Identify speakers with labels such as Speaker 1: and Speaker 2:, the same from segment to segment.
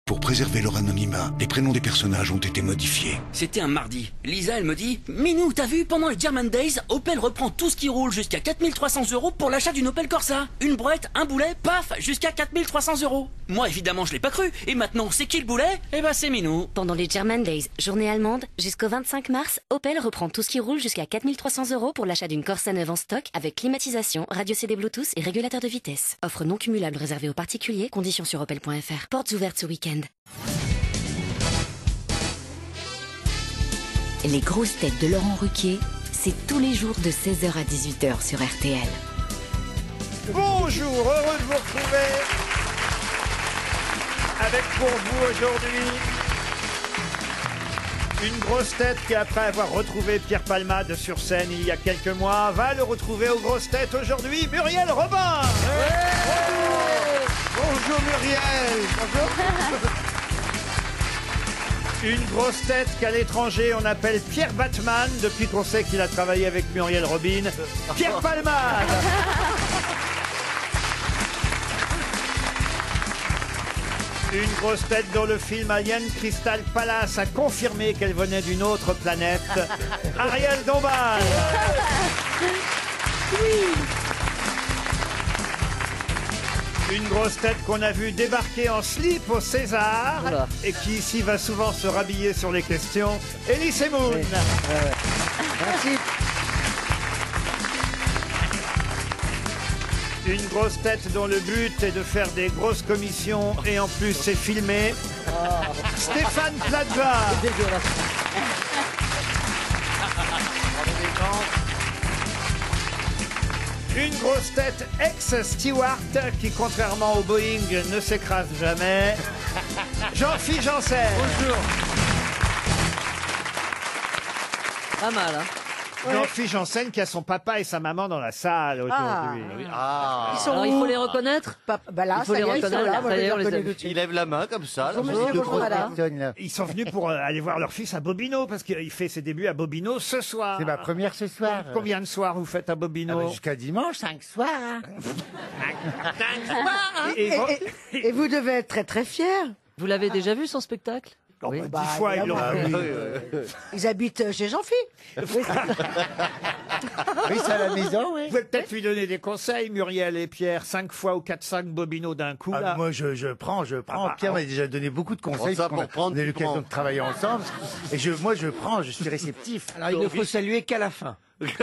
Speaker 1: Pour préserver leur anonymat, les prénoms des personnages ont été modifiés.
Speaker 2: C'était un mardi. Lisa, elle me dit « Minou, t'as vu, pendant les German Days, Opel reprend tout ce qui roule jusqu'à 4300 € pour l'achat d'une Opel Corsa. Une brouette, un boulet, paf, jusqu'à 4300 €. Moi, évidemment, je l'ai pas cru. Et maintenant, c'est qui le boulet? Eh ben, c'est Minou. »
Speaker 3: Pendant les German Days, journée allemande, jusqu'au 25 mars, Opel reprend tout ce qui roule jusqu'à 4300 € pour l'achat d'une Corsa neuve en stock avec climatisation, radio CD Bluetooth et régulateur de vitesse. Offre non cumulable réservée aux particuliers, conditions sur opel.fr. Portes ouvertes ce week-end.
Speaker 4: Les grosses têtes de Laurent Ruquier, c'est tous les jours de 16h à 18h sur RTL.
Speaker 5: Bonjour, heureux de vous retrouver avec pour vous aujourd'hui une grosse tête qui, après avoir retrouvé Pierre Palmade sur scène il y a quelques mois, va le retrouver aux grosses têtes aujourd'hui, Muriel Robin. Bonjour Muriel. Bonjour. Une grosse tête qu'à l'étranger on appelle Pierre Batman, depuis qu'on sait qu'il a travaillé avec Muriel Robin. Pierre Palmade. Une grosse tête dont le film Alien Crystal Palace a confirmé qu'elle venait d'une autre planète. Ariel Dombal. Une grosse tête qu'on a vue débarquer en slip au César. Voilà. Et qui ici va souvent se rhabiller sur les questions. Elie Semoun. Oui. Merci. Une grosse tête dont le but est de faire des grosses commissions et en plus c'est filmé. Stéphane Plaza. Une grosse tête ex-steward qui, contrairement au Boeing, ne s'écrase jamais. Jean-Philippe Janssen. Bonjour.
Speaker 6: Pas mal, hein.
Speaker 5: Jean-Philippe Janssen qui a son papa et sa maman dans la salle aujourd'hui.
Speaker 6: Alors il faut les reconnaître.
Speaker 7: Là,
Speaker 6: il faut les reconnaître.
Speaker 8: Il lève la main comme ça.
Speaker 5: Ils sont venus pour aller voir leur fils à Bobino parce qu'il fait ses débuts à Bobino ce soir.
Speaker 9: C'est ma première ce soir.
Speaker 5: Combien de soirs vous faites à Bobino?
Speaker 9: Jusqu'à dimanche, 5 soirs.
Speaker 7: Et vous devez être très très fiers.
Speaker 6: Vous l'avez déjà vu son spectacle?
Speaker 5: Oui. 10 fois ils l'ont vu.
Speaker 7: Ils habitent chez Jean-Philippe.
Speaker 9: Oui, c'est à la maison, oui.
Speaker 5: Vous pouvez peut-être lui donner des conseils, Muriel et Pierre, 5 fois ou 4-5 Bobino d'un coup. Là.
Speaker 9: Moi, je prends. Pierre m'a déjà donné beaucoup de conseils.
Speaker 8: Ça pour prendre,
Speaker 9: on a eu l'occasion de travailler ensemble. Et moi, je prends, je suis réceptif.
Speaker 10: Alors, il ne faut saluer qu'à la fin.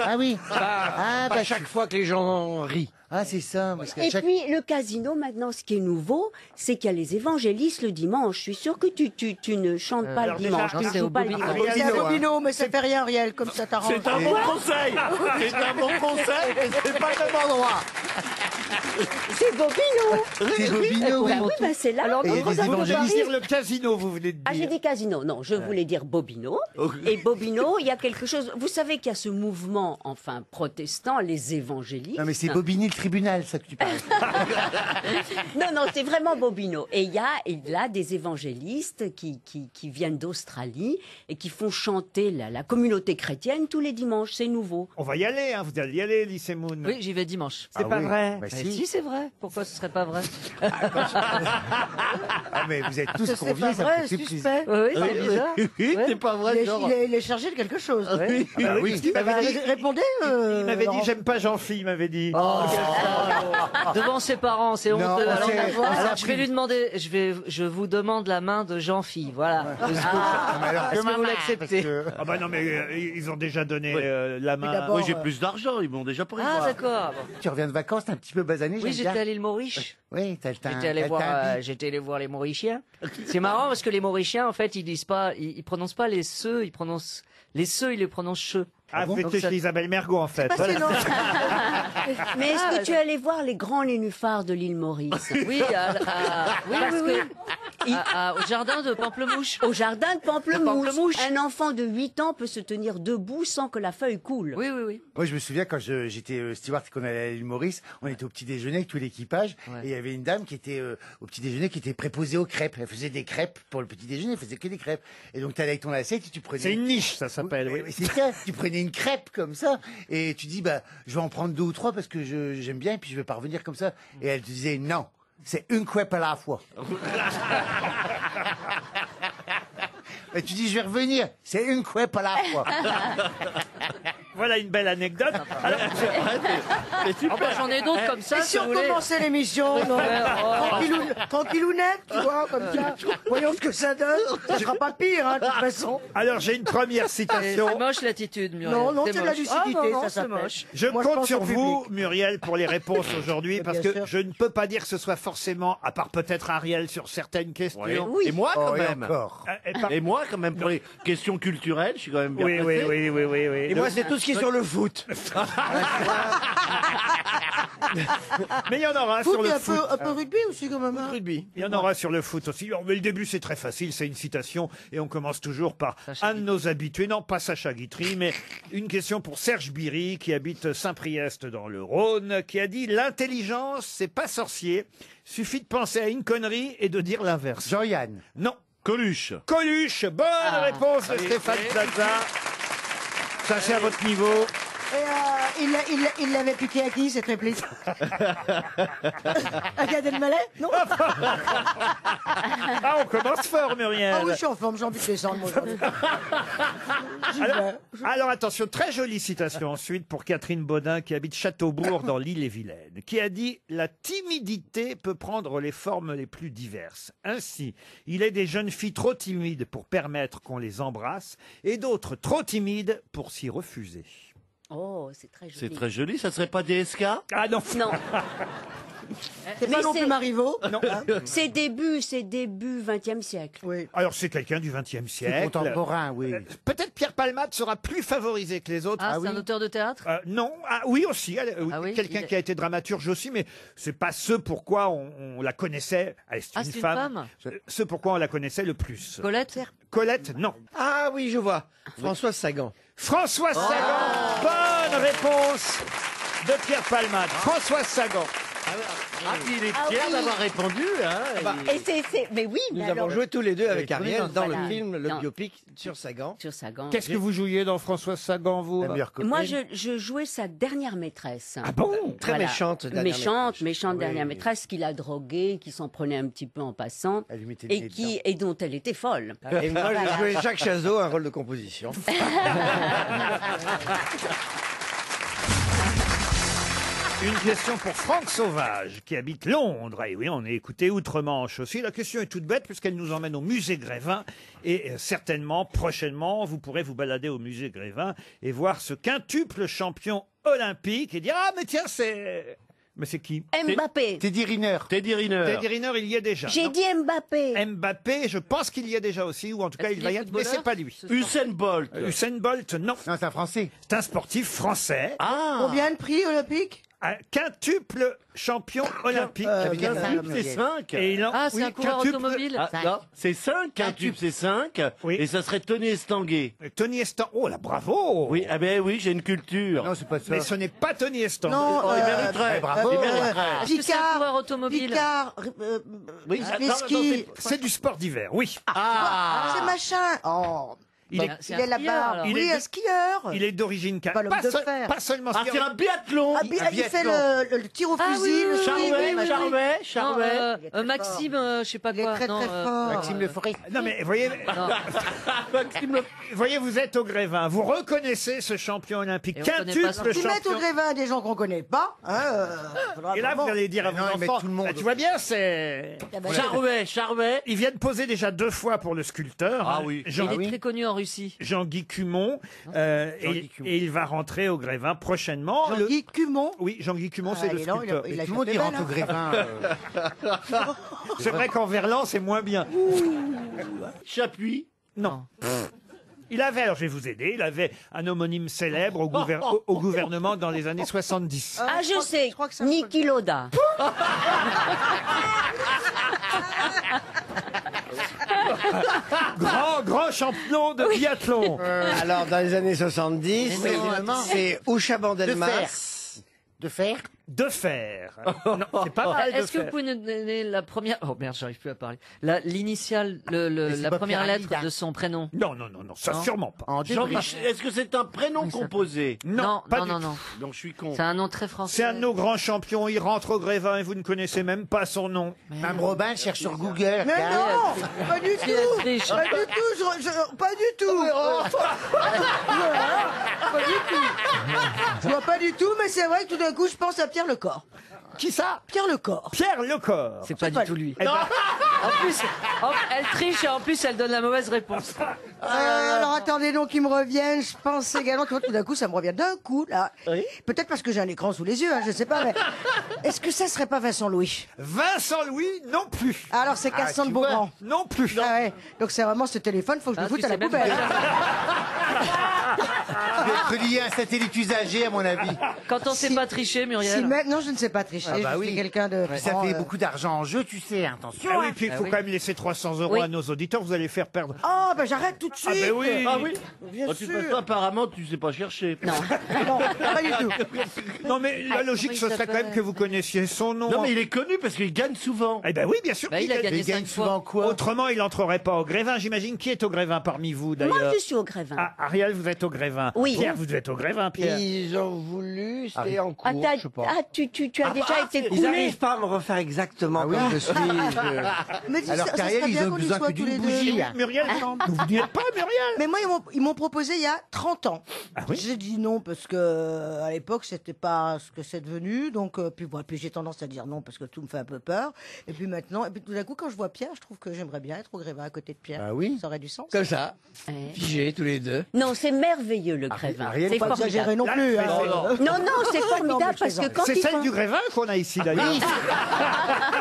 Speaker 9: Ah oui.
Speaker 10: Pas chaque fois que les gens rient.
Speaker 9: Ah, c'est ça. Parce
Speaker 11: Et puis, le casino, maintenant, ce qui est nouveau, c'est qu'il y a les évangélistes le dimanche. Je suis sûr que tu ne chantes pas le dimanche. Tu ne joues pas le dimanche.
Speaker 7: C'est un Bobino, mais ça fait rien, Ariel, comme ça t'arrange.
Speaker 8: C'est un bon conseil. C'est un bon conseil, mais c'est pas le même endroit.
Speaker 11: C'est Bobino.
Speaker 9: C'est Bobino, oui.
Speaker 11: Oui, bah c'est là. Alors,
Speaker 5: vous voulez dire le casino, vous venez de dire.
Speaker 11: Ah, j'ai dit casino. Non, je voulais dire Bobino. Et Bobino, il y a quelque chose. Vous savez qu'il y a ce mouvement, enfin, protestant, les évangélistes.
Speaker 9: Non, mais c'est Bobigny le tribunal, ça que tu parles.
Speaker 11: Non, c'est vraiment Bobino. Et il y a des évangélistes qui viennent d'Australie et qui font chanter la communauté chrétienne tous les dimanches. C'est nouveau.
Speaker 5: On va y aller, hein. Vous allez y aller, Elie Semoun.
Speaker 6: Oui, j'y vais dimanche.
Speaker 5: C'est pas vrai.
Speaker 9: Bah,
Speaker 6: Si, c'est vrai. Pourquoi ce serait pas vrai?
Speaker 9: Ah, mais vous êtes tous
Speaker 7: C'est
Speaker 9: conviés,
Speaker 7: pas
Speaker 9: ça
Speaker 7: vrai,
Speaker 9: me fait plus.
Speaker 7: suspect.
Speaker 6: Oui, c'est bizarre.
Speaker 8: C'est pas vrai, genre.
Speaker 7: Il est chargé de quelque chose.
Speaker 9: Oui. Ah oui.
Speaker 7: Répondez.
Speaker 5: Il m'avait dit,
Speaker 7: Laurent.
Speaker 5: j'aime pas Jean-Philippe, il m'avait dit.
Speaker 6: Devant ses parents, c'est honteux. Alors, je vais lui
Speaker 9: lui
Speaker 6: demander, je vous demande la main de Jean-Philippe. Voilà.
Speaker 9: Est-ce
Speaker 6: que vous l'acceptez?
Speaker 5: Ah bah non, mais ils ont déjà donné la main.
Speaker 8: Moi, j'ai plus d'argent, ils m'ont déjà pris.
Speaker 6: Ah, d'accord.
Speaker 9: Tu reviens de vacances, t'es un petit peu basané.
Speaker 6: Oui,
Speaker 9: j'aime
Speaker 6: j'étais
Speaker 9: bien.
Speaker 6: à l'île Maurice.
Speaker 9: Oui,
Speaker 6: J'étais allé voir les Mauriciens. C'est marrant parce que les Mauriciens, en fait, ils disent pas, ils prononcent pas les se, ils prononcent les se, ils les prononcent che.
Speaker 5: Ah, vous étiez chez Isabelle Mergo, en fait.
Speaker 11: Mais est-ce que tu es allé voir les grands nénuphars de l'île Maurice?
Speaker 6: Oui, au jardin de Pamplemouche.
Speaker 11: Au jardin de Pamplemouche.
Speaker 6: Pamplemouche.
Speaker 11: Un enfant de 8 ans peut se tenir debout sans que la feuille coule.
Speaker 6: Oui, oui, oui.
Speaker 9: Moi, je me souviens quand j'étais steward et qu'on allait à l'île Maurice, on était au petit déjeuner avec tout l'équipage, et il y avait une dame qui était au petit déjeuner qui était préposée aux crêpes. Elle faisait des crêpes pour le petit déjeuner, elle faisait que des crêpes. Et donc, t'allais avec ton assiette et tu prenais.
Speaker 5: C'est une niche, ça s'appelle. Oui.
Speaker 9: C'est ça. Tu prenais une crêpe comme ça, et tu dis bah, je vais en prendre 2 ou 3 parce que j'aime bien, et puis je vais pas revenir comme ça. Et elle te disait non. C'est une crêpe à la fois. Et tu dis, je vais revenir. C'est une couette à la fois.
Speaker 5: Voilà une belle anecdote. Alors,
Speaker 6: Ah bah, j'en ai d'autres comme ça,
Speaker 7: Et
Speaker 6: si
Speaker 7: si
Speaker 6: vous
Speaker 7: on
Speaker 6: voulez.
Speaker 7: commençait l'émission, non tranquillounette, tu vois, comme ça. Voyons ce que ça donne. Ça sera pas pire, hein, de toute façon.
Speaker 5: alors, j'ai une première
Speaker 6: C'est
Speaker 5: citation.
Speaker 6: moche l'attitude, Muriel.
Speaker 7: Non, non, c'est de la
Speaker 6: moche.
Speaker 7: lucidité,
Speaker 6: Ah, non, non,
Speaker 7: ça
Speaker 6: c'est
Speaker 7: s'appelle.
Speaker 6: moche.
Speaker 5: Je
Speaker 7: Moi, je
Speaker 5: compte
Speaker 7: pense
Speaker 5: sur
Speaker 7: au
Speaker 5: vous,
Speaker 7: public.
Speaker 5: Muriel, pour les réponses aujourd'hui, parce
Speaker 7: Bien
Speaker 5: que
Speaker 7: sûr.
Speaker 5: je ne peux pas dire que ce soit forcément, à part peut-être Ariel sur certaines questions.
Speaker 11: Oui.
Speaker 10: Et moi, quand
Speaker 9: Oh, et
Speaker 10: même.
Speaker 9: encore.
Speaker 10: Et moi, quand même, pour les questions culturelles, je suis quand même bien
Speaker 5: Oui,
Speaker 10: placé.
Speaker 5: oui.
Speaker 10: Et moi, c'est tout ce qui est sur le foot.
Speaker 5: Mais il y en aura
Speaker 7: Foot
Speaker 5: sur le
Speaker 7: et
Speaker 5: foot.
Speaker 7: un peu rugby aussi, quand même. hein.
Speaker 10: Rugby.
Speaker 5: Il y en aura sur le foot aussi. Mais le début, c'est très facile, c'est une citation. Et on commence toujours par un de nos habitués. Non, pas Sacha Guitry, mais une question pour Serge Biry, qui habite Saint-Priest dans le Rhône, qui a dit « L'intelligence, c'est pas sorcier. Suffit de penser à une connerie et de dire l'inverse. »
Speaker 9: Jean-Yann.
Speaker 5: Non.
Speaker 10: Coluche.
Speaker 5: Coluche, bonne réponse de Stéphane Plaza. Ça, c'est à votre niveau.
Speaker 7: Et il l'avait piqué à qui, cette réplique? À Gad Elmaleh? Non?
Speaker 5: Ah, on commence fort, Muriel.
Speaker 7: Ah oui, je suis en forme, j'ai envie de descendre, moi, aujourd'hui. J'y vais.
Speaker 5: Alors attention, très jolie citation ensuite pour Catherine Baudin qui habite Châteaubourg dans l'Île-et-Vilaine, qui a dit « La timidité peut prendre les formes les plus diverses. Ainsi, il est des jeunes filles trop timides pour permettre qu'on les embrasse et d'autres trop timides pour s'y refuser.
Speaker 11: Oh, c'est très joli.
Speaker 10: C'est très joli, ça serait pas DSK ?»
Speaker 5: Ah non.
Speaker 11: Non.
Speaker 7: C'est
Speaker 11: Mais
Speaker 7: pas non
Speaker 11: c'est-
Speaker 7: plus Marivaux.
Speaker 5: Non.
Speaker 11: C'est début 20e siècle.
Speaker 7: Oui.
Speaker 5: Alors c'est quelqu'un du XXe
Speaker 9: C'est
Speaker 5: siècle.
Speaker 9: contemporain, oui.
Speaker 5: Peut-être Pierre Palmade sera plus favorisé que les autres.
Speaker 6: Ah, c'est un auteur de théâtre?
Speaker 5: Non, oui aussi, oui,
Speaker 6: Ah oui,
Speaker 5: quelqu'un
Speaker 6: il-
Speaker 5: qui a été dramaturge aussi, mais c'est pas ce pourquoi on la connaissait. Allez,
Speaker 6: Ah, c'est une femme.
Speaker 5: Ce pourquoi on la connaissait le plus.
Speaker 6: Colette?
Speaker 5: Colette, non.
Speaker 10: Ah oui, je vois. François Sagan.
Speaker 5: François Sagan, bonne réponse de Pierre Palmade. François Sagan.
Speaker 10: Ah, puis il est
Speaker 11: Ah
Speaker 10: fier
Speaker 11: oui.
Speaker 10: d'avoir répondu. Hein,
Speaker 11: Et mais oui,
Speaker 10: Nous
Speaker 11: mais
Speaker 10: avons
Speaker 11: alors,
Speaker 10: joué tous les deux avec Ariel dans
Speaker 11: voilà.
Speaker 10: le film, le
Speaker 11: Non.
Speaker 10: biopic sur Sagan.
Speaker 11: sur Sagan.
Speaker 5: Qu'est-ce que vous jouiez dans François Sagan, vous
Speaker 9: La meilleure copine.
Speaker 11: Moi, je jouais sa dernière maîtresse.
Speaker 5: Ah bon?
Speaker 10: Très méchante, dernière
Speaker 11: méchante dernière maîtresse qui l'a droguée, qui s'en prenait un petit peu en passant,
Speaker 9: Elle lui mettait le nez dedans.
Speaker 11: et dont elle était folle.
Speaker 10: Et moi, j'ai joué Jacques Chazot, un rôle de composition.
Speaker 5: Une question pour Franck Sauvage, qui habite Londres. Et oui, on est écouté outre-Manche aussi. La question est toute bête, puisqu'elle nous emmène au musée Grévin. Et certainement, prochainement, vous pourrez vous balader au musée Grévin et voir ce quintuple champion olympique et dire « Ah, mais tiens, c'est... » Mais c'est qui?
Speaker 11: Mbappé.
Speaker 9: Teddy Riner.
Speaker 10: Teddy Riner.
Speaker 5: Teddy Riner, il y est déjà.
Speaker 11: J'ai
Speaker 5: Non.
Speaker 11: dit Mbappé.
Speaker 5: Mbappé, je pense qu'il y est déjà aussi, ou en tout cas,
Speaker 6: Est-ce
Speaker 5: il
Speaker 6: qu'il
Speaker 5: va
Speaker 6: est
Speaker 5: y être, mais
Speaker 6: footballeur
Speaker 5: c'est pas lui.
Speaker 10: Usain Bolt.
Speaker 5: Usain Bolt, non.
Speaker 9: Non, c'est un Français.
Speaker 5: C'est un sportif français,
Speaker 10: Ah.
Speaker 7: Combien de prix olympiques?
Speaker 5: un quintuple champion olympique.
Speaker 10: Quintuple, c'est 5.
Speaker 5: Et il en-
Speaker 6: Ah, c'est
Speaker 5: oui,
Speaker 6: un coureur
Speaker 5: quintuple.
Speaker 6: automobile?
Speaker 10: Ah, non, c'est 5. Quintuple, c'est 5.
Speaker 5: Oui.
Speaker 10: Et ça serait Tony Estanguet.
Speaker 5: Tony Estanguet. Oh là, bravo.
Speaker 10: Oui, ah ben oui, j'ai une culture.
Speaker 9: Non, c'est pas ça.
Speaker 5: Mais ce n'est pas Tony Estanguet.
Speaker 7: Non,
Speaker 10: Oh, il mériterait.
Speaker 9: bravo.
Speaker 10: Il mériterait.
Speaker 6: Est-ce que c'est un coureur automobile?
Speaker 7: Picard,
Speaker 10: Oui,
Speaker 7: Leski.
Speaker 5: C'est du sport d'hiver, oui.
Speaker 7: C'est machin. Oh,
Speaker 5: Il est,
Speaker 6: Bah, c'est
Speaker 7: il
Speaker 6: un
Speaker 7: est là-bas.
Speaker 6: skieur, alors.
Speaker 5: Il
Speaker 7: Oui,
Speaker 5: est-
Speaker 7: un skieur.
Speaker 5: il est d'origine
Speaker 7: Pas l'homme de fer.
Speaker 5: pas seulement
Speaker 10: Ah,
Speaker 5: skieur.
Speaker 10: c'est un biathlon.
Speaker 7: Ah, il fait le tir au
Speaker 6: Ah,
Speaker 7: fusil,
Speaker 6: oui,
Speaker 7: le
Speaker 6: oui,
Speaker 7: ski,
Speaker 6: oui,
Speaker 10: Charvet,
Speaker 6: oui,
Speaker 10: Charvet,
Speaker 6: Non,
Speaker 10: Charvet.
Speaker 7: Il est très
Speaker 6: Maxime, je sais pas
Speaker 7: Il est
Speaker 6: quoi.
Speaker 7: très
Speaker 6: non,
Speaker 7: très fort.
Speaker 9: Maxime Le Forêt.
Speaker 5: Non mais voyez,
Speaker 10: Maxime Le-
Speaker 5: voyez, vous êtes au Grévin, vous reconnaissez ce champion olympique,
Speaker 6: Et on connaît pas son
Speaker 5: quintuple
Speaker 7: Qui mettent au
Speaker 5: champion.
Speaker 7: Grévin des gens qu'on connaît pas. Hein, faudra
Speaker 5: Et là,
Speaker 7: vraiment-
Speaker 5: vous allez dire à
Speaker 9: Non,
Speaker 5: vos
Speaker 9: ils mettent
Speaker 5: enfants,
Speaker 9: tout le monde.
Speaker 5: bah, tu vois bien, c'est...
Speaker 10: Charvet.
Speaker 5: Ils viennent poser déjà 2 fois pour le sculpteur.
Speaker 10: Ah
Speaker 5: hein,
Speaker 10: oui.
Speaker 5: Jean-
Speaker 6: Il est très connu en Russie.
Speaker 5: Jean-Guy Cumon, et il va rentrer au Grévin prochainement.
Speaker 7: Jean-Guy Cumon.
Speaker 5: Oui, Jean-Guy Cumon,
Speaker 7: Ah,
Speaker 5: c'est le
Speaker 7: il est là,
Speaker 5: sculpteur.
Speaker 7: il a
Speaker 9: Tout le monde
Speaker 7: fait
Speaker 9: y
Speaker 7: belle,
Speaker 9: rentre au
Speaker 7: hein.
Speaker 9: Grévin.
Speaker 5: C'est vrai qu'en Verlan, c'est moins bien.
Speaker 10: Chapuis.
Speaker 5: Non. Il avait, alors je vais vous aider, il avait un homonyme célèbre au gouvernement dans les années 70.
Speaker 11: Ah, je sais.
Speaker 7: crois que ça-
Speaker 11: Niki Loda.
Speaker 5: Grand champion de biathlon.
Speaker 10: Alors, dans les années 70,
Speaker 7: Mais non,
Speaker 10: c'est Usha Bandelmas.
Speaker 9: De fer.
Speaker 5: de fer. Non, c'est pas mal de
Speaker 6: Est-ce que
Speaker 5: fer.
Speaker 6: vous pouvez nous donner la première... Oh merde, j'arrive plus à parler. L'initiale, la
Speaker 9: pas
Speaker 6: première
Speaker 9: Pierre
Speaker 6: lettre
Speaker 9: Alida.
Speaker 6: de son prénom.
Speaker 5: Non, ça
Speaker 6: Non.
Speaker 5: sûrement pas.
Speaker 10: Jean-Michel, est-ce que c'est un prénom composé?
Speaker 6: Non,
Speaker 5: pas
Speaker 6: non,
Speaker 5: du
Speaker 6: non,
Speaker 5: tout.
Speaker 6: non.
Speaker 10: Donc je suis con.
Speaker 6: C'est un nom très français.
Speaker 5: C'est un de nos grands champions, il rentre au Grévin et vous ne connaissez même pas son nom.
Speaker 9: Mme Robin cherche sur Google.
Speaker 7: Mais
Speaker 9: regarde.
Speaker 7: non, pas du
Speaker 6: Si elle
Speaker 7: tout.
Speaker 6: triche.
Speaker 7: Pas du tout. Pas du tout. Pas du tout. Je vois pas du tout, mais c'est vrai que tout d'un coup, je pense à Pierre Lecor.
Speaker 5: Qui ça?
Speaker 7: Pierre Lecor.
Speaker 5: Pierre Lecor.
Speaker 6: C'est pas
Speaker 7: pas
Speaker 6: du tout lui.
Speaker 5: Eh ben,
Speaker 6: En plus, elle triche et en plus, elle donne la mauvaise réponse.
Speaker 7: Alors attendez donc qu'ils me reviennent. Je pense également que tout d'un coup, ça me revient d'un coup là. Peut-être parce que j'ai un écran sous les yeux, hein, je sais pas. Mais est-ce que ça serait pas Vincent Louis?
Speaker 5: Vincent Louis, non plus.
Speaker 7: Alors c'est Cassandre
Speaker 9: tu vois.
Speaker 7: Beaugrand.
Speaker 5: Non plus.
Speaker 7: Ah ouais. Donc c'est vraiment ce téléphone, faut que je le
Speaker 6: Ah,
Speaker 7: foute
Speaker 6: tu
Speaker 7: à la
Speaker 6: sais même
Speaker 7: poubelle.
Speaker 9: Tu dois être lié à un satellite usagé, à mon avis.
Speaker 6: Quand on sait pas tricher, Muriel.
Speaker 7: Non, je ne sais pas tricher.
Speaker 9: Ah bah
Speaker 7: je
Speaker 9: oui.
Speaker 7: suis quelqu'un de.
Speaker 9: Ça
Speaker 7: franc,
Speaker 9: fait beaucoup d'argent en jeu, tu sais, attention.
Speaker 5: Ah oui, puis il faut
Speaker 6: oui.
Speaker 5: quand même laisser 300 €
Speaker 6: Oui.
Speaker 5: à nos auditeurs, vous allez faire perdre.
Speaker 7: Oh, ben j'arrête tout de suite.
Speaker 5: Ah ben oui.
Speaker 10: Ah oui.
Speaker 7: Bien
Speaker 10: Oh, tu
Speaker 7: sûr.
Speaker 10: peux pas, apparemment, tu sais pas chercher.
Speaker 7: Non, pas du tout.
Speaker 5: Non mais la logique,
Speaker 6: comment
Speaker 5: ce
Speaker 6: il
Speaker 5: serait quand
Speaker 6: s'appelle
Speaker 5: même que vous connaissiez son nom.
Speaker 10: Non, mais il est connu parce qu'il gagne souvent.
Speaker 5: Eh ben oui, bien sûr.
Speaker 6: Bah, il
Speaker 5: qu'il
Speaker 6: a
Speaker 5: gagne.
Speaker 6: gagné
Speaker 9: Il gagne
Speaker 6: 5
Speaker 9: souvent
Speaker 6: fois.
Speaker 9: quoi?
Speaker 5: Autrement, il n'entrerait pas au Grévin. J'imagine qui est au Grévin parmi vous d'ailleurs.
Speaker 11: Moi, je suis au Grévin.
Speaker 5: Ah, Ariel, vous êtes au Grévin.
Speaker 11: Oui.
Speaker 5: Pierre, vous êtes au Grévin, Pierre.
Speaker 12: Ils ont voulu, c'était en cours,
Speaker 11: Ah,
Speaker 12: je sais pas.
Speaker 11: tu as déjà été
Speaker 12: Ils
Speaker 11: coulé.
Speaker 12: n'arrivent pas à me refaire exactement comme je suis.
Speaker 7: Mais dis,
Speaker 9: Alors
Speaker 7: ça
Speaker 9: qu'Ariel,
Speaker 7: serait
Speaker 9: ils
Speaker 7: bien
Speaker 9: ont
Speaker 7: qu'on y
Speaker 9: besoin
Speaker 7: soit
Speaker 9: que
Speaker 7: tous
Speaker 9: d'une
Speaker 7: les deux.
Speaker 9: bougie.
Speaker 5: Muriel, vous n'y êtes pas, Muriel.
Speaker 7: Mais moi, ils m'ont proposé il y a 30 ans.
Speaker 5: Ah oui.
Speaker 7: J'ai dit non parce que à l'époque, c'était pas ce que c'est devenu. Donc, puis voilà, puis j'ai tendance à dire non parce que tout me fait un peu peur. Et puis maintenant, et puis tout d'un coup, quand je vois Pierre, je trouve que j'aimerais bien être au Grévin à côté de Pierre.
Speaker 9: Ah oui.
Speaker 7: Ça aurait du sens.
Speaker 12: Comme ça,
Speaker 11: Ouais.
Speaker 12: figés tous les deux.
Speaker 11: Non, c'est merveilleux le Grévin.
Speaker 9: Ariel,
Speaker 11: C'est
Speaker 7: Pas exagérer
Speaker 11: formidable.
Speaker 7: non plus.
Speaker 5: Là,
Speaker 7: hein.
Speaker 11: Non, non, c'est
Speaker 7: Non, mais
Speaker 11: formidable
Speaker 7: je
Speaker 11: parce que
Speaker 7: plaisante.
Speaker 11: quand
Speaker 5: C'est
Speaker 11: ils
Speaker 5: celle
Speaker 11: font...
Speaker 5: du Grévin qu'on a ici d'ailleurs.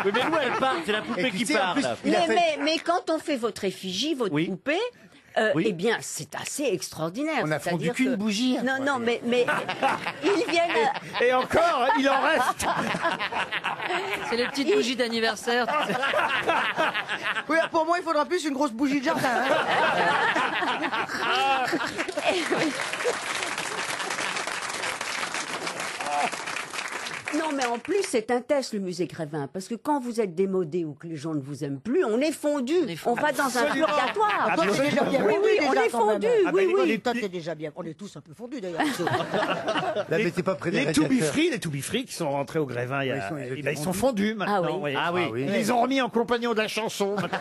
Speaker 10: Oui, mais où elle parle? C'est la poupée
Speaker 9: Et tu
Speaker 10: qui
Speaker 9: sais, en
Speaker 10: parle.
Speaker 9: plus, il a fait-
Speaker 11: Mais quand on fait votre effigie, votre
Speaker 10: Oui.
Speaker 11: poupée,
Speaker 10: Oui.
Speaker 11: eh bien, c'est assez extraordinaire.
Speaker 9: On a fondu
Speaker 11: C'est-à-dire
Speaker 9: qu'une
Speaker 11: que-
Speaker 9: bougie.
Speaker 11: Non, non, mais ils viennent.
Speaker 5: Et encore, il en reste.
Speaker 6: C'est les petites bougies d'anniversaire.
Speaker 7: Oui, pour moi, il faudra plus une grosse bougie de jardin. hein.
Speaker 11: Non, mais en plus, c'est un test, le musée Grévin. Parce que quand vous êtes démodé ou que les gens ne vous aiment plus, on est fondu. On va dans un
Speaker 5: Absolument.
Speaker 11: purgatoire.
Speaker 7: Toi, t'es déjà bien
Speaker 11: Oui,
Speaker 7: fondu,
Speaker 11: oui, on
Speaker 7: déjà,
Speaker 11: est
Speaker 7: quand même.
Speaker 11: fondu.
Speaker 5: Ah,
Speaker 11: Oui,
Speaker 5: bah,
Speaker 11: oui.
Speaker 7: Toi, t'es déjà bien. On est tous un peu fondus d'ailleurs.
Speaker 9: Là, mais t'es pas près des
Speaker 5: Les To Be
Speaker 9: radiateurs.
Speaker 5: Free, les To Be Free qui sont rentrés au Grévin, il y a-
Speaker 9: Ils
Speaker 5: ils sont fondus maintenant.
Speaker 11: Ah oui.
Speaker 5: oui.
Speaker 10: Ah oui.
Speaker 9: Ah oui.
Speaker 5: Ils les ont remis en compagnon de la chanson maintenant.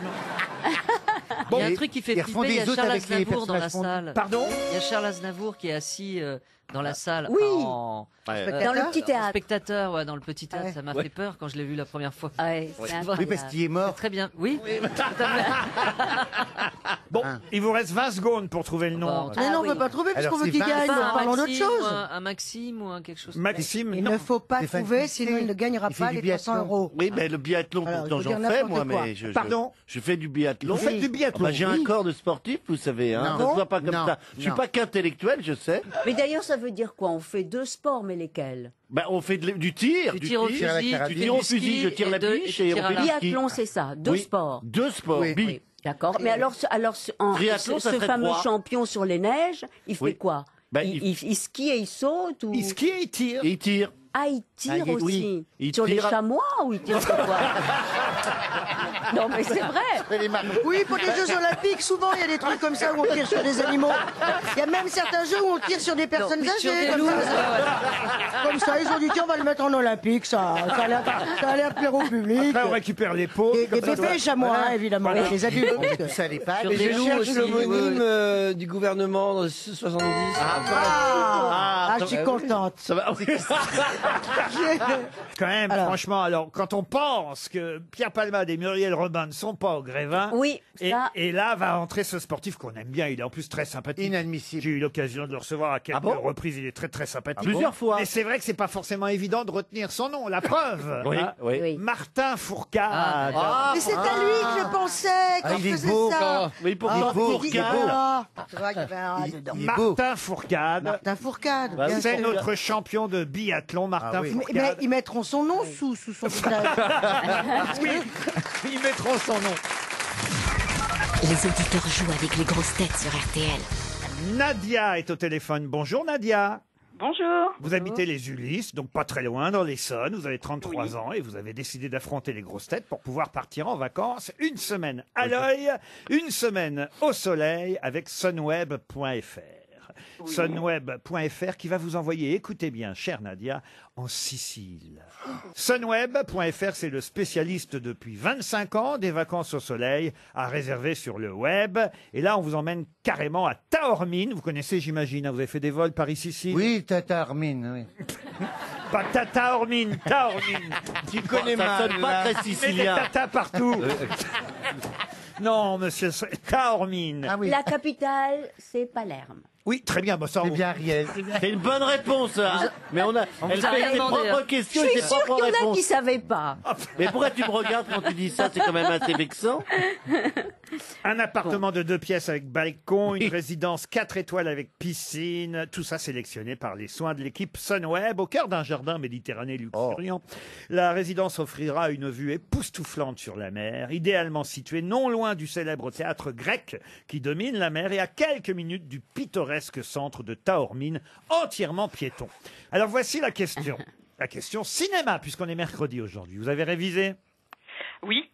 Speaker 6: Il y a un
Speaker 9: et-
Speaker 6: truc qui fait
Speaker 9: ils refont
Speaker 6: flipper, il y a
Speaker 9: des autres
Speaker 6: Charles
Speaker 9: avec les
Speaker 6: Aznavour dans la
Speaker 9: personnages fondus.
Speaker 6: salle.
Speaker 5: Pardon.
Speaker 6: Il y a Charles Aznavour qui est assis dans la salle
Speaker 11: Oui.
Speaker 6: en
Speaker 11: Dans le petit
Speaker 6: en
Speaker 11: théâtre.
Speaker 6: spectateur, ouais, dans le petit théâtre.
Speaker 7: Ouais.
Speaker 6: Ça m'a fait peur quand je l'ai vu la première fois.
Speaker 11: Ouais, c'est
Speaker 9: Oui,
Speaker 11: incroyable.
Speaker 9: parce qu'il est mort.
Speaker 6: Très bien. Oui.
Speaker 5: Bon, il vous reste 20 secondes pour trouver le nom.
Speaker 6: Bon,
Speaker 7: Mais non, on
Speaker 11: oui.
Speaker 7: ne peut pas trouver
Speaker 9: Alors,
Speaker 7: puisqu'on veut
Speaker 9: c'est
Speaker 7: qu'il
Speaker 9: 20.
Speaker 7: gagne.
Speaker 6: Pas
Speaker 7: Donc
Speaker 6: un
Speaker 7: parlons d'autre
Speaker 6: Maxime,
Speaker 7: chose.
Speaker 6: ou un Maxime ou un quelque chose.
Speaker 5: Maxime,
Speaker 7: Il
Speaker 5: non.
Speaker 7: ne faut pas
Speaker 9: Stéphane
Speaker 7: trouver,
Speaker 9: Coustet.
Speaker 7: sinon il ne gagnera
Speaker 9: Il fait
Speaker 7: pas
Speaker 9: du
Speaker 7: les 300
Speaker 9: biathlon.
Speaker 7: euros.
Speaker 10: Oui, mais le biathlon,
Speaker 7: Alors,
Speaker 10: pourtant
Speaker 7: il faut dire
Speaker 10: j'en fais,
Speaker 7: n'importe
Speaker 10: moi,
Speaker 7: quoi.
Speaker 10: mais je
Speaker 5: Pardon.
Speaker 10: je fais du biathlon.
Speaker 5: Vous faites du biathlon.
Speaker 10: Bah, j'ai un
Speaker 5: Oui.
Speaker 10: corps de sportif, vous savez, hein.
Speaker 9: Non.
Speaker 10: Ça se voit pas comme
Speaker 9: Non.
Speaker 10: ça. Je suis
Speaker 9: Non.
Speaker 10: pas qu'intellectuel, je sais.
Speaker 11: Mais d'ailleurs, ça veut dire quoi? On fait deux sports, mais lesquels?
Speaker 10: Bah, on fait du tir.
Speaker 6: Tu tires au
Speaker 9: tir à la
Speaker 6: fusil,
Speaker 9: carabine.
Speaker 6: tu
Speaker 10: Tu tires au
Speaker 6: du ski
Speaker 10: fusil, je tire
Speaker 6: et
Speaker 10: la
Speaker 6: de-
Speaker 10: biche
Speaker 6: et
Speaker 10: et
Speaker 6: tu
Speaker 10: on
Speaker 6: tires à
Speaker 10: fait
Speaker 6: l'arc.
Speaker 10: du ski.
Speaker 11: Biathlon, c'est ça. Deux
Speaker 10: Oui.
Speaker 11: sports.
Speaker 10: Deux sports,
Speaker 11: Oui, oui. D'accord. Mais alors,
Speaker 10: Triathlon, ça
Speaker 11: ce
Speaker 10: serait
Speaker 11: fameux
Speaker 10: 3.
Speaker 11: champion sur les neiges, il fait
Speaker 10: Oui.
Speaker 11: quoi?
Speaker 10: Bah,
Speaker 11: il skie et il saute ou...
Speaker 5: Il skie et il tire.
Speaker 10: Et il tire.
Speaker 11: Ah, il tire
Speaker 10: Ah,
Speaker 11: aussi.
Speaker 10: oui. Il
Speaker 11: Sur les
Speaker 10: tire à-
Speaker 11: chamois ou il tire sur quoi? Non, mais c'est vrai.
Speaker 7: Oui, pour les Jeux Olympiques, souvent il y a des trucs comme ça où on tire sur des animaux. Il y a même certains jeux où on tire sur des personnes
Speaker 6: sur
Speaker 7: âgées.
Speaker 6: des
Speaker 7: Comme
Speaker 6: loups,
Speaker 7: ça. Comme ça, ils ont dit tiens, on va le mettre en Olympique, ça a l'air plaire au public.
Speaker 5: Après, on récupère les pots.
Speaker 7: Des
Speaker 5: comme ça,
Speaker 7: bébés et chamois, hein, évidemment,
Speaker 5: Voilà.
Speaker 7: les adultes.
Speaker 9: On met tout ça à l'EHPAD.
Speaker 6: Sur
Speaker 12: Et
Speaker 6: des
Speaker 12: je
Speaker 6: loups
Speaker 12: cherche
Speaker 6: aussi.
Speaker 12: l'homonyme du gouvernement dans 70.
Speaker 7: Ah, je suis contente.
Speaker 10: Ça va.
Speaker 5: Quand même,
Speaker 7: Alors.
Speaker 5: franchement, alors, quand on pense que Pierre Palmade et Muriel Robin ne sont pas au Grévin,
Speaker 11: Oui,
Speaker 5: et,
Speaker 11: ça.
Speaker 5: et là va entrer ce sportif qu'on aime bien, il est en plus très sympathique.
Speaker 9: Inadmissible.
Speaker 5: J'ai eu l'occasion de le recevoir à quelques
Speaker 10: Ah bon
Speaker 5: reprises, il est très très sympathique.
Speaker 10: Plusieurs fois.
Speaker 5: Mais c'est vrai que c'est pas forcément évident de retenir son nom, la preuve.
Speaker 10: Oui,
Speaker 5: hein.
Speaker 10: oui.
Speaker 11: Oui.
Speaker 5: Martin Fourcade.
Speaker 7: Mais c'est à lui que je pensais quand
Speaker 9: il
Speaker 7: je
Speaker 9: est
Speaker 7: faisais
Speaker 9: beau,
Speaker 7: ça.
Speaker 10: Oui, pour
Speaker 7: Ah,
Speaker 10: pour
Speaker 7: il est beau.
Speaker 10: Fourcade.
Speaker 7: Ah, tu vois, il y avait un A dedans.
Speaker 9: Il est beau.
Speaker 5: Martin Fourcade.
Speaker 7: Martin Fourcade,
Speaker 10: Bah
Speaker 7: bien
Speaker 10: oui,
Speaker 5: C'est
Speaker 7: sûr.
Speaker 5: notre champion de biathlon, Martin
Speaker 9: Ah oui.
Speaker 7: Mais
Speaker 5: Fourcade.
Speaker 7: ils mettront son nom sous son visage.
Speaker 5: Oui, ils mettront son nom.
Speaker 4: Les auditeurs jouent avec les grosses têtes sur RTL.
Speaker 5: Nadia est au téléphone. Bonjour Nadia.
Speaker 13: Bonjour.
Speaker 5: Vous habitez les Ulysses, donc pas très loin, dans l'Essonne. Vous avez 33 ans et vous avez décidé d'affronter les grosses têtes pour pouvoir partir en vacances une semaine à l'œil, une semaine au soleil avec sunweb.fr. Sunweb.fr qui va vous envoyer, écoutez bien, chère Nadia, en Sicile. Sunweb.fr, c'est le spécialiste depuis 25 ans des vacances au soleil à réserver sur le web. Et là, on vous emmène carrément à Taormine. Vous connaissez, j'imagine, hein, vous avez fait des vols Paris-Sicile?
Speaker 9: Oui, Taormine, oui.
Speaker 5: Pas Taormine, Taormine.
Speaker 10: Tu connais
Speaker 5: Ça
Speaker 10: mal.
Speaker 5: sonne pas très sicilien. Mais des tatas partout. Non, monsieur, Taormine.
Speaker 11: La capitale, c'est Palerme.
Speaker 5: Oui, très bien. Bah, ça,
Speaker 9: C'est bien, Ariel.
Speaker 10: C'est une bonne réponse, hein. Mais elle
Speaker 11: vous a
Speaker 10: fait
Speaker 11: rien
Speaker 10: ses
Speaker 11: demandé,
Speaker 10: propres
Speaker 11: hein.
Speaker 10: questions
Speaker 11: Je
Speaker 10: et
Speaker 11: suis
Speaker 10: ses
Speaker 11: sûre
Speaker 10: propres
Speaker 11: qu'il y en a
Speaker 10: réponses.
Speaker 11: qui savaient pas.
Speaker 10: Mais pourquoi tu me regardes quand tu dis ça? C'est quand même assez vexant.
Speaker 5: Un appartement de 2 pièces avec balcon, une résidence 4 étoiles avec piscine, tout ça sélectionné par les soins de l'équipe Sunweb au cœur d'un jardin méditerranéen luxuriant. La résidence offrira une vue époustouflante sur la mer, idéalement située non loin du célèbre théâtre grec qui domine la mer et à quelques minutes du pittoresque centre de Taormine, entièrement piéton. Alors voici la question. La question cinéma, puisqu'on est mercredi aujourd'hui. Vous avez révisé?
Speaker 13: Oui.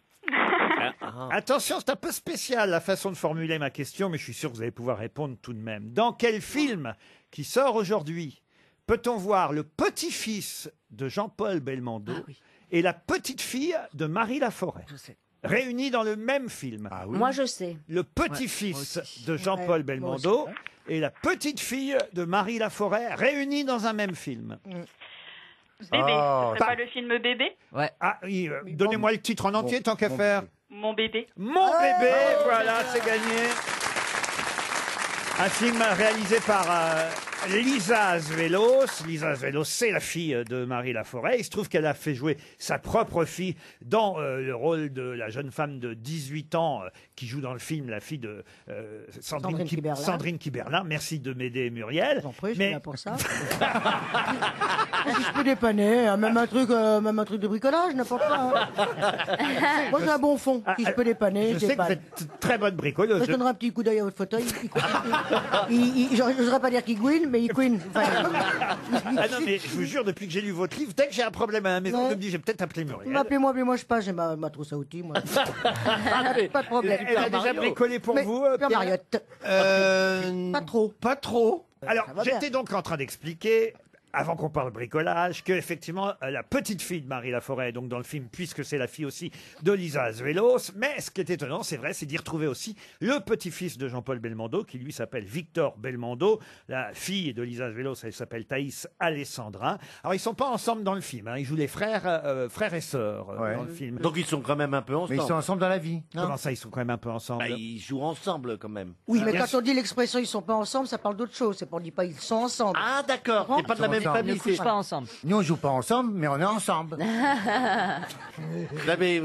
Speaker 5: Attention, c'est un peu spécial la façon de formuler ma question, mais je suis sûr que vous allez pouvoir répondre tout de même. Dans quel film qui sort aujourd'hui peut-on voir le petit-fils de Jean-Paul Belmondo et la petite-fille de Marie Laforêt réunis dans le même film?
Speaker 11: Moi, je sais.
Speaker 5: Le petit-fils de Jean-Paul Belmondo et la petite-fille de Marie Laforêt réunis dans un même film.
Speaker 13: Bébé.
Speaker 5: Oh.
Speaker 13: Ce serait pas le film Bébé?
Speaker 5: Ah oui, donnez-moi le titre en entier tant qu'à faire.
Speaker 13: Mon bébé.
Speaker 5: Mon bébé, voilà, c'est gagné. Un film réalisé par Lisa Azevelos. Lisa Azevelos, c'est la fille de Marie Laforêt. Il se trouve qu'elle a fait jouer sa propre fille dans le rôle de la jeune femme de 18 ans qui joue dans le film, la fille de
Speaker 7: Sandrine Kiberlin.
Speaker 5: Sandrine Kiberlin. Merci de m'aider, Muriel.
Speaker 7: Je suis là pour ça. Si je peux dépanner, hein, même un truc de bricolage, n'importe quoi. Hein. Moi, j'ai un bon fond. Si je peux dépanner,
Speaker 5: Je sais que vous êtes très bonne bricoleuse.
Speaker 7: Moi, je donnerai un petit coup d'œil à votre fauteuil. J'oserais pas dire qu'il gouine, mais il couine.
Speaker 5: Ah non, mais je vous jure, depuis que j'ai lu votre livre, dès que j'ai un problème à la maison, je me dis, j'ai peut-être appelé Muriel.
Speaker 7: Appelez-moi, je passe, j'ai ma trousse à outils, moi. Pas de problème.
Speaker 5: Elle a déjà bricolé pour vous,
Speaker 7: Pierre Mariotte. Pas trop.
Speaker 5: Pas trop. Alors,
Speaker 7: va bien.
Speaker 5: j'étais donc en train d'expliquer, avant qu'on parle bricolage, que effectivement la petite fille de Marie Laforêt, donc dans le film, puisque c'est la fille aussi de Lisa Azevelos, mais ce qui est étonnant, c'est vrai, c'est d'y retrouver aussi le petit-fils de Jean-Paul Belmondo, qui lui s'appelle Victor Belmondo. La fille de Lisa Azevelos, elle s'appelle Thaïs Alessandrin. Alors ils sont pas ensemble dans le film, hein. Ils jouent les frères et sœurs dans le film.
Speaker 10: Donc ils sont quand même un peu ensemble.
Speaker 9: Mais ils sont ensemble dans la vie.
Speaker 5: Comment ça, ils sont quand même un peu ensemble?
Speaker 10: Bah, ils jouent ensemble quand même.
Speaker 7: Oui, mais
Speaker 5: bien
Speaker 7: quand
Speaker 5: sûr.
Speaker 7: on dit l'expression ils sont pas ensemble, ça parle d'autre chose. C'est pour dire pas ils sont ensemble.
Speaker 10: Ah d'accord, c'est pas de la même
Speaker 9: ensemble.
Speaker 10: famille.
Speaker 6: Ne couche pas ensemble.
Speaker 9: Nous, on joue pas ensemble, mais on est ensemble.
Speaker 10: Non, mais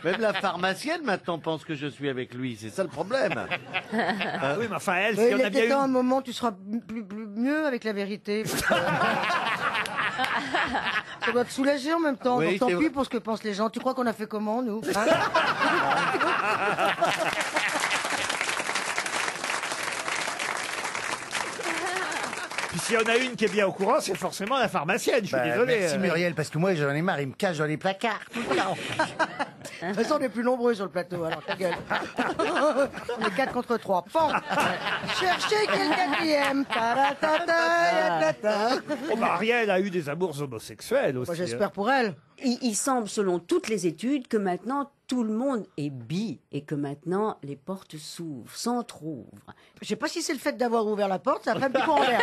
Speaker 10: même la pharmacienne maintenant pense que je suis avec lui, c'est ça le problème.
Speaker 5: Oui, mais enfin, elle,
Speaker 7: Mais
Speaker 5: s'il y en
Speaker 7: il
Speaker 5: a
Speaker 7: est
Speaker 5: bien
Speaker 7: peut-être
Speaker 5: eu.
Speaker 7: un moment, tu seras mieux avec la vérité. parce que- Ça doit te soulager en même temps.
Speaker 10: Oui,
Speaker 7: Donc tant
Speaker 10: c'est
Speaker 7: pis
Speaker 10: vrai.
Speaker 7: pour ce que pensent les gens. Tu crois qu'on a fait comment, nous hein?
Speaker 5: Puis s'il y en a une qui est bien au courant, c'est forcément la pharmacienne. Je suis désolé.
Speaker 9: Merci Muriel, parce que moi j'en ai marre, il me cache dans les placards tout le temps.
Speaker 7: De toute façon, on est plus nombreux sur le plateau, alors ta gueule. On est 4 contre 3. Bon, cherchez quelqu'un qui aime. Ta-ra-ta-ta-ta-ta.
Speaker 5: Oh, bah, Ariel a eu des amours homosexuels aussi.
Speaker 7: Moi, j'espère pour elle.
Speaker 11: Il semble, selon toutes les études, que maintenant tout le monde est bi et que maintenant les portes s'ouvrent, s'entr'ouvrent.
Speaker 7: Je sais pas si c'est le fait d'avoir ouvert la porte, ça fait un petit coup en l'air.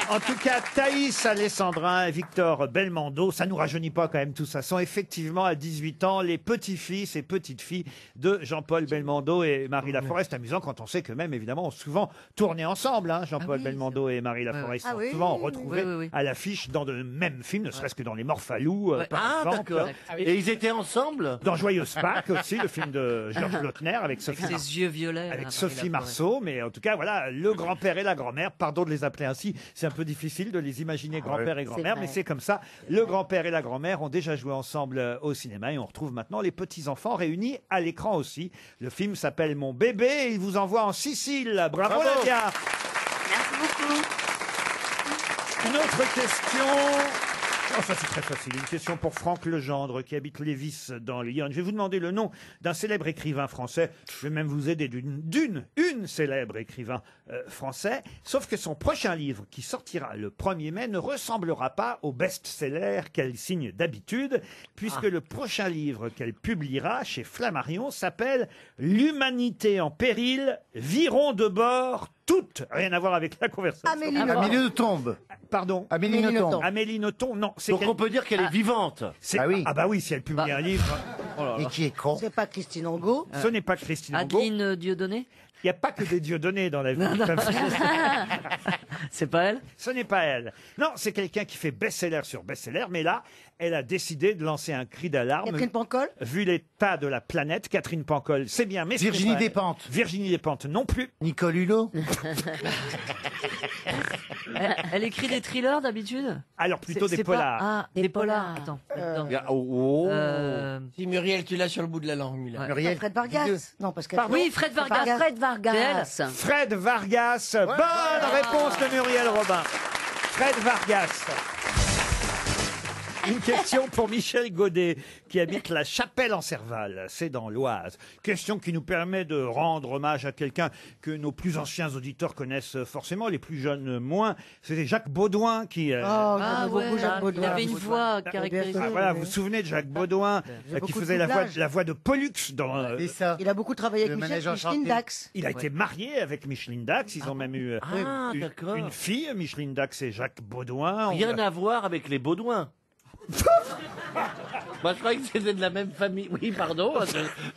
Speaker 5: En tout cas, Thaïs Alessandrin et Victor Belmondo, ça nous rajeunit pas quand même tout ça, sont effectivement à 18 ans les petits-fils et petites-filles de Jean-Paul Belmondo et Marie Laforêt. C'est amusant quand on sait que même, évidemment, ont souvent tourné ensemble, hein, Jean-Paul Belmondo et Marie Laforêt. Ils sont souvent retrouvés à l'affiche dans le même film, ne serait-ce que dans Les Morphalous, par
Speaker 10: Ah
Speaker 5: exemple.
Speaker 10: d'accord. Et ils étaient ensemble?
Speaker 5: Dans Joyeuse Pâques aussi, le film de Georges Lautner avec Sophie,
Speaker 6: Ses yeux violets.
Speaker 5: avec
Speaker 6: Marie
Speaker 5: Sophie
Speaker 6: Laforêt.
Speaker 5: Marceau. Mais en tout cas, voilà, le grand-père et la grand-mère, pardon de les appeler appelés ainsi, c'est un peu difficile de les imaginer grand-père et grand-mère,
Speaker 11: vrai.
Speaker 5: mais c'est comme ça. Le grand-père et la grand-mère ont déjà joué ensemble au cinéma et on retrouve maintenant les petits-enfants réunis à l'écran aussi. Le film s'appelle Mon bébé et il vous envoie en Sicile. Bravo Nadia.
Speaker 13: Merci beaucoup.
Speaker 5: Une autre question. Oh, ça c'est très facile. Une question pour Franck Legendre qui habite Lévis dans le Yonne. Je vais vous demander le nom d'un célèbre écrivain français. Je vais même vous aider d'une célèbre écrivain français. Sauf que son prochain livre qui sortira le 1er mai ne ressemblera pas au best-seller qu'elle signe d'habitude, puisque le prochain livre qu'elle publiera chez Flammarion s'appelle L'humanité en péril, virons de bord toutes. Rien à voir avec la conversation.
Speaker 7: Amélie
Speaker 9: Nothomb.
Speaker 5: Pardon.
Speaker 9: Amélie Nothomb.
Speaker 5: Amélie Nothomb, non.
Speaker 10: Donc on peut dire qu'elle est vivante.
Speaker 5: Ah oui. Ah bah oui, si elle publie un livre.
Speaker 9: Et qui est con.
Speaker 7: C'est pas Christine Angot.
Speaker 5: Ce n'est pas Christine Angot.
Speaker 6: Adeline Dieudonné.
Speaker 5: Il n'y a pas que des Dieudonné dans la vie.
Speaker 6: C'est pas elle?
Speaker 5: Ce n'est pas elle. Non, c'est quelqu'un qui fait best-seller sur best-seller, mais là, elle a décidé de lancer un cri d'alarme.
Speaker 7: Catherine Pancol.
Speaker 5: Vu l'état de la planète, Catherine Pancol, c'est bien, mais ce n'est
Speaker 9: Virginie
Speaker 5: pas elle.
Speaker 9: Despentes.
Speaker 5: Virginie Despentes non plus.
Speaker 9: Nicole Hulot.
Speaker 6: Elle écrit des thrillers d'habitude?
Speaker 5: Alors plutôt
Speaker 6: C'est
Speaker 5: des
Speaker 6: pas-
Speaker 5: polars.
Speaker 6: Ah, des polars. Attends. attends.
Speaker 12: Si Muriel, tu l'as sur le bout de la langue, Muriel.
Speaker 9: Muriel.
Speaker 7: Fred Vargas. Non, parce que.
Speaker 6: Oui, Fred Vargas.
Speaker 11: Fred Vargas.
Speaker 5: Fred Vargas. Bonne réponse de Muriel Robin. Fred Vargas. Une question pour Michel Godet, qui habite la Chapelle-en-Serval, c'est dans l'Oise. Question qui nous permet de rendre hommage à quelqu'un que nos plus anciens auditeurs connaissent forcément, les plus jeunes moins. C'était Jacques Baudouin qui...
Speaker 6: Ah ouais, il avait une voix caractéristique.
Speaker 5: Ah, voilà, vous vous souvenez de Jacques Baudouin, qui faisait la voix de Pollux dans...
Speaker 9: C'est ça.
Speaker 7: Il a beaucoup travaillé
Speaker 9: Le
Speaker 7: avec
Speaker 9: manège
Speaker 7: Micheline
Speaker 9: enchanté.
Speaker 7: Dax.
Speaker 5: Il a été marié avec Micheline Dax, ils ont même eu
Speaker 10: d'accord.
Speaker 5: une fille, Micheline Dax et Jacques Baudouin.
Speaker 10: Rien à voir avec les Baudouins. Moi, je croyais que c'était de la même famille. Oui, pardon.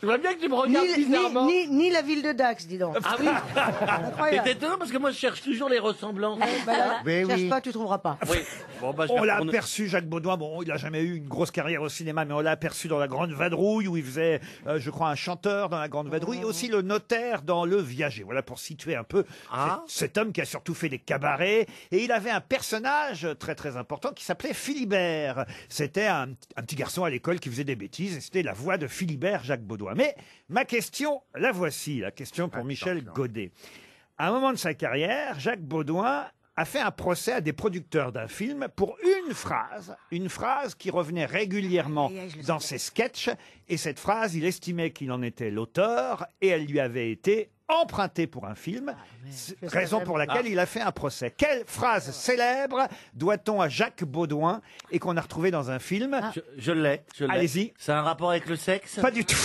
Speaker 10: Je vois bien que tu me regardes bizarrement.
Speaker 7: Ni la ville de Dax, dis donc.
Speaker 10: Ah oui.
Speaker 7: Incroyable.
Speaker 10: C'est étonnant parce que moi, je cherche toujours les ressemblances.
Speaker 7: Bah là,
Speaker 9: Oui,
Speaker 7: cherche
Speaker 9: oui.
Speaker 7: pas, tu trouveras pas.
Speaker 10: Oui. Bon, bah, je
Speaker 5: On
Speaker 10: vais
Speaker 5: l'a
Speaker 10: retourner-
Speaker 5: aperçu, Jacques Baudouin. Bon, il n'a jamais eu une grosse carrière au cinéma, mais on l'a aperçu dans La Grande Vadrouille, où il faisait, je crois, un chanteur dans La Grande Vadrouille, et aussi le notaire dans Le Viager. Voilà, pour situer un peu cet homme qui a surtout fait des cabarets. Et il avait un personnage très, très important qui s'appelait Philibert. C'était un petit garçon à l'école qui faisait des bêtises, et c'était la voix de Philibert, Jacques Baudouin. Mais ma question, la voici, la question pour Michel Godet. À un moment de sa carrière, Jacques Baudouin a fait un procès à des producteurs d'un film pour une phrase qui revenait régulièrement dans ses sketchs. Et cette phrase, il estimait qu'il en était l'auteur et elle lui avait été empruntée pour un film, raison pour laquelle il a fait un procès. Quelle phrase célèbre doit-on à Jacques Baudouin et qu'on a retrouvée dans un film?
Speaker 10: Je l'ai.
Speaker 5: Allez-y.
Speaker 10: C'est un rapport avec le sexe?
Speaker 5: Pas du tout.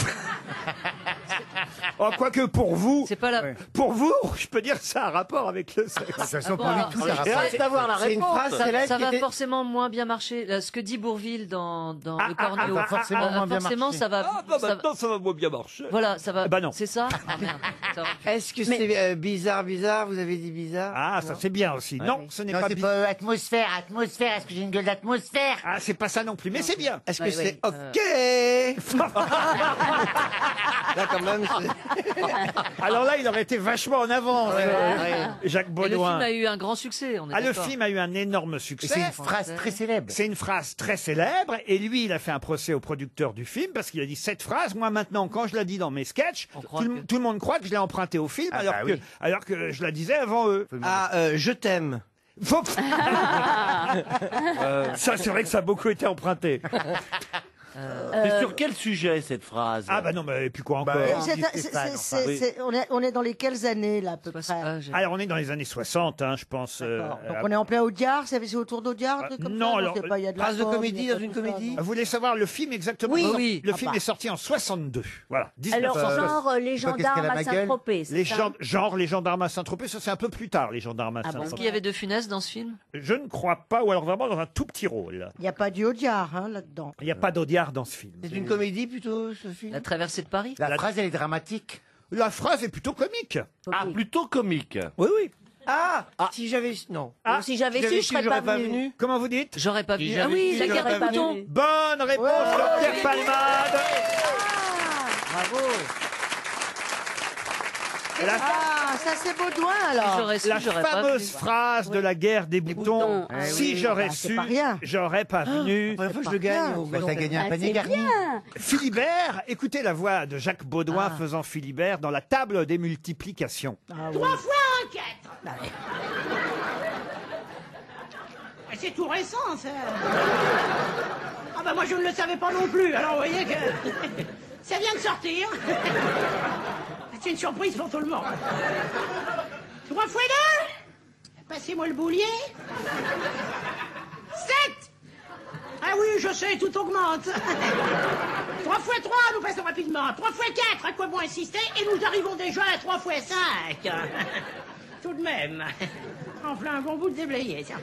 Speaker 5: Oh, quoique pour vous,
Speaker 6: C'est pas la.
Speaker 5: pour vous, je peux dire que ça a un rapport avec le sexe.
Speaker 9: De toute façon, pour lui, tout ça
Speaker 10: J'ai hâte d'avoir la
Speaker 12: C'est une
Speaker 10: réponse.
Speaker 12: phrase
Speaker 6: Ça,
Speaker 12: célèbre
Speaker 6: ça
Speaker 12: qui
Speaker 6: va
Speaker 12: était-
Speaker 6: forcément moins bien marcher. Là, ce que dit Bourvil dans le Corneo.
Speaker 9: va forcément moins bien
Speaker 6: forcément,
Speaker 9: marcher.
Speaker 6: ça va. ça-
Speaker 5: maintenant, ça va moins bien marcher.
Speaker 6: Voilà, ça va.
Speaker 5: Bah non.
Speaker 6: C'est ça. Ah merde. Ça va.
Speaker 12: Est-ce que c'est bizarre? Vous avez dit bizarre?
Speaker 5: Ah, ça c'est bien aussi. Non, ce n'est
Speaker 9: Non,
Speaker 5: pas
Speaker 9: c'est
Speaker 5: bizarre.
Speaker 9: pas atmosphère. Est-ce que j'ai une gueule d'atmosphère?
Speaker 5: Ah, c'est pas ça non plus, mais c'est bien.
Speaker 12: Est-ce que
Speaker 6: Ouais,
Speaker 12: c'est
Speaker 6: ouais.
Speaker 12: OK? Là, quand même, c'est...
Speaker 5: Alors là, il aurait été vachement en avance, Jacques
Speaker 6: Et le
Speaker 5: Baudouin.
Speaker 6: film a eu un grand succès. On est
Speaker 5: Ah, le
Speaker 6: d'accord.
Speaker 5: film a eu un énorme
Speaker 9: Et
Speaker 5: succès.
Speaker 9: c'est une phrase très célèbre.
Speaker 5: C'est une phrase très célèbre et lui, il a fait un procès au producteur du film parce qu'il a dit cette phrase, moi maintenant, quand je la dis dans mes sketchs,
Speaker 6: On croit
Speaker 5: tout le monde croit que je l'ai empruntée au film
Speaker 9: Ah,
Speaker 5: alors,
Speaker 9: bah
Speaker 5: que,
Speaker 9: oui.
Speaker 5: alors que je la disais avant eux.
Speaker 12: Je t'aime.
Speaker 5: Faut- Ça, c'est vrai que ça a beaucoup été emprunté.
Speaker 10: C'est sur quel sujet cette phrase?
Speaker 5: Ah bah non, mais et puis quoi encore?
Speaker 7: On est dans les quelles années, là, à peu près?
Speaker 5: Alors on est dans les années 60, hein, je pense.
Speaker 7: Donc on est en plein Audiard, c'est autour d'Audiard, un truc comme
Speaker 5: non,
Speaker 7: ça?
Speaker 5: alors,
Speaker 7: c'est pas, il y a de la
Speaker 12: Phrase de
Speaker 7: pomme,
Speaker 12: comédie
Speaker 7: il y a
Speaker 12: dans
Speaker 7: pas
Speaker 12: une
Speaker 7: tout ça,
Speaker 12: comédie?
Speaker 7: non.
Speaker 5: Vous voulez savoir le film exactement?
Speaker 11: Oui.
Speaker 5: Non,
Speaker 6: Oui.
Speaker 5: le
Speaker 7: Ah
Speaker 5: film
Speaker 7: bah.
Speaker 5: est sorti en 62. Voilà.
Speaker 11: Alors,
Speaker 5: 1960.
Speaker 11: genre les
Speaker 9: qu'est-ce
Speaker 11: gendarmes
Speaker 9: qu'elle a
Speaker 11: à
Speaker 9: ma gueule
Speaker 11: Saint-Tropez. c'est
Speaker 5: Les
Speaker 11: ça
Speaker 5: genre les gendarmes à Saint-Tropez, ça c'est un peu plus tard, les gendarmes à
Speaker 11: Ah bon
Speaker 6: Est-ce
Speaker 5: Saint-Tropez.
Speaker 6: qu'il y avait De Funès dans ce film?
Speaker 5: Je ne crois pas, ou alors vraiment dans un tout petit rôle.
Speaker 7: Il n'y a pas du Audiard, hein, là-dedans.
Speaker 5: Il n'y a pas d'Audiard dans ce film.
Speaker 12: C'est une comédie plutôt, ce film?
Speaker 6: La traversée de Paris?
Speaker 9: La phrase, elle est dramatique.
Speaker 5: La phrase est plutôt comique.
Speaker 10: Ah, plutôt comique.
Speaker 5: Oui, oui.
Speaker 12: Ah, si j'avais... Non.
Speaker 5: Ah,
Speaker 11: Si j'avais su, je serais
Speaker 12: j'aurais
Speaker 11: pas venu.
Speaker 5: Comment vous dites?
Speaker 6: J'aurais pas vu.
Speaker 12: Si
Speaker 6: Ah
Speaker 12: j'avais
Speaker 6: oui,
Speaker 12: su,
Speaker 6: la
Speaker 12: j'aurais
Speaker 6: guerre
Speaker 12: pas
Speaker 6: des boutons.
Speaker 12: venu.
Speaker 5: Bonne réponse de Pierre Palmade.
Speaker 6: Bravo.
Speaker 7: Ah, ça c'est Baudouin alors.
Speaker 5: La fameuse phrase de la guerre des boutons.
Speaker 7: Ah
Speaker 5: Si
Speaker 7: oui,
Speaker 5: j'aurais
Speaker 7: bah, c'est
Speaker 5: su,
Speaker 7: pas rien.
Speaker 5: j'aurais pas venu.
Speaker 12: Il faut que je le gagne.
Speaker 9: T'as gagné un panier garni.
Speaker 5: Philibert, écoutez la voix de Jacques Baudouin faisant Philibert dans la table des multiplications.
Speaker 14: 3 fois 1, 4. C'est tout récent, ça. Ah bah moi je ne le savais pas non plus, alors vous voyez que ça vient de sortir. C'est une surprise pour tout le monde. 3 fois 2. Passez-moi le boulier. 7. Ah oui, je sais, tout augmente. 3 fois 3, nous passons rapidement. 3 fois 4, à quoi bon insister? Et nous arrivons déjà à 3 fois 5. Tout de même. Enfin, un bon bout de déblayé, tiens.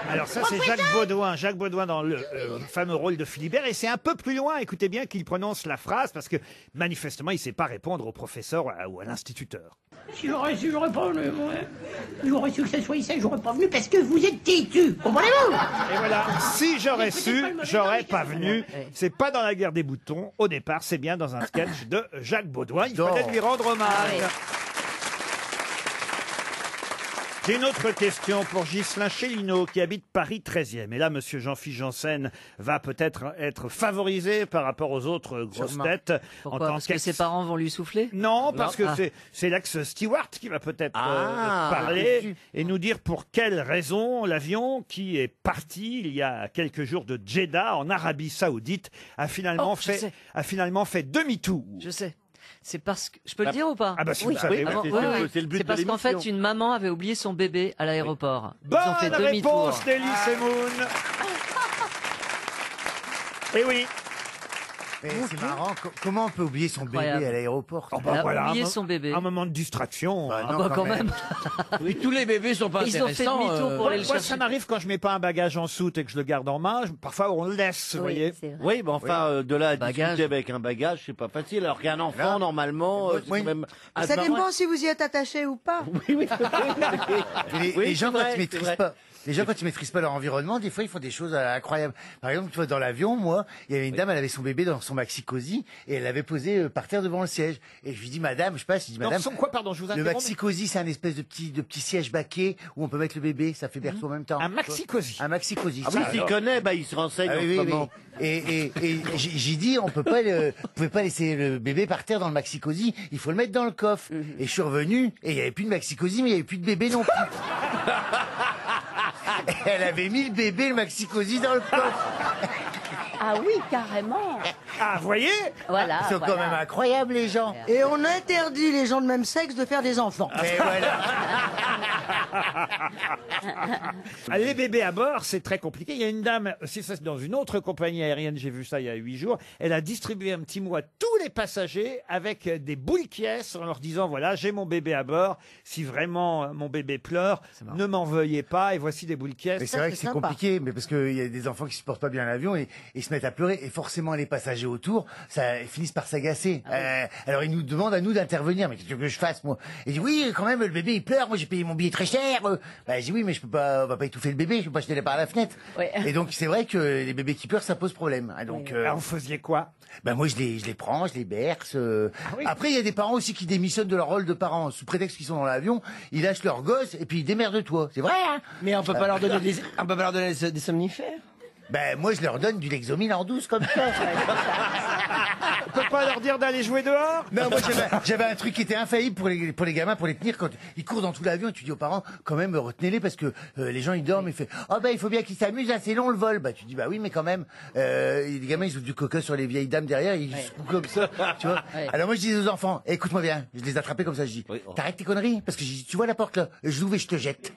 Speaker 5: Alors ça, c'est Jacques Baudouin. Jacques Baudouin dans le fameux rôle de Philibert. Et c'est un peu plus loin, écoutez bien, qu'il prononce la phrase, parce que manifestement, il ne sait pas répondre au professeur ou à l'instituteur.
Speaker 14: Si j'aurais su, j'aurais pas venu, moi. J'aurais su que ça soit ici, j'aurais pas venu parce que vous êtes têtu. Comprenez-vous?
Speaker 5: Et voilà, si j'aurais su, j'aurais pas venu. C'est pas dans la guerre des boutons. Au départ, c'est bien dans un sketch de Jacques Baudouin. Il fallait lui rendre hommage. J'ai une autre question pour Ghislain Chélineau qui habite Paris 13e. Et là, monsieur Jean-Philippe Janssen va peut-être être favorisé par rapport aux autres grosses têtes.
Speaker 6: Pourquoi? Parce que ses parents vont lui souffler?
Speaker 5: Non, parce que c'est l'ex Stewart qui va peut-être parler et nous dire pour quelle raison l'avion qui est parti il y a quelques jours de Jeddah en Arabie Saoudite a finalement fait demi-tour.
Speaker 6: Je sais. C'est parce que... Je peux le dire ou pas?
Speaker 5: Ah bah si vous savez.
Speaker 10: C'est le but
Speaker 6: C'est
Speaker 10: de
Speaker 6: parce qu'en
Speaker 10: l'émission.
Speaker 6: fait, une maman avait oublié son bébé à l'aéroport. Ils
Speaker 5: Bonne
Speaker 6: ont fait demi-tour.
Speaker 5: réponse d'Elie Semoun. Eh oui.
Speaker 9: Mais c'est marrant, comment on peut oublier son bébé à l'aéroport?
Speaker 5: Oh bah voilà,
Speaker 6: oublié son bébé.
Speaker 5: Un moment de distraction.
Speaker 6: Ah bah quand même.
Speaker 12: Oui, tous les bébés sont pas
Speaker 6: Ils ont fait
Speaker 12: intéressants.
Speaker 6: demi-tour pour aller le
Speaker 5: Moi,
Speaker 6: chercher.
Speaker 5: ça m'arrive quand je mets pas un bagage en soute et que je le garde en main. Parfois, on le laisse, vous voyez.
Speaker 10: Oui, mais enfin, de là à discuter avec un bagage, c'est pas facile. Alors qu'un enfant, normalement, c'est quand même...
Speaker 7: Ça dépend si vous y êtes attaché ou pas.
Speaker 9: Les gens, quand ils maîtrisent pas. Les gens, quand ils maîtrisent pas leur environnement, des fois, ils font des choses incroyables. Par exemple, tu vois, dans l'avion, moi, il y avait une dame, elle avait son bébé dans son maxi-cosy et elle l'avait posé par terre devant le siège. Et je lui dis, madame, je passe, je dis, madame.
Speaker 5: Son quoi, pardon, je vous
Speaker 9: Le
Speaker 5: interromps.
Speaker 9: maxi-cosy, c'est un espèce de petit siège baquet où on peut mettre le bébé, ça fait berceau en même temps.
Speaker 5: Un maxi-cosy.
Speaker 9: Un maxi-cosy.
Speaker 10: Ah oui, s'il connaît, bah, il se renseigne en ce moment.
Speaker 9: Et j'ai dit, on peut pas vous pouvez pas laisser le bébé par terre dans le maxi-cosy, il faut le mettre dans le coffre. Et je suis revenu, et il y avait plus de maxi-cosy, mais il y avait plus de bébé non plus. Elle avait mis le bébé, le maxi-cosy dans le coffre.
Speaker 11: Ah oui, carrément.
Speaker 5: Ah, vous voyez?
Speaker 11: Voilà.
Speaker 9: Ils sont quand même incroyables, les gens.
Speaker 7: Et on interdit les gens de même sexe de faire des enfants.
Speaker 9: Mais voilà.
Speaker 5: Les bébés à bord, c'est très compliqué. Il y a une dame, c'est ça, c'est dans une autre compagnie aérienne, j'ai vu ça il y a 8 jours, elle a distribué un petit mot à tous les passagers avec des boules qui en leur disant, voilà, j'ai mon bébé à bord, si vraiment mon bébé pleure, ne m'en veuillez pas, et voici des boules qui
Speaker 9: Mais c'est vrai que c'est compliqué, mais parce qu'il y a des enfants qui supportent pas bien l'avion et ils se mettent à pleurer. Et forcément, les passagers autour, ils finissent par s'agacer. Alors ils nous demandent à nous d'intervenir. Mais qu'est-ce que je fasse, moi? Il dit, oui, quand même, le bébé, il pleure. Moi, j'ai payé mon billet très cher. Bah, je dis, oui, mais on va pas étouffer le bébé. Je peux pas jeter par la fenêtre. Et donc, c'est vrai que les bébés qui pleurent, ça pose problème. Et donc,
Speaker 5: alors, vous faisiez quoi?
Speaker 9: Ben moi, je les prends, je les berce. Après, il y a des parents aussi qui démissionnent de leur rôle de parents sous prétexte qu'ils sont dans l'avion. Ils lâchent leur gosse et puis ils démerdent-toi. C'est vrai, hein?
Speaker 12: Mais on peut pas leur donner des somnifères?
Speaker 9: Ben moi, je leur donne du Lexomil en douce comme ça.
Speaker 5: On peut pas leur dire d'aller jouer dehors?
Speaker 9: Non, moi j'avais un truc qui était infaillible pour les gamins, pour les tenir quand ils courent dans tout l'avion. Et tu dis aux parents, quand même, retenez-les parce que les gens ils dorment. Et fait, oh ben il faut bien qu'ils s'amusent, là, c'est long le vol. Bah tu dis, bah oui, mais quand même, les gamins ils ouvrent du coca sur les vieilles dames derrière, ils se couent comme ça, tu vois. Alors moi je dis aux enfants, écoute-moi bien, je les attrapais comme ça, je dis, t'arrêtes tes conneries parce que tu vois la porte là, je l'ouvre et je te jette.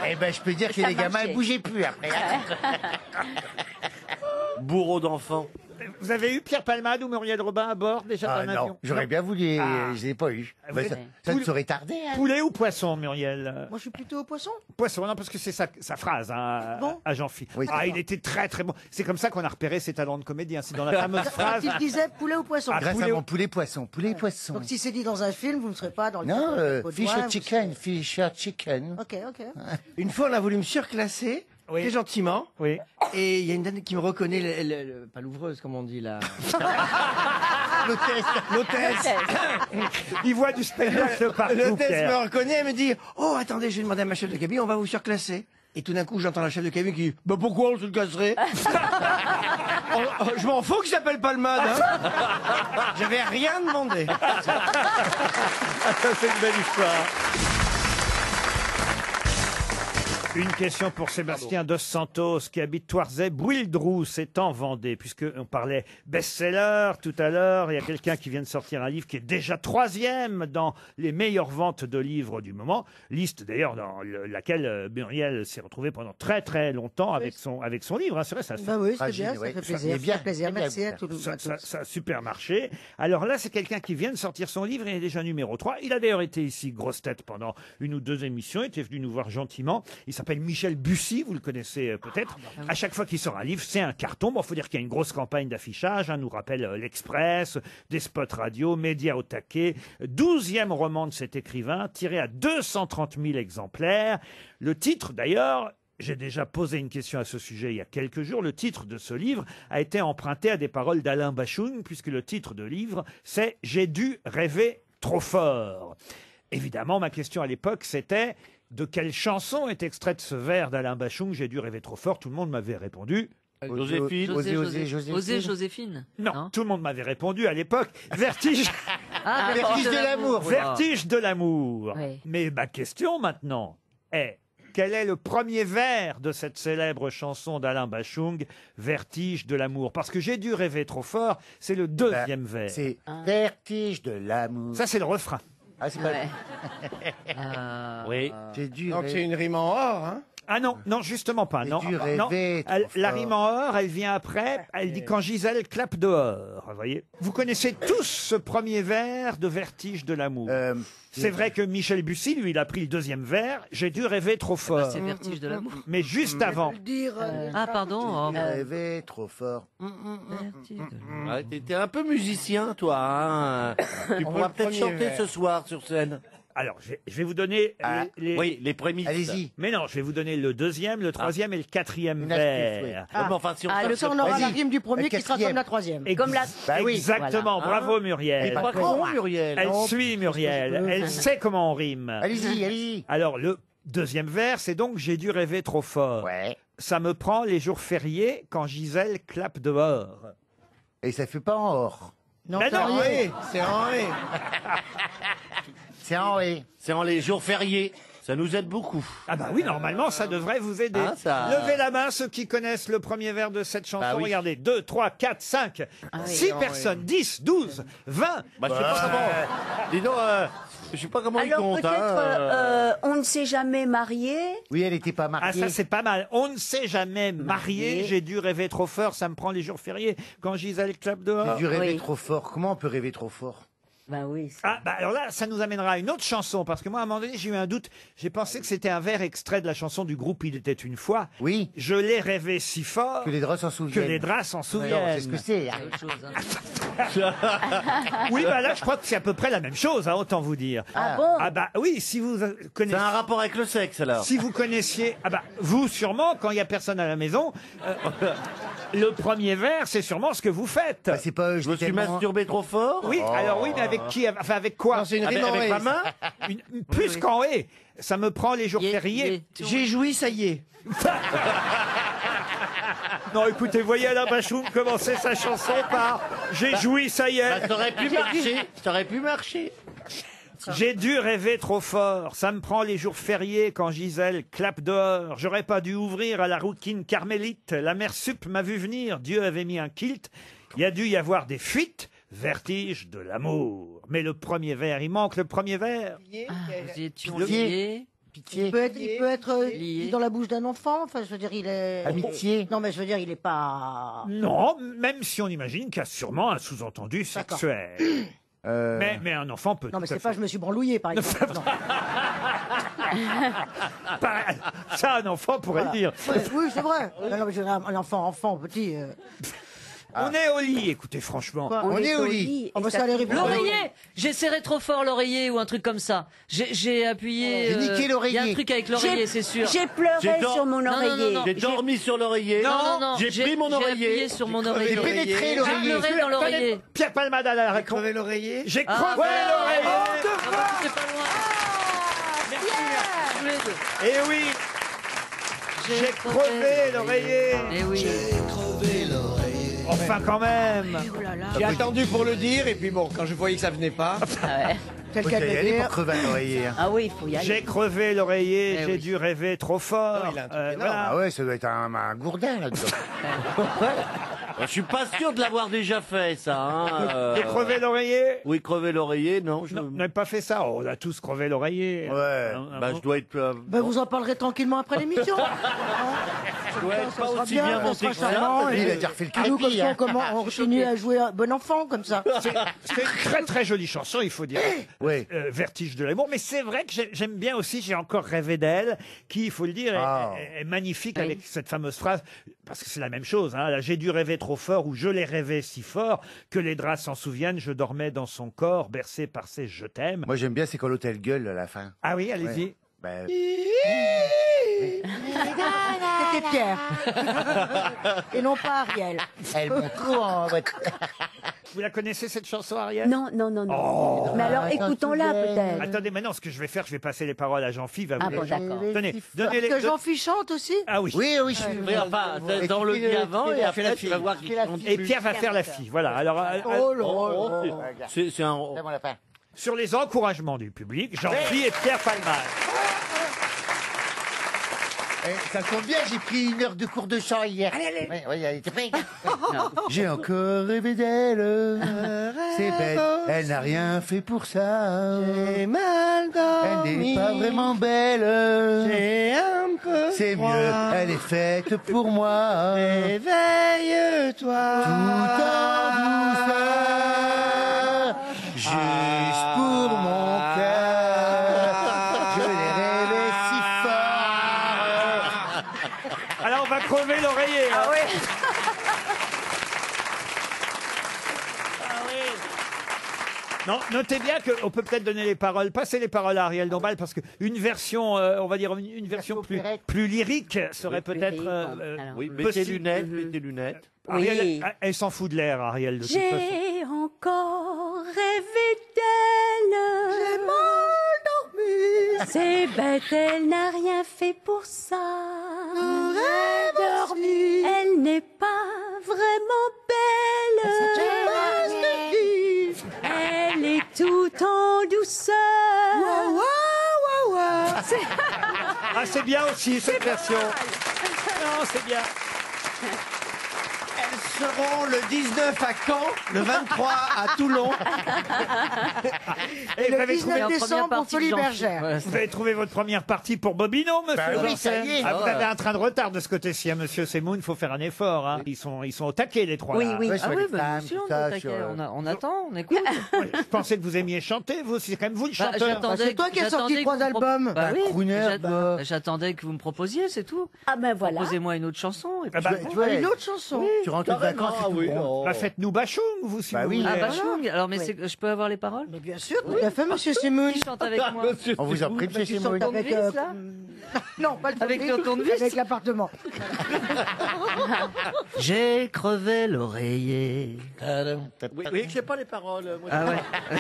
Speaker 9: Et ben je peux dire que les gamins ils bougeaient plus après.
Speaker 10: Bourreau d'enfants.
Speaker 5: Vous avez eu Pierre Palmade ou Muriel Robin à bord déjà dans l'avion?
Speaker 9: Non, j'aurais bien voulu, je l'ai pas eu.
Speaker 5: Vous
Speaker 9: Bah,
Speaker 5: êtes-
Speaker 9: ça ne saurait tarder. Hein.
Speaker 5: Poulet ou poisson, Muriel?
Speaker 7: Moi, je suis plutôt au poisson.
Speaker 5: Poisson, non, parce que c'est sa phrase hein,
Speaker 7: Bon.
Speaker 5: à Jean-Philippe.
Speaker 9: Oui.
Speaker 5: Il était très très bon. C'est comme ça qu'on a repéré ses talents de comédien. C'est dans la fameuse phrase.
Speaker 7: Il disait poulet ou poisson.
Speaker 5: Ah,
Speaker 9: Grâce
Speaker 5: poulet
Speaker 9: à
Speaker 5: ou-
Speaker 9: mon poulet poisson,
Speaker 7: Donc si c'est dit dans un film, vous ne serez pas dans le
Speaker 9: Non,
Speaker 7: Baudouin,
Speaker 9: fish or
Speaker 7: vous
Speaker 9: chicken, fish or chicken.
Speaker 7: serez- Ok.
Speaker 12: Une fois, on a voulu me surclasser très gentiment.
Speaker 5: Oui.
Speaker 12: Et il y a une dame qui me reconnaît, pas l'ouvreuse, comme on dit là. L'hôtesse.
Speaker 5: Il voit du spectacle partout.
Speaker 12: L'hôtesse
Speaker 5: Pierre.
Speaker 12: me reconnaît, elle me dit « Oh, attendez, je vais demander à ma chef de cabine, on va vous surclasser. » Et tout d'un coup, j'entends la chef de cabine qui dit « Bah pourquoi on se le classerait ?» Je m'en fous qu'il s'appelle Palmade. Hein. J'avais rien demandé.
Speaker 5: C'est une belle histoire. Une question pour Sébastien Dos Santos qui habite Toirzay, Bouildrou, c'est en Vendée, puisque on parlait best-seller tout à l'heure. Il y a quelqu'un qui vient de sortir un livre qui est déjà 3e dans les meilleures ventes de livres du moment. Liste d'ailleurs dans laquelle Muriel s'est retrouvée pendant très très longtemps avec son livre. Hein, c'est vrai, ça.
Speaker 7: Bah oui, c'est bien, ça fait plaisir. Ça fait plaisir. Merci à tous.
Speaker 5: Ça a super marché. Alors là, c'est quelqu'un qui vient de sortir son livre et il est déjà numéro 3. Il a d'ailleurs été ici, grosse tête, pendant 1 ou 2 émissions. Il était venu nous voir gentiment. Il s'appelle Michel Bussy, vous le connaissez peut-être. À chaque fois qu'il sort un livre, c'est un carton. Bon, faut dire qu'il y a une grosse campagne d'affichage, nous rappelle l'Express, des spots radio, médias au taquet. 12e roman de cet écrivain, tiré à 230 000 exemplaires. Le titre, d'ailleurs, j'ai déjà posé une question à ce sujet il y a quelques jours. Le titre de ce livre a été emprunté à des paroles d'Alain Bashung, puisque le titre de livre, c'est « J'ai dû rêver trop fort ». Évidemment, ma question à l'époque, c'était de quelle chanson est extraite ce vers d'Alain Bashung, J'ai dû rêver trop fort. Tout le monde m'avait répondu.
Speaker 6: Joséphine.
Speaker 5: Non, tout le monde m'avait répondu à l'époque. Vertige.
Speaker 12: Vertige de l'amour.
Speaker 5: Vertige de l'amour.
Speaker 6: Oui.
Speaker 5: Mais ma question maintenant est, quel est le premier vers de cette célèbre chanson d'Alain Bashung, Vertige de l'amour? Parce que J'ai dû rêver trop fort, c'est le 2e vers.
Speaker 9: C'est Vertige de l'amour.
Speaker 5: Ça, c'est le refrain.
Speaker 9: Ah, c'est pas...
Speaker 10: Oui.
Speaker 9: J'ai dû
Speaker 12: Donc c'est une rime en or, hein?
Speaker 5: Ah non, non, justement pas. Non,
Speaker 9: dû
Speaker 5: non.
Speaker 9: rêver trop
Speaker 5: La
Speaker 9: fort.
Speaker 5: rime en or, elle vient après. Elle dit quand Gisèle clappe dehors. Vous voyez. Vous connaissez tous ce premier vers de Vertige de l'amour. C'est vrai que Michel Bussy, lui, il a pris le 2e vers. J'ai dû rêver trop fort.
Speaker 6: C'est Vertige de l'amour.
Speaker 5: Mais juste avant.
Speaker 6: Ah, pardon.
Speaker 9: J'ai rêvé trop fort.
Speaker 10: Ouais, t'es un peu musicien, toi. Hein. Tu pourras peut-être
Speaker 12: premier
Speaker 10: chanter
Speaker 12: vers.
Speaker 10: ce soir sur scène.
Speaker 5: Alors, je vais vous donner
Speaker 10: Oui, les prémices.
Speaker 9: Allez-y.
Speaker 5: Mais non, je vais vous donner le 2e, le 3e et le 4e
Speaker 9: Une astuce, oui.
Speaker 5: vers.
Speaker 10: Ouais, mais enfin, si on
Speaker 7: Ah,
Speaker 10: tape
Speaker 7: le
Speaker 10: sur-
Speaker 7: temps, on aura la
Speaker 9: Vas-y.
Speaker 7: rime du premier
Speaker 9: Le
Speaker 7: qui sera
Speaker 9: quatrième.
Speaker 7: comme la 3e.
Speaker 5: Ex-
Speaker 7: Comme la...
Speaker 9: Bah oui.
Speaker 5: Exactement,
Speaker 6: Voilà.
Speaker 5: bravo Muriel.
Speaker 10: Pas con, Muriel.
Speaker 5: Elle suit Muriel, elle sait comment on rime.
Speaker 9: Allez-y, allez-y.
Speaker 5: Alors, le 2e vers, c'est donc J'ai dû rêver trop fort.
Speaker 9: Ouais.
Speaker 5: Ça me prend les jours fériés quand Gisèle clappe dehors.
Speaker 9: Et ça fait pas en or.
Speaker 7: Non,
Speaker 5: Mais
Speaker 7: c'est
Speaker 5: non,
Speaker 7: rien.
Speaker 12: C'est en ré.
Speaker 9: C'est en oui.
Speaker 10: C'est en les jours fériés. Ça nous aide beaucoup.
Speaker 5: Ah bah oui, normalement, ça devrait vous aider.
Speaker 10: Ah, ça-
Speaker 5: Levez la main, ceux qui connaissent le premier vers de cette chanson.
Speaker 10: Bah oui.
Speaker 5: Regardez, 2, 3, 4, 5, 6 personnes, 10, 12, 20.
Speaker 10: Bah, je sais pas comment. Dis donc, je sais pas comment ils
Speaker 11: Alors
Speaker 10: comptent.
Speaker 11: peut-être on ne s'est jamais marié.
Speaker 9: Oui, elle n'était pas
Speaker 5: Ah,
Speaker 9: mariée.
Speaker 5: ça, c'est pas mal. On ne s'est jamais marié. J'ai dû rêver trop fort. Ça me prend les jours fériés quand Gisèle clappe dehors.
Speaker 9: J'ai dû rêver
Speaker 11: Oui.
Speaker 9: trop fort. Comment on peut rêver trop fort?
Speaker 11: Ben oui.
Speaker 5: Ah, bah alors là, ça nous amènera à une autre chanson, parce que moi, à un moment donné, j'ai eu un doute. J'ai pensé que c'était un vers extrait de la chanson du groupe Il était une fois.
Speaker 9: Oui.
Speaker 5: Je l'ai rêvé si fort
Speaker 9: Que les draps s'en
Speaker 5: que
Speaker 9: souviennent.
Speaker 5: les draps s'en
Speaker 9: Non,
Speaker 5: souviennent.
Speaker 9: c'est ce que c'est.
Speaker 6: C'est autre chose. Hein.
Speaker 5: Oui, bah là, je crois que c'est à peu près la même chose, hein, autant vous dire.
Speaker 11: Ah bon?
Speaker 5: Ah bah oui, si vous
Speaker 10: C'est
Speaker 5: connaissez...
Speaker 10: un rapport avec le sexe, alors.
Speaker 5: Si vous connaissiez, ah bah vous sûrement, quand il y a personne à la maison, le premier vers, c'est sûrement ce que vous faites.
Speaker 9: Bah, c'est pas.
Speaker 10: Je me suis masturbé trop fort.
Speaker 5: Oui, alors oui, mais avec qui? Enfin, avec quoi?
Speaker 12: Non, c'est une
Speaker 10: Avec,
Speaker 12: rime en
Speaker 10: avec
Speaker 12: ré.
Speaker 10: ma main.
Speaker 5: Plus qu'en haie. Ça me prend les jours fériés.
Speaker 12: J'ai joui, ça y est.
Speaker 5: Non, écoutez, voyez Alain Bashung commencer sa chanson par J'ai joui, ça y est.
Speaker 10: Bah, t'aurais pu marcher. T'aurais pu marcher.
Speaker 5: J'ai dû rêver trop fort. Ça me prend les jours fériés quand Gisèle clappe dehors. J'aurais pas dû ouvrir à la rouquine carmélite. La mère sup m'a vu venir. Dieu avait mis un kilt. Il y a dû y avoir des fuites. Vertige de l'amour. Mais le premier vers, il manque le premier vers.
Speaker 6: Vous étiez
Speaker 9: Le-
Speaker 6: liés.
Speaker 9: Pitié.
Speaker 7: Il peut être
Speaker 6: Lié.
Speaker 7: dans la bouche d'un enfant. Enfin, je veux dire, il est.
Speaker 9: Amitié.
Speaker 7: Non, mais je veux dire, il est pas.
Speaker 5: Non, même si on imagine qu'il y a sûrement un sous-entendu sexuel. Mais un enfant peut.
Speaker 7: Non, mais
Speaker 5: tout à
Speaker 7: c'est pas
Speaker 5: fait-
Speaker 7: je me suis branlouillé, par exemple. Non.
Speaker 5: Ça, un enfant pourrait
Speaker 7: Voilà.
Speaker 5: le dire.
Speaker 7: Oui, c'est vrai. Non, mais je veux dire, un enfant petit.
Speaker 5: On est au lit, écoutez, franchement.
Speaker 9: On est au lit.
Speaker 7: Oh, bah, ça allait répondre.
Speaker 6: L'oreiller. J'ai serré trop fort l'oreiller ou un truc comme ça. J'ai appuyé.
Speaker 9: J'ai niqué l'oreiller.
Speaker 6: Il y a un truc avec l'oreiller, c'est sûr.
Speaker 11: J'ai pleuré sur mon oreiller.
Speaker 10: J'ai dormi sur l'oreiller.
Speaker 6: Non.
Speaker 10: J'ai pris mon
Speaker 6: J'ai
Speaker 10: oreiller.
Speaker 6: appuyé sur mon oreiller.
Speaker 9: J'ai pénétré
Speaker 6: J'ai
Speaker 9: l'oreiller.
Speaker 6: pleuré dans l'oreiller.
Speaker 5: Pierre Palmade à la réponse.
Speaker 12: Crever l'oreiller.
Speaker 5: J'ai crevé
Speaker 6: Ah,
Speaker 5: l'oreiller.
Speaker 6: C'est pas loin. Tous les deux.
Speaker 5: Eh oui, j'ai crevé l'oreiller.
Speaker 6: Eh oui.
Speaker 5: Enfin, quand même.
Speaker 12: J'ai attendu pour le dire, et puis bon, quand je voyais que ça venait pas.
Speaker 9: Faut y aller pour crever un oreiller.
Speaker 11: Ah oui, il faut y aller.
Speaker 5: J'ai crevé l'oreiller,
Speaker 6: Eh
Speaker 5: j'ai
Speaker 6: oui.
Speaker 5: dû rêver trop fort.
Speaker 12: Non, il a un truc énorme.
Speaker 5: voilà.
Speaker 9: Ah ouais, ça doit être un gourdin là-dedans.
Speaker 10: Je suis pas sûr de l'avoir déjà fait, ça. Hein.
Speaker 5: J'ai crevé l'oreiller.
Speaker 10: Oui, crever l'oreiller, non.
Speaker 5: Non, vous n'avez pas fait ça. Oh, on a tous crevé l'oreiller.
Speaker 9: Ouais.
Speaker 10: Bah, je dois être.
Speaker 7: Ben, vous en parlerez tranquillement après l'émission.
Speaker 10: Je dois être pas
Speaker 7: sera
Speaker 10: aussi
Speaker 7: bien,
Speaker 10: bien
Speaker 7: ça
Speaker 10: monté
Speaker 7: sera
Speaker 10: que ça.
Speaker 7: charmant,
Speaker 9: Lui,
Speaker 7: et
Speaker 9: il a déjà refait le
Speaker 7: nous, comme
Speaker 9: crépi.
Speaker 7: ça,
Speaker 9: Hein.
Speaker 7: on continue à jouer un bon enfant, comme ça.
Speaker 5: C'est une très très jolie chanson, il faut dire.
Speaker 9: Oui.
Speaker 5: Vertige de l'amour. Mais c'est vrai que j'aime bien aussi, j'ai encore rêvé d'elle, qui, il faut le dire, est magnifique avec cette fameuse phrase, parce que c'est la même chose. Hein, là, j'ai dû rêver trop fort, ou je l'ai rêvé si fort, que les draps s'en souviennent, je dormais dans son corps, bercé par ses je t'aime.
Speaker 9: Moi, j'aime bien, c'est quand l'hôtel gueule à la fin.
Speaker 5: Ah oui, allez-y.
Speaker 9: Ouais. Ben,
Speaker 7: C'était Pierre. Et non pas Ariel.
Speaker 9: elle monte trop en voiture.
Speaker 5: Vous la connaissez cette chanson, Ariel?
Speaker 11: Non.
Speaker 5: Oh.
Speaker 11: Mais alors, écoutons-la peut-être.
Speaker 5: Attendez, maintenant, ce que je vais faire, je vais passer les paroles à Jean-Philippe.
Speaker 11: Ah bon, d'accord.
Speaker 5: Tenez, donnez-les.
Speaker 7: Que Jean-Philippe chante aussi.
Speaker 5: Ah oui.
Speaker 9: Oui, je suis.
Speaker 10: Oui, enfin, dans le dit avant, et après, tu vas voir qui compte
Speaker 5: Et
Speaker 10: plus.
Speaker 5: Pierre va faire la fille. Voilà. Alors,
Speaker 10: C'est un.
Speaker 9: Mon lapin.
Speaker 5: sur les encouragements du public, Jean-Philippe et Pierre Palmade.
Speaker 9: Ça tombe bien, j'ai pris 1 heure de cours de chant hier. Allez, t'es prêt? J'ai encore rêvé d'elle. C'est bête, elle n'a rien fait pour ça.
Speaker 12: J'ai mal dormi.
Speaker 9: Elle n'est pas vraiment belle.
Speaker 12: J'ai un peu
Speaker 9: C'est
Speaker 12: froid.
Speaker 9: mieux, elle est faite pour moi.
Speaker 12: Réveille-toi.
Speaker 9: Tout en douceur, juste pour mon cœur. Je l'ai rêvé si fort.
Speaker 5: Alors, on va crever l'oreiller. Ah oui. Non, notez bien qu'on peut peut-être donner les paroles, passer les paroles à Ariel Dombal, parce qu'une version, on va dire une version plus lyrique serait peut-être
Speaker 10: Oui, mets tes
Speaker 5: possible.
Speaker 10: lunettes, mets tes lunettes.
Speaker 5: Ariel,
Speaker 11: Oui.
Speaker 5: elle s'en fout de l'air, Ariel, de toute façon.
Speaker 11: J'ai encore rêvé d'elle. J'ai mal dormi. C'est bête, elle n'a rien fait pour ça. Dormi. Elle n'est pas vraiment belle. Elle est tout en douceur.
Speaker 5: Ah, c'est bien aussi, cette version. Non, c'est bien.
Speaker 12: Elles seront le 19 à Caen, le 23 à Toulon.
Speaker 5: Et vous
Speaker 7: Le
Speaker 5: avez trouvé
Speaker 7: 19 décembre, au Folie Bergère.
Speaker 5: Vous avez trouvé votre première partie pour Bobino, monsieur
Speaker 9: Bah oui,
Speaker 5: Janssen.
Speaker 9: ça y est.
Speaker 5: Ah, vous avez un train de retard de ce côté-ci, hein, monsieur Semoun. Il faut faire un effort. Hein. Ils sont au taquet, les trois.
Speaker 11: Oui,
Speaker 5: là.
Speaker 11: oui.
Speaker 9: Ouais, sur
Speaker 6: Ah
Speaker 9: les
Speaker 6: oui, bah,
Speaker 9: femmes,
Speaker 6: bien sûr,
Speaker 9: tout
Speaker 6: on,
Speaker 9: ça,
Speaker 6: est au taquet.
Speaker 9: sur,
Speaker 6: On attend, on écoute.
Speaker 5: Ouais, je pensais que vous aimiez chanter, vous aussi. C'est quand même vous le
Speaker 6: Bah,
Speaker 5: chanteur.
Speaker 6: j'attendais
Speaker 7: c'est toi qui as
Speaker 6: j'attendais
Speaker 7: sorti
Speaker 6: que
Speaker 7: 3
Speaker 6: vous me pro-
Speaker 7: albums.
Speaker 6: Bah oui,
Speaker 9: crooner, bah.
Speaker 6: j'attendais que vous me proposiez, c'est tout.
Speaker 11: Ah ben voilà.
Speaker 6: Proposez-moi une autre chanson. Et puis
Speaker 5: Ah bah,
Speaker 6: je-
Speaker 9: Tu vois,
Speaker 7: Une autre chanson.
Speaker 9: tu rentres de vacances et tout rond.
Speaker 5: Bah, faites-nous Bachung, vous, si
Speaker 9: Bah
Speaker 5: vous
Speaker 9: oui.
Speaker 5: voulez.
Speaker 6: Ah bah chouing. Alors mais
Speaker 11: Oui.
Speaker 6: je peux avoir les paroles?
Speaker 7: Mais bien sûr, tout à fait, monsieur Semoun.
Speaker 6: Qui chante avec moi?
Speaker 9: On vous en prie, monsieur
Speaker 7: Tu
Speaker 9: Simon.
Speaker 7: chantes avec...
Speaker 6: tournevis, là
Speaker 7: Non, pas le
Speaker 6: Avec
Speaker 7: tournevis,
Speaker 6: le tournevis
Speaker 7: avec l'appartement.
Speaker 6: J'ai crevé l'oreiller.
Speaker 10: Oui, je sais pas les paroles. Moi,
Speaker 6: Ah ouais.
Speaker 7: Mais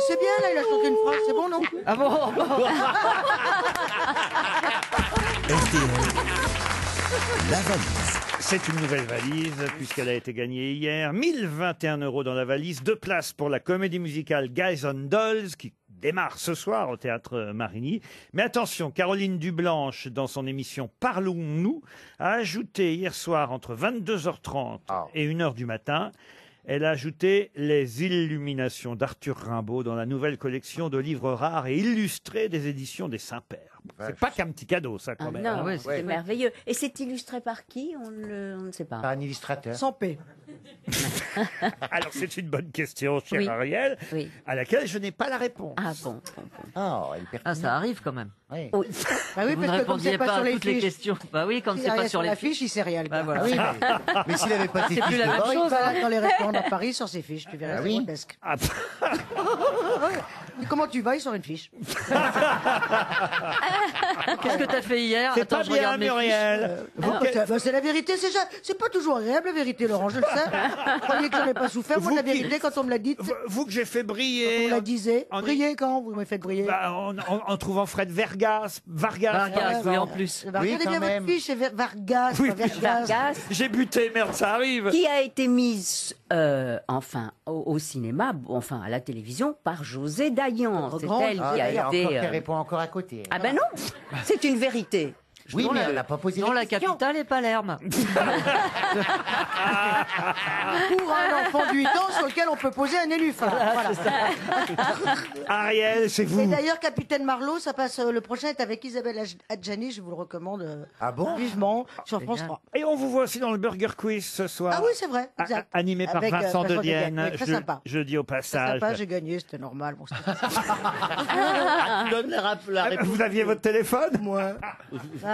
Speaker 7: c'est bien, là, il a chanté une phrase, c'est bon, non?
Speaker 6: Ah bon?
Speaker 1: La valise.
Speaker 5: C'est une nouvelle valise, puisqu'elle a été gagnée hier. 1021 € dans la valise. 2 places pour la comédie musicale Guys on Dolls, qui démarre ce soir au Théâtre Marigny. Mais attention, Caroline Dublanche, dans son émission Parlons-nous, a ajouté hier soir, entre 22h30 et 1h du matin, elle a ajouté les illuminations d'Arthur Rimbaud dans la nouvelle collection de livres rares et illustrés des éditions des Saints-Pères. C'est pas qu'un petit cadeau, ça, quand
Speaker 11: Ah
Speaker 5: même.
Speaker 11: non,
Speaker 5: hein.
Speaker 6: ouais,
Speaker 11: c'est merveilleux. Et c'est illustré par qui? On ne sait pas.
Speaker 9: Par un illustrateur.
Speaker 7: Sans paix.
Speaker 5: Alors, c'est une bonne question, cher
Speaker 11: Oui.
Speaker 5: Ariel,
Speaker 11: Oui.
Speaker 5: à laquelle je n'ai pas la réponse.
Speaker 11: Ah bon.
Speaker 9: Oh, elle est
Speaker 6: Ah, ça arrive quand même.
Speaker 7: Oui.
Speaker 6: Vous
Speaker 7: Bah oui,
Speaker 6: ne
Speaker 7: parce que comme c'est
Speaker 6: répondiez
Speaker 7: pas
Speaker 6: pas
Speaker 7: sur
Speaker 6: à
Speaker 7: les
Speaker 6: toutes les
Speaker 7: fiches.
Speaker 6: questions. Bah oui, comme
Speaker 7: S'il
Speaker 6: c'est
Speaker 7: a
Speaker 6: pas
Speaker 7: rien
Speaker 6: sur les
Speaker 7: la
Speaker 6: fiches.
Speaker 7: fiche, il sait rien. le
Speaker 6: Bah
Speaker 7: gars.
Speaker 6: voilà.
Speaker 7: Oui,
Speaker 9: Mais s'il avait pas ses
Speaker 6: C'est plus
Speaker 9: fiches
Speaker 6: la
Speaker 9: de
Speaker 6: même
Speaker 9: bord,
Speaker 6: chose.
Speaker 7: il va dans les restaurants dans Paris sur ses fiches, tu verras,
Speaker 9: Ah
Speaker 7: c'est
Speaker 9: oui.
Speaker 7: grotesque.
Speaker 5: Ah,
Speaker 7: Et comment tu vas, il sort une fiche.
Speaker 6: Qu'est-ce que t'as fait hier?
Speaker 5: c'est
Speaker 6: Attends,
Speaker 5: pas
Speaker 6: je
Speaker 5: bien,
Speaker 6: regarde mes fiches.
Speaker 5: Muriel.
Speaker 7: C'est la vérité, c'est pas toujours agréable la vérité, Laurent, je le sais. Vous croyez que j'en ai pas souffert, moi, de la
Speaker 5: Vous qui-
Speaker 7: vérité, quand on me l'a dit.
Speaker 5: Vous que j'ai fait
Speaker 7: On
Speaker 5: briller
Speaker 7: me la disait.
Speaker 5: en-
Speaker 7: Briller quand vous m'avez fait briller.
Speaker 5: bah, en trouvant Fred Vargas.
Speaker 6: Vargas, oui, en plus.
Speaker 7: Regardez bien votre fiche, c'est Vargas,
Speaker 5: Oui,
Speaker 7: pas Vargas.
Speaker 11: Vargas,
Speaker 5: J'ai buté, merde, ça arrive.
Speaker 11: qui a été mise, enfin, au cinéma, enfin, à la télévision, par José Dayan.
Speaker 7: Notre
Speaker 11: C'est
Speaker 7: grande-
Speaker 11: elle qui a
Speaker 9: il y a
Speaker 11: été.
Speaker 9: encore qui répond encore à côté.
Speaker 11: Ah ben non, c'est une vérité.
Speaker 9: Oui,
Speaker 6: Non,
Speaker 9: mais
Speaker 6: la-
Speaker 9: elle n'a pas posé
Speaker 6: Non,
Speaker 9: la
Speaker 6: la
Speaker 9: question.
Speaker 6: capitale est Palerme.
Speaker 7: Pour un enfant de 8 ans sur lequel on peut poser un nénuphar. Voilà.
Speaker 5: Ariel, c'est
Speaker 7: Et
Speaker 5: vous.
Speaker 7: d'ailleurs, Capitaine Marlowe, ça passe. Le prochain est avec Isabelle Adjani, je vous le recommande
Speaker 9: Ah bon
Speaker 7: vivement sur
Speaker 6: c'est
Speaker 7: France
Speaker 6: bien.
Speaker 7: 3.
Speaker 5: Et on vous voit aussi dans le Burger Quiz ce soir.
Speaker 7: Ah oui, c'est vrai, exact.
Speaker 5: Animé par
Speaker 7: Avec,
Speaker 5: Vincent
Speaker 7: Vincent
Speaker 5: Dedienne.
Speaker 7: Dedienne, oui, très sympa.
Speaker 5: Je dis au
Speaker 7: C'est
Speaker 5: passage.
Speaker 7: sympa, j'ai gagné, c'était normal. Bon, c'était-
Speaker 10: Ah, tu donnes la réponse.
Speaker 5: Vous aviez votre téléphone
Speaker 7: Moi.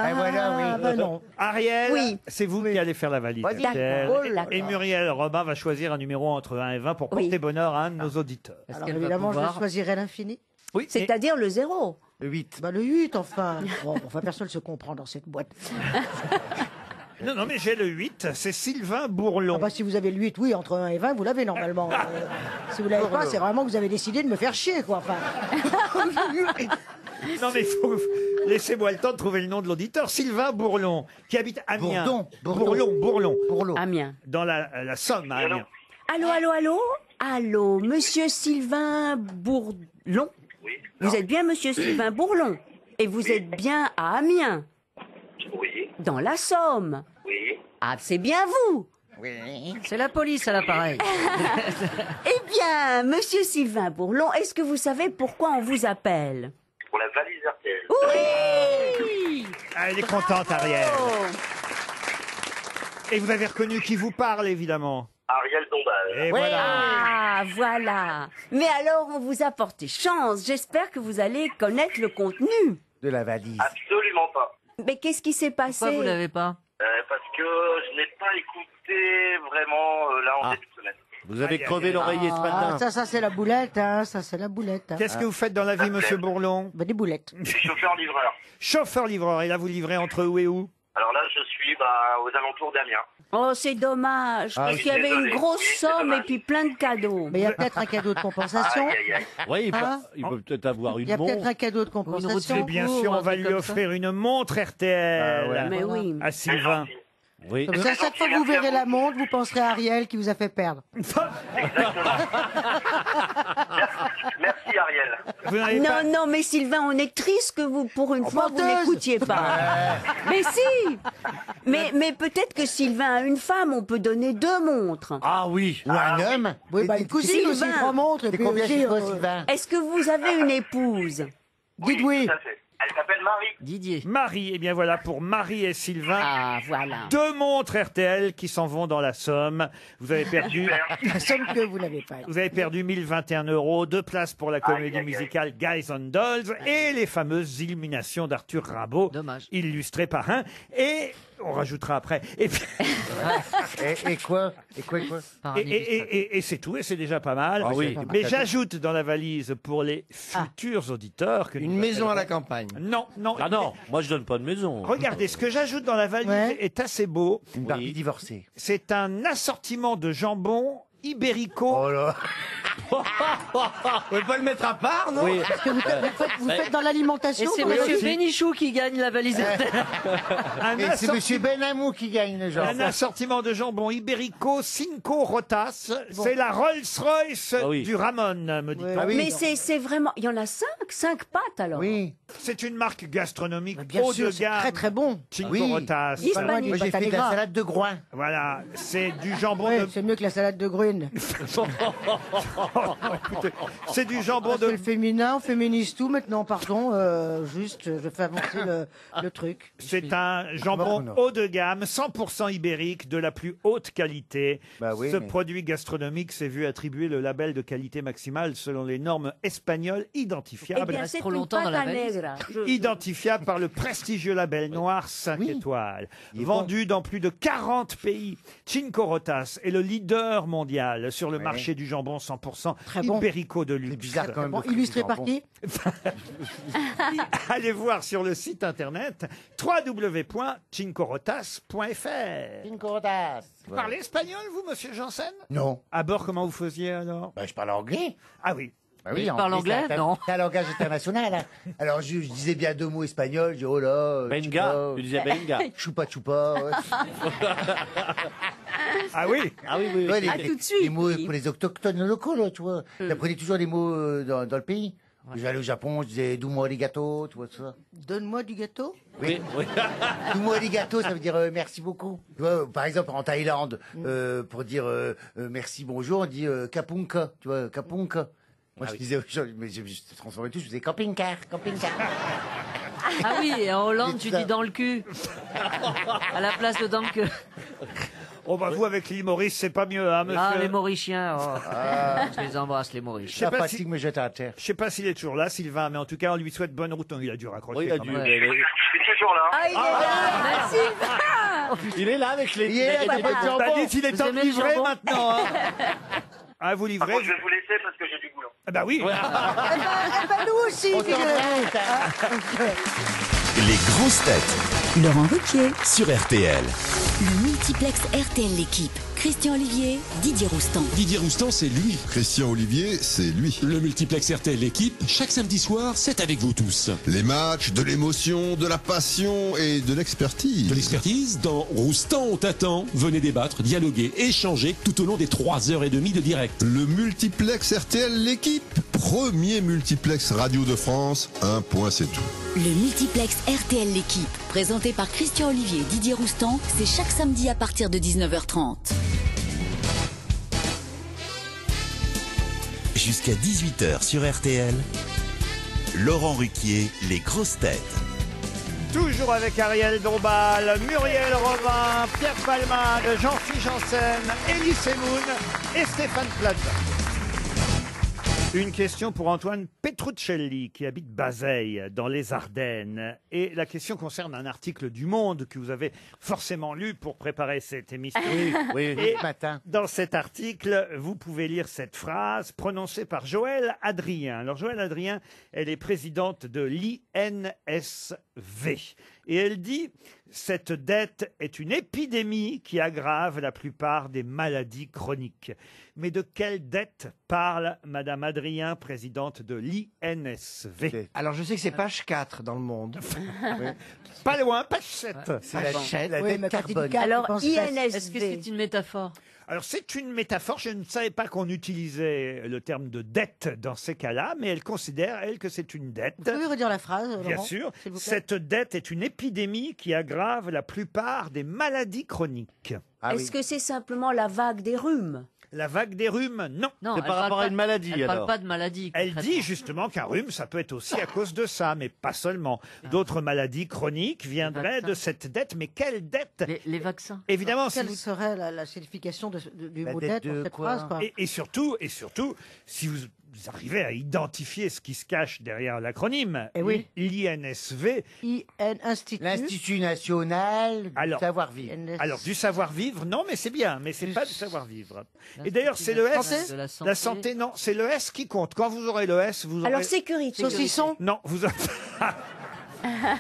Speaker 9: Ah, voilà, oui.
Speaker 7: bah non.
Speaker 5: Ariel,
Speaker 11: Oui.
Speaker 5: c'est vous qui allez faire la valise.
Speaker 11: D'accord.
Speaker 5: RTL.
Speaker 11: Oh, d'accord.
Speaker 5: Et Muriel Robin va choisir un numéro entre 1 et 20 pour
Speaker 11: Oui.
Speaker 5: porter bonheur à un de nos auditeurs.
Speaker 6: Est-ce
Speaker 7: Alors
Speaker 6: qu'elle va
Speaker 7: évidemment, je
Speaker 6: pouvoir-
Speaker 7: choisirai l'infini.
Speaker 5: Oui, et-
Speaker 11: C'est-à-dire le zéro.
Speaker 9: Le 8.
Speaker 7: Bah le 8, enfin. Bon, enfin, personne ne se comprend dans cette boîte.
Speaker 5: Non, non, mais j'ai le 8, c'est Sylvain Bourlon.
Speaker 7: Ah bah si vous avez le 8, oui, entre 1 et 20, vous l'avez normalement. Si vous l'avez pas, c'est vraiment que vous avez décidé de me faire chier, quoi. Enfin.
Speaker 5: Non, mais laissez-moi le temps de trouver le nom de l'auditeur. Sylvain Bourlon, qui habite Amiens. Bourlon.
Speaker 11: Amiens.
Speaker 5: Dans la Somme, à Amiens.
Speaker 11: Allô, monsieur Sylvain Bourlon? Oui. Vous êtes bien monsieur Sylvain Bourlon? Et vous êtes bien à Amiens?
Speaker 15: Oui.
Speaker 11: Dans la Somme?
Speaker 15: Oui.
Speaker 11: Ah, c'est bien vous?
Speaker 9: Oui.
Speaker 6: C'est la police à l'appareil.
Speaker 11: Eh bien, monsieur Sylvain Bourlon, est-ce que vous savez pourquoi on vous appelle?
Speaker 15: Pour la valise RTL.
Speaker 11: Oui!
Speaker 5: Ah, elle est contente, Ariel. Et vous avez reconnu qui vous parle, évidemment.
Speaker 15: Ariel Dombal.
Speaker 5: Et voilà.
Speaker 11: Ah, voilà. Mais alors, on vous a porté chance. J'espère que vous allez connaître le contenu.
Speaker 9: De la valise.
Speaker 15: Absolument pas.
Speaker 11: Mais qu'est-ce qui s'est passé?
Speaker 6: Pourquoi vous l'avez pas?
Speaker 15: Parce que je n'ai pas écouté vraiment là en début de semaine.
Speaker 10: Vous avez
Speaker 5: Aïe,
Speaker 10: crevé
Speaker 5: aïe,
Speaker 10: l'oreiller ce matin.
Speaker 7: Ça c'est la boulette, hein. Ça c'est la boulette. Hein.
Speaker 5: Qu'est-ce que vous faites dans la vie, monsieur Bourlon?
Speaker 7: Bah, des boulettes.
Speaker 15: Je suis chauffeur-livreur.
Speaker 5: Chauffeur-livreur. Et là, vous livrez entre où et où?
Speaker 15: Alors là, je suis aux alentours d'Amiens.
Speaker 11: Oh, c'est dommage,
Speaker 15: Ah,
Speaker 11: parce
Speaker 15: oui,
Speaker 11: qu'il y avait
Speaker 15: désolé.
Speaker 11: une grosse
Speaker 15: Oui, c'est
Speaker 11: somme
Speaker 15: dommage.
Speaker 11: et puis plein de cadeaux.
Speaker 7: Mais il y a peut-être un cadeau de compensation.
Speaker 15: Aïe, aïe, aïe.
Speaker 10: Oui,
Speaker 7: Hein
Speaker 10: il peut peut-être avoir
Speaker 7: Il
Speaker 10: une
Speaker 7: y a peut-être
Speaker 10: montre.
Speaker 7: un cadeau de
Speaker 5: Et
Speaker 7: compensation.
Speaker 5: bien sûr, on va lui offrir une montre RTL.
Speaker 10: Ah ouais.
Speaker 11: Mais oui.
Speaker 5: À Sylvain.
Speaker 10: Oui.
Speaker 7: Comme ça, chaque fois que vous verrez la montre, vous penserez à Ariel qui vous a fait perdre.
Speaker 15: Merci Ariel.
Speaker 5: Vous n'avez pas-
Speaker 11: Non, mais Sylvain, on est triste que vous, pour une fois, vous
Speaker 7: menteuse.
Speaker 11: n'écoutiez pas. Mais si. Mais peut-être que Sylvain a une femme, on peut donner 2 montres.
Speaker 10: Ah oui.
Speaker 9: Ou un homme.
Speaker 7: Oui, bah, une cousine aussi,
Speaker 11: Sylvain.
Speaker 7: 3 montres. Et
Speaker 9: C'est
Speaker 7: puis
Speaker 9: combien
Speaker 7: aussi,
Speaker 9: chez toi, Sylvain?
Speaker 11: Est-ce que vous avez une épouse?
Speaker 7: dites oui.
Speaker 15: Tout à fait. Elle s'appelle Marie.
Speaker 6: Didier.
Speaker 5: Marie, et bien voilà pour Marie et Sylvain.
Speaker 11: Ah, voilà.
Speaker 5: 2 montres RTL qui s'en vont dans la Somme. Vous avez perdu.
Speaker 7: La somme que vous n'avez pas.
Speaker 5: Vous avez perdu 1021 €, 2 places pour la comédie musicale Guys on Dolls et les fameuses illuminations d'Arthur Rimbaud,
Speaker 6: Dommage.
Speaker 5: illustrées par un. Et on rajoutera après. Et puis,
Speaker 9: Et quoi? Et quoi?
Speaker 6: Par un
Speaker 5: et c'est tout, et c'est déjà pas mal.
Speaker 10: Ah oui.
Speaker 5: Mais j'ajoute dans la valise pour les futurs auditeurs que
Speaker 12: Une
Speaker 5: nous
Speaker 12: maison à la
Speaker 5: appellerons-
Speaker 12: campagne.
Speaker 5: Non, non.
Speaker 10: Ah non, moi je donne pas de maison.
Speaker 5: Regardez, ce que j'ajoute dans la valise
Speaker 7: Ouais.
Speaker 5: est assez beau.
Speaker 9: Une Barbie divorcée.
Speaker 5: C'est un assortiment de jambon ibérico.
Speaker 9: Oh là.
Speaker 12: Vous pouvez pas le mettre à part, non?
Speaker 10: Oui.
Speaker 7: Parce que vous faites dans
Speaker 6: Et
Speaker 7: l'alimentation.
Speaker 6: c'est
Speaker 7: dans la
Speaker 6: monsieur
Speaker 7: cuisine.
Speaker 6: Bénichou qui gagne la valise.
Speaker 5: Un
Speaker 9: Et c'est
Speaker 5: assort-
Speaker 9: monsieur Benamou qui gagne le genre.
Speaker 5: Un assortiment de jambon ibérico Cinco Rotas. C'est la Rolls-Royce
Speaker 10: Ah oui.
Speaker 5: du Ramon, me dit.
Speaker 7: Ouais.
Speaker 9: Ah oui.
Speaker 11: Mais c'est vraiment... Il y en a 5 pattes, alors.
Speaker 9: Oui.
Speaker 5: C'est une marque gastronomique
Speaker 7: Bien
Speaker 5: haut
Speaker 7: sûr,
Speaker 5: de
Speaker 7: c'est
Speaker 5: gamme.
Speaker 7: très très bon.
Speaker 5: Cinco
Speaker 9: Oui.
Speaker 5: Rotas.
Speaker 11: Hispanique.
Speaker 9: Moi j'ai fait de la
Speaker 7: gras.
Speaker 9: salade de groin.
Speaker 5: Voilà, c'est du jambon
Speaker 7: Ouais,
Speaker 5: de...
Speaker 7: c'est mieux que la salade de Grune.
Speaker 5: écoutez, c'est du jambon
Speaker 7: C'est
Speaker 5: de...
Speaker 7: le féminin, on féminise tout maintenant, pardon. Juste, je fais avancer le truc.
Speaker 5: C'est un jambon haut de gamme, 100% ibérique, de la plus haute qualité.
Speaker 9: oui,
Speaker 5: Ce
Speaker 9: mais-
Speaker 5: produit gastronomique s'est vu attribuer le label de qualité maximale selon les normes espagnoles identifiables.
Speaker 11: Eh bien, c'est une pâte à negra.
Speaker 5: Identifiable par le prestigieux label noir 5 étoiles. Vendu dans plus de 40 pays, Cinco Rotas est le leader mondial sur le marché du jambon 100%
Speaker 7: bon.
Speaker 5: ibérico de luxe.
Speaker 9: bizarre quand même.
Speaker 7: Bon, illustré par qui?
Speaker 5: Allez voir sur le site internet www.cincorotas.fr. Vous parlez espagnol, vous, monsieur Janssen?
Speaker 9: Non.
Speaker 5: À bord, comment vous faisiez alors?
Speaker 9: Je parle anglais.
Speaker 5: Ah oui.
Speaker 9: Bah
Speaker 6: Tu parles
Speaker 9: anglais,
Speaker 6: anglais? Non.
Speaker 9: C'est un langage international. Hein. Alors, je disais bien 2 mots espagnols. Je dis, oh là.
Speaker 10: Benga, tu disais benga.
Speaker 9: Choupa choupa. Ouais.
Speaker 5: Ah oui?
Speaker 10: Ah oui, oui.
Speaker 9: Ouais,
Speaker 11: Ah, tout de suite,
Speaker 9: les mots
Speaker 11: oui.
Speaker 9: pour les autochtones locaux, là, tu vois. J'apprenais toujours les mots dans le pays. J'allais au Japon, je disais doumo arigato, tu vois, tout ça.
Speaker 7: Donne-moi du gâteau.
Speaker 10: Oui, oui.
Speaker 9: Doumo arigato, ça veut dire merci beaucoup. Tu vois, par exemple, en Thaïlande, pour dire merci, bonjour, on dit kapunka, tu vois, kapunka. Moi, je disais, mais je transformais tout, je faisais camping-car, camping-car.
Speaker 6: Ah oui, et en Hollande,
Speaker 9: C'est
Speaker 6: tu
Speaker 9: ça.
Speaker 6: dis dans le cul. À la place de dans le cul.
Speaker 5: Oh bah vous, avec l'île Maurice, c'est pas mieux, hein, monsieur?
Speaker 6: Ah, les Mauriciens. Oh. Je les embrasse, les Mauriciens.
Speaker 9: La fatigue me jette à terre.
Speaker 5: Je sais pas s'il est toujours là, Sylvain, mais en tout cas, on lui souhaite bonne route. Non, il a dû raccrocher.
Speaker 10: Oui, il a
Speaker 5: quand
Speaker 10: dû.
Speaker 5: même.
Speaker 10: mais-
Speaker 15: Je suis toujours là.
Speaker 11: Ah, il est là. Sylvain.
Speaker 10: Il est là avec les.
Speaker 9: Il est là,
Speaker 10: les-
Speaker 9: papa.
Speaker 10: les jambons.
Speaker 5: Bah dites, il est
Speaker 6: Vous
Speaker 5: temps de
Speaker 6: aimez le
Speaker 5: livrer
Speaker 6: jambon
Speaker 5: maintenant. Hein. Ah, vous
Speaker 15: Par
Speaker 5: livrez?
Speaker 15: contre, je vais vous laisser parce que j'ai du boulot.
Speaker 5: Ah bah oui.
Speaker 7: Eh ben, nous aussi, figurez-vous.
Speaker 16: Les grosses têtes
Speaker 4: Laurent Ruquier.
Speaker 16: sur RTL.
Speaker 4: Le multiplex RTL L'équipe. Christian Olivier, Didier Roustan.
Speaker 17: Didier Roustan, c'est lui. Christian Olivier, c'est lui. Le multiplex RTL L'équipe, chaque samedi soir, c'est avec vous tous. Les matchs, de l'émotion, de la passion et de l'expertise. De l'expertise dans Roustan, on t'attend. Venez débattre, dialoguer, échanger tout au long des 3h30 de direct. Le multiplex RTL L'équipe, premier multiplex radio de France, un point c'est tout.
Speaker 4: Le multiplex RTL L'équipe. Présenté par Christian Olivier et Didier Roustan, c'est chaque samedi à partir de 19h30.
Speaker 16: Jusqu'à 18h sur RTL. Laurent Ruquier, les grosses têtes.
Speaker 5: Toujours avec Ariel Dombal, Muriel Robin, Pierre Palmade, Jean-Philippe Janssen, Elie Semoun et Stéphane Plaza. Une question pour Antoine Petruccelli qui habite Bazeilles dans les Ardennes. Et la question concerne un article du Monde que vous avez forcément lu pour préparer cette émission.
Speaker 9: Oui,
Speaker 5: Et
Speaker 9: ce matin.
Speaker 5: dans cet article, vous pouvez lire cette phrase prononcée par Joëlle Adrien. Alors Joëlle Adrien, elle est présidente de l'INSV. Et elle dit « Cette dette est une épidémie qui aggrave la plupart des maladies chroniques. » Mais de quelle dette parle Madame Adrien, présidente de l'INSV?
Speaker 12: Alors je sais que c'est page 4 dans le Monde.
Speaker 5: Pas loin, page 7.
Speaker 12: C'est la chaîne.
Speaker 9: La
Speaker 7: Oui,
Speaker 9: dette
Speaker 7: mais quand il dit
Speaker 9: carbone.
Speaker 7: quatre,
Speaker 11: Alors,
Speaker 7: il pense
Speaker 6: Est-ce que
Speaker 11: INSV.
Speaker 6: c'est une métaphore?
Speaker 5: Alors c'est une métaphore, je ne savais pas qu'on utilisait le terme de dette dans ces cas-là, mais elle considère, elle, que c'est une dette.
Speaker 7: Vous pouvez redire la phrase, Laurent,
Speaker 5: Bien sûr,
Speaker 7: s'il vous plaît.
Speaker 5: cette dette est une épidémie qui aggrave la plupart des maladies chroniques.
Speaker 9: Ah
Speaker 11: Est-ce que c'est simplement la vague des rhumes?
Speaker 5: La vague des rhumes, non.
Speaker 6: Non,
Speaker 10: C'est
Speaker 6: elle
Speaker 10: par
Speaker 6: parle
Speaker 10: rapport à
Speaker 6: pas-
Speaker 10: une maladie,
Speaker 6: Elle parle
Speaker 10: alors.
Speaker 6: pas de maladie.
Speaker 5: Elle
Speaker 6: concrètement.
Speaker 5: dit justement qu'un rhume, ça peut être aussi à cause de ça, mais pas seulement. D'autres maladies chroniques viendraient
Speaker 6: vaccins.
Speaker 5: de cette dette, mais quelle dette?
Speaker 6: Les vaccins.
Speaker 5: Évidemment, si
Speaker 7: Quelle
Speaker 5: vous...
Speaker 7: serait la signification du
Speaker 9: La
Speaker 7: mot
Speaker 9: dette
Speaker 7: dette dans
Speaker 9: de
Speaker 7: cette
Speaker 9: quoi
Speaker 7: phrase, quoi.
Speaker 5: Et surtout, si vous arrivez à identifier ce qui se cache derrière l'acronyme,
Speaker 7: Eh oui.
Speaker 5: l'INSV,
Speaker 7: Institut.
Speaker 9: L'Institut national du
Speaker 5: Alors-
Speaker 9: savoir-vivre.
Speaker 5: alors du savoir-vivre, non, mais c'est bien, mais c'est pas du savoir-vivre. Et d'ailleurs, c'est le S.
Speaker 6: De la
Speaker 5: La santé, non, c'est le S qui compte. Quand vous aurez le S, vous aurez...
Speaker 11: Alors, sécurité.
Speaker 7: Saucisson.
Speaker 5: Non, vous aurez...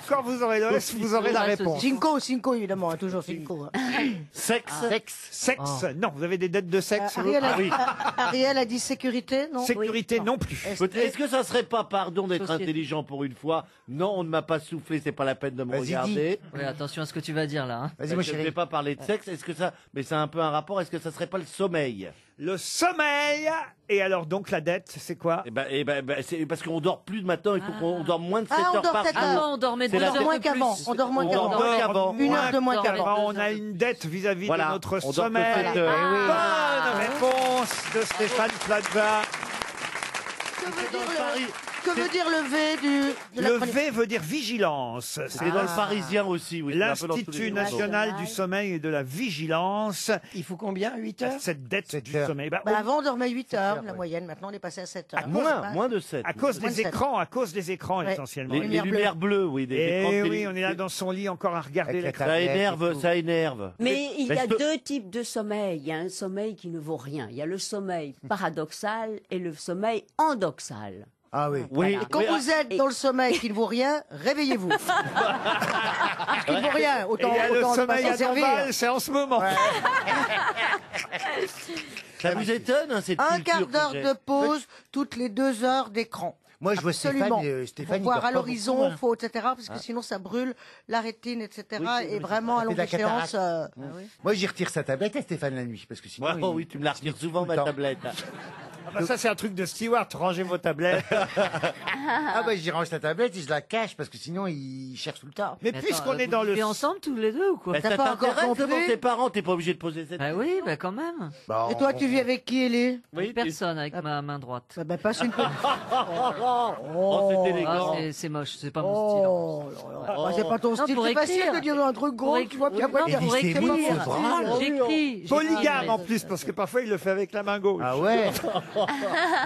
Speaker 5: Quand vous aurez le S, vous aurez la réponse.
Speaker 7: Cinco, évidemment, hein, toujours Cinco. hein.
Speaker 10: Sexe.
Speaker 5: Sexe, non, vous avez des dettes de sexe vous
Speaker 7: Ariel a dit sécurité, non?
Speaker 5: Sécurité, non plus.
Speaker 10: Est-ce que ça serait pas, pardon d'être
Speaker 6: Société.
Speaker 10: intelligent pour une fois? Non, on ne m'a pas soufflé, c'est pas la peine de me
Speaker 9: Vas-y,
Speaker 10: regarder.
Speaker 6: Oui, attention à ce que tu vas dire là. hein.
Speaker 9: Vas-y,
Speaker 10: Je
Speaker 9: mon
Speaker 10: ne vais
Speaker 9: chéri.
Speaker 10: pas parler de sexe. Est-ce que ça, mais c'est un peu un rapport. Est-ce que ça serait pas le sommeil?
Speaker 5: Le sommeil. Et alors donc la dette, c'est quoi?
Speaker 10: C'est parce qu'on dort plus de matin. Il faut qu'on dort moins de 7
Speaker 7: Ah, on
Speaker 10: heures
Speaker 7: dort
Speaker 10: par
Speaker 7: peut-être
Speaker 10: jour.
Speaker 6: Avant, on dormait
Speaker 10: C'est
Speaker 6: 2
Speaker 10: la
Speaker 6: heures
Speaker 10: dette
Speaker 7: moins
Speaker 6: de
Speaker 7: qu'avant.
Speaker 6: plus.
Speaker 7: On dort moins
Speaker 10: On
Speaker 7: qu'avant.
Speaker 10: dort moins qu'avant.
Speaker 7: Une heure de moins
Speaker 6: on
Speaker 7: qu'avant.
Speaker 5: On a une dette vis-à-vis
Speaker 10: Voilà.
Speaker 5: de notre
Speaker 10: On dort que
Speaker 5: sommeil.
Speaker 10: 7 heures.
Speaker 5: Bonne réponse de Stéphane Plaza.
Speaker 7: Que veut dire le V de la
Speaker 5: Le
Speaker 7: chronique
Speaker 5: V veut dire vigilance.
Speaker 10: C'est dans le Parisien aussi, oui. c'est un peu dans tous
Speaker 5: L'Institut
Speaker 10: les
Speaker 5: national du sommeil et de la vigilance.
Speaker 12: Il faut combien 8 heures
Speaker 5: Cette dette du sommeil.
Speaker 7: Bah, avant, on dormait 8 heures, la moyenne. Maintenant, on est passé à 7 heures.
Speaker 10: Moins de 7.
Speaker 5: À cause
Speaker 7: Moins de
Speaker 5: des
Speaker 7: 7.
Speaker 5: écrans,
Speaker 7: Ouais.
Speaker 5: essentiellement.
Speaker 10: Les lumières bleues, oui. Des écrans
Speaker 5: Et
Speaker 10: de
Speaker 5: oui,
Speaker 10: télé-
Speaker 5: on est là dans son lit encore à regarder l'écran.
Speaker 10: Ça énerve, ça énerve.
Speaker 11: Mais il y a
Speaker 10: je peux-
Speaker 11: deux types de sommeil. Il y a un sommeil qui ne vaut rien. Il y a le sommeil paradoxal et le sommeil endoxal.
Speaker 9: Ah oui.
Speaker 10: Oui.
Speaker 7: Et quand vous êtes dans le sommeil qui ne vaut rien, réveillez-vous. Parce qu'il ne vaut rien.
Speaker 5: Et
Speaker 7: Autant,
Speaker 5: il y a le
Speaker 7: autant
Speaker 5: sommeil
Speaker 7: pas s'en servir.
Speaker 5: anormal, c'est en ce moment.
Speaker 10: Ça vous étonne, hein, cette
Speaker 7: Un
Speaker 10: culture
Speaker 7: quart
Speaker 10: que
Speaker 7: d'heure
Speaker 10: j'ai
Speaker 7: de pause toutes les 2 heures d'écran.
Speaker 9: Moi, je vois
Speaker 7: Absolument.
Speaker 9: Stéphane,
Speaker 7: Faut
Speaker 9: il
Speaker 7: voir
Speaker 9: dort
Speaker 7: à
Speaker 9: pas
Speaker 7: l'horizon,
Speaker 9: beaucoup, hein.
Speaker 7: faut, etc. Parce que sinon, ça brûle la rétine, etc.
Speaker 9: Oui,
Speaker 7: et vraiment, à
Speaker 9: ça fait
Speaker 7: longue
Speaker 9: de la
Speaker 7: échéance...
Speaker 9: cataracte. Moi, j'y retire sa tablette à Stéphane la nuit. Parce que sinon,
Speaker 10: Oh oui, tu me la retires souvent, ma tablette.
Speaker 5: Ah bah ça, c'est un truc de steward. Rangez vos tablettes.
Speaker 9: Ah bah j'y range la tablette et je la cache parce que sinon il cherche tout le temps.
Speaker 5: Mais puisqu'on est dans le...
Speaker 6: vivez ensemble tous les deux ou quoi
Speaker 10: Ça t'intéresse devant tes parents, t'es pas obligé de poser cette
Speaker 6: Bah oui, bah quand même.
Speaker 7: Et toi, tu vis avec qui, Elie?
Speaker 6: Oui, personne avec ma main droite.
Speaker 7: Bah, passe une petite...
Speaker 10: Oh, c'est élégant.
Speaker 6: Ah, c'est moche, c'est pas mon style.
Speaker 7: Oh, bah, c'est pas ton
Speaker 6: Non,
Speaker 7: style.
Speaker 6: pour
Speaker 7: C'est facile
Speaker 6: écrire.
Speaker 7: de dire un truc gros,
Speaker 6: Pour
Speaker 7: tu vois, puis après...
Speaker 6: Non, pour
Speaker 9: Elie, c'est
Speaker 6: écrire.
Speaker 9: bon, c'est drôle.
Speaker 6: J'écris.
Speaker 5: Polygame en plus, parce que parfois il le fait avec la main gauche.
Speaker 9: Ah ouais.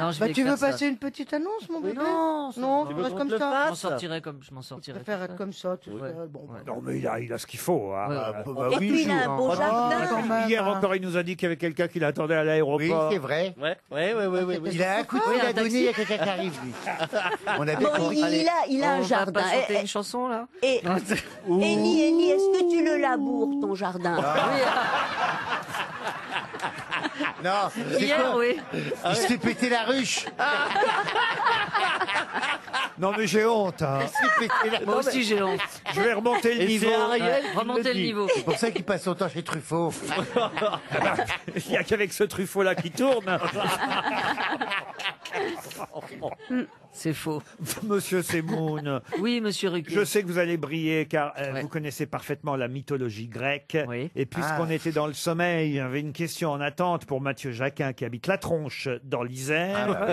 Speaker 6: Non, je
Speaker 7: Bah,
Speaker 6: vais
Speaker 7: tu veux
Speaker 6: écrire ça.
Speaker 7: passer une petite annonce, mon bébé?
Speaker 6: Non,
Speaker 7: Non,
Speaker 10: Tu
Speaker 7: tu
Speaker 10: veux
Speaker 7: restes
Speaker 10: qu'on
Speaker 7: comme
Speaker 10: te le
Speaker 7: ça.
Speaker 6: Je m'en
Speaker 10: fasse
Speaker 6: sortirais comme je m'en
Speaker 7: Tu
Speaker 6: sortirais.
Speaker 7: préfères être comme ça, tu
Speaker 6: Ouais.
Speaker 7: bon.
Speaker 5: Non, mais il a ce qu'il faut. Hein.
Speaker 6: Ouais,
Speaker 9: Bah
Speaker 11: Et
Speaker 9: oui,
Speaker 11: puis il a un
Speaker 9: joue,
Speaker 11: beau
Speaker 9: hein.
Speaker 11: jardin.
Speaker 7: quand même,
Speaker 5: Hier
Speaker 7: hein.
Speaker 5: encore, il nous a dit qu'il y avait quelqu'un qui l'attendait à
Speaker 9: Oui,
Speaker 5: l'aéroport.
Speaker 9: c'est vrai.
Speaker 10: Ouais.
Speaker 9: Il a un coup de
Speaker 6: Oui,
Speaker 9: fil
Speaker 6: un
Speaker 9: à donner,
Speaker 6: taxi.
Speaker 9: il y a quelqu'un qui arrive, lui. On a bien
Speaker 11: Bon,
Speaker 9: compris.
Speaker 11: il a un
Speaker 6: On va
Speaker 11: jardin.
Speaker 6: pas chanter une chanson là
Speaker 11: Et Elie, est-ce que tu le laboures, ton jardin?
Speaker 9: Non, c'est
Speaker 6: Hier,
Speaker 9: quoi
Speaker 6: oui.
Speaker 9: Il s'est pété la ruche.
Speaker 5: Non, mais j'ai honte. Hein.
Speaker 9: Il s'est pété la
Speaker 6: Moi aussi j'ai honte.
Speaker 5: Je vais remonter le
Speaker 10: Et
Speaker 5: niveau.
Speaker 10: c'est Ariel qui
Speaker 6: Remontez
Speaker 10: le
Speaker 6: le
Speaker 10: dit.
Speaker 6: niveau.
Speaker 9: C'est pour ça qu'il passe son temps chez Truffaut.
Speaker 5: Il n'y a qu'avec ce Truffaut-là qui tourne.
Speaker 6: C'est faux.
Speaker 5: Monsieur Semoun,
Speaker 6: Oui, monsieur Ruquier.
Speaker 5: je sais que vous allez briller car
Speaker 6: Ouais.
Speaker 5: vous connaissez parfaitement la mythologie grecque.
Speaker 6: Oui.
Speaker 5: Et puisqu'on était dans le sommeil, il y avait une question en attente pour Mathieu Jacquin qui habite La Tronche dans l'Isère.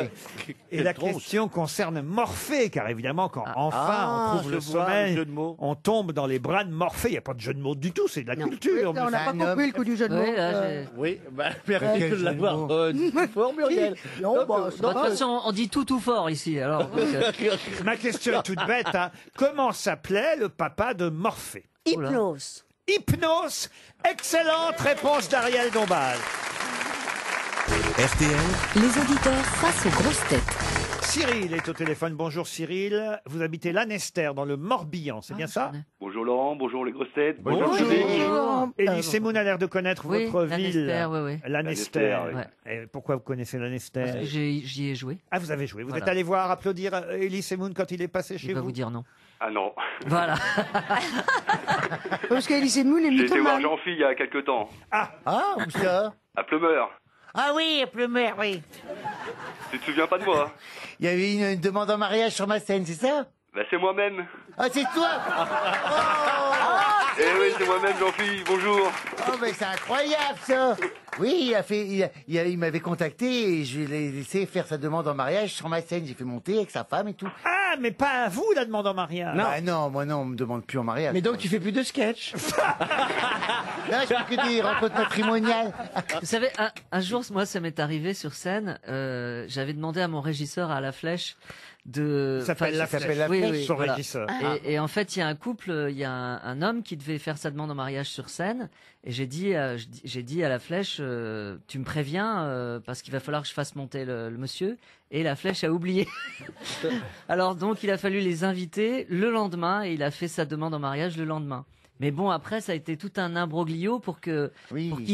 Speaker 5: Et la question concerne Morphée, car évidemment, quand enfin on trouve
Speaker 10: je
Speaker 5: le
Speaker 10: vois,
Speaker 5: sommeil,
Speaker 10: le jeu de mots.
Speaker 5: on tombe dans les bras de Morphée. Il n'y a pas de jeu de mots du tout, c'est de la culture.
Speaker 7: Là, on n'a pas
Speaker 9: un homme.
Speaker 7: compris le coup du jeu de mots.
Speaker 6: Oui, là, j'ai-
Speaker 10: Oui, bah, merci
Speaker 9: Quel
Speaker 10: de
Speaker 9: jeu de
Speaker 10: l'avoir
Speaker 9: mots.
Speaker 10: dit fort, Muriel.
Speaker 7: Non, bah, c'est
Speaker 6: De
Speaker 7: pas
Speaker 6: toute façon, on dit tout fort ici. Alors,
Speaker 5: Ma question est toute bête. Hein. Comment s'appelait le papa de Morphée?
Speaker 11: Hypnose.
Speaker 5: Hypnose. Excellente réponse d'Ariel Dombal.
Speaker 16: RTL,
Speaker 4: Les auditeurs face aux grosses têtes.
Speaker 5: Cyril est au téléphone. Bonjour Cyril. Vous habitez Lanester dans le Morbihan, c'est bien ça?
Speaker 15: Bonjour Laurent, bonjour les grosses têtes.
Speaker 5: Bonjour.
Speaker 7: Bonjour.
Speaker 5: Elie Semoun a l'air de connaître
Speaker 6: Oui,
Speaker 5: votre
Speaker 6: Lanester,
Speaker 5: ville.
Speaker 6: oui.
Speaker 5: Lanester.
Speaker 15: Lanester, oui.
Speaker 6: Ouais.
Speaker 5: Et pourquoi vous connaissez Lanester?
Speaker 6: Parce que j'y ai joué.
Speaker 5: Ah, vous avez joué. Vous
Speaker 6: Voilà.
Speaker 5: êtes allé voir, applaudir Elie Semoun quand il est passé
Speaker 6: Il
Speaker 5: chez
Speaker 6: va
Speaker 5: vous?
Speaker 6: vous dire non.
Speaker 15: Ah non,
Speaker 6: Voilà.
Speaker 7: Parce qu'Elie Semoun est
Speaker 15: j'ai été voir
Speaker 7: mythomane.
Speaker 15: Jean-Phil il y a quelques temps,
Speaker 9: Ah, où ça?
Speaker 15: à Plumeur.
Speaker 9: Ah oui, Plumeur, oui.
Speaker 15: Tu te souviens pas de moi?
Speaker 9: Il y avait une demande en mariage sur ma scène, c'est ça?
Speaker 15: Bah c'est moi-même.
Speaker 9: Ah, c'est toi?
Speaker 15: Eh oui, c'est moi-même Jean-Phil, bonjour.
Speaker 9: Oh, mais c'est incroyable, ça! Oui, il m'avait contacté et je l'ai laissé faire sa demande en mariage sur ma scène. J'ai fait monter avec sa femme et tout.
Speaker 5: Ah, mais pas à vous la demande en mariage.
Speaker 9: Non. Ah non, moi non, on me demande plus en mariage.
Speaker 12: Mais donc tu fais plus de sketch.
Speaker 9: Là, je fais que des rencontres matrimoniales.
Speaker 6: Vous savez, un jour, moi, ça m'est arrivé sur scène. J'avais demandé à mon régisseur à La Flèche de.
Speaker 5: Ça s'appelle La Flèche.
Speaker 6: Oui,
Speaker 5: son
Speaker 6: voilà.
Speaker 5: régisseur.
Speaker 6: Et en fait, il y a un couple, il y a un homme qui devait faire sa demande en mariage sur scène. Et j'ai dit à La Flèche, tu me préviens parce qu'il va falloir que je fasse monter le monsieur. Et La Flèche a oublié. Alors donc, il a fallu les inviter le lendemain et il a fait sa demande en mariage le lendemain. Mais bon, après, ça a été tout un imbroglio pour qu'il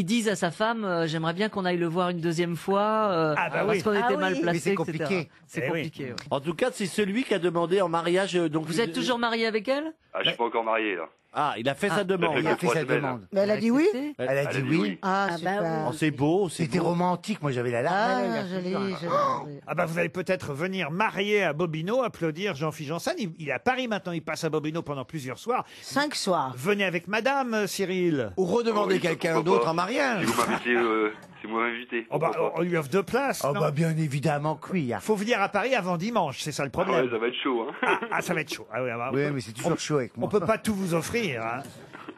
Speaker 6: dise à sa femme, j'aimerais bien qu'on aille le voir une deuxième fois, parce qu'on était mal placés,
Speaker 9: Mais c'est
Speaker 6: etc.
Speaker 9: compliqué.
Speaker 6: C'est
Speaker 5: Eh oui.
Speaker 6: compliqué. Ouais.
Speaker 10: En tout cas, c'est celui qui a demandé en mariage. Donc
Speaker 6: Vous êtes toujours marié avec elle?
Speaker 15: Ah, je suis pas encore marié là.
Speaker 10: Ah, il a fait sa demande.
Speaker 15: Ça fait
Speaker 9: Il a fait sa
Speaker 15: 3 semaines.
Speaker 9: demande.
Speaker 7: Mais elle a dit oui?
Speaker 9: Elle a dit oui.
Speaker 7: Ah,
Speaker 11: Ah,
Speaker 7: super.
Speaker 11: bah
Speaker 10: Oh, c'est beau, c'est
Speaker 9: C'était
Speaker 10: beau.
Speaker 9: romantique, moi j'avais la larme. à l'œil,
Speaker 7: Ah,
Speaker 9: là.
Speaker 7: joli, joli.
Speaker 5: Ah bah vous allez peut-être venir marier à Bobino, applaudir Jean-Philippe Janssen. Il est à Paris maintenant, il passe à Bobino pendant plusieurs soirs.
Speaker 7: 5 soirs.
Speaker 5: Venez avec madame, Cyril.
Speaker 12: Ou redemander
Speaker 15: Oui,
Speaker 12: quelqu'un
Speaker 15: pourquoi
Speaker 12: d'autre
Speaker 15: pas.
Speaker 12: en mariage.
Speaker 15: Si vous m'invitez
Speaker 18: Si vous m'invitez.
Speaker 5: Oh bah, on lui offre 2 places.
Speaker 9: Oh
Speaker 5: non
Speaker 9: bah bien évidemment que oui.
Speaker 5: Faut venir à Paris avant dimanche, c'est ça le problème.
Speaker 18: Ah ouais, ça va être chaud. Hein.
Speaker 5: Ah, ça va être chaud. Ah ouais, bah,
Speaker 9: Oui, mais c'est toujours chaud avec moi.
Speaker 5: On peut pas tout vous offrir. Hein.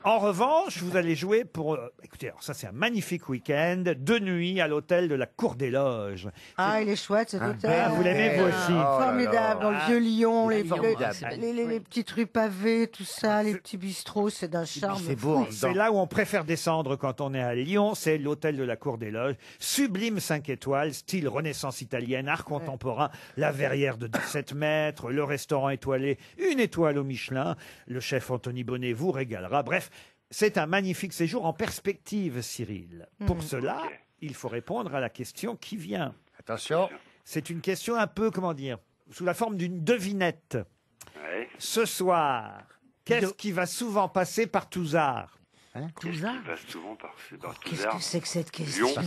Speaker 5: En revanche, vous allez jouer pour... écoutez, alors ça c'est un magnifique week-end, 2 nuits à l'hôtel de la Cour des Loges.
Speaker 7: Ah, il est chouette cet hôtel.
Speaker 5: Ah, vous l'aimez vous aussi.
Speaker 7: Formidable, dans le vieux Lyon, les
Speaker 5: Formidable.
Speaker 7: petites rues pavées, tout ça, les petits bistrots, c'est d'un charme. fou.
Speaker 5: C'est là où on préfère descendre quand on est à Lyon, c'est l'hôtel de la Cour des Loges. Sublime 5 étoiles, style Renaissance italienne, art contemporain, la verrière de 17 mètres, le restaurant étoilé, 1 étoile au Michelin. Le chef Anthony Bonnet vous régalera. Bref, c'est un magnifique séjour en perspective, Cyril. Pour cela, il faut répondre à la question qui vient.
Speaker 9: Attention.
Speaker 5: C'est une question un peu, comment dire, sous la forme d'une devinette.
Speaker 18: Ouais.
Speaker 5: Ce soir, qu'est-ce qui va souvent passer par Touzard
Speaker 18: Touzard Il passe souvent par
Speaker 7: Qu'est-ce que c'est que cette question
Speaker 18: Lyon,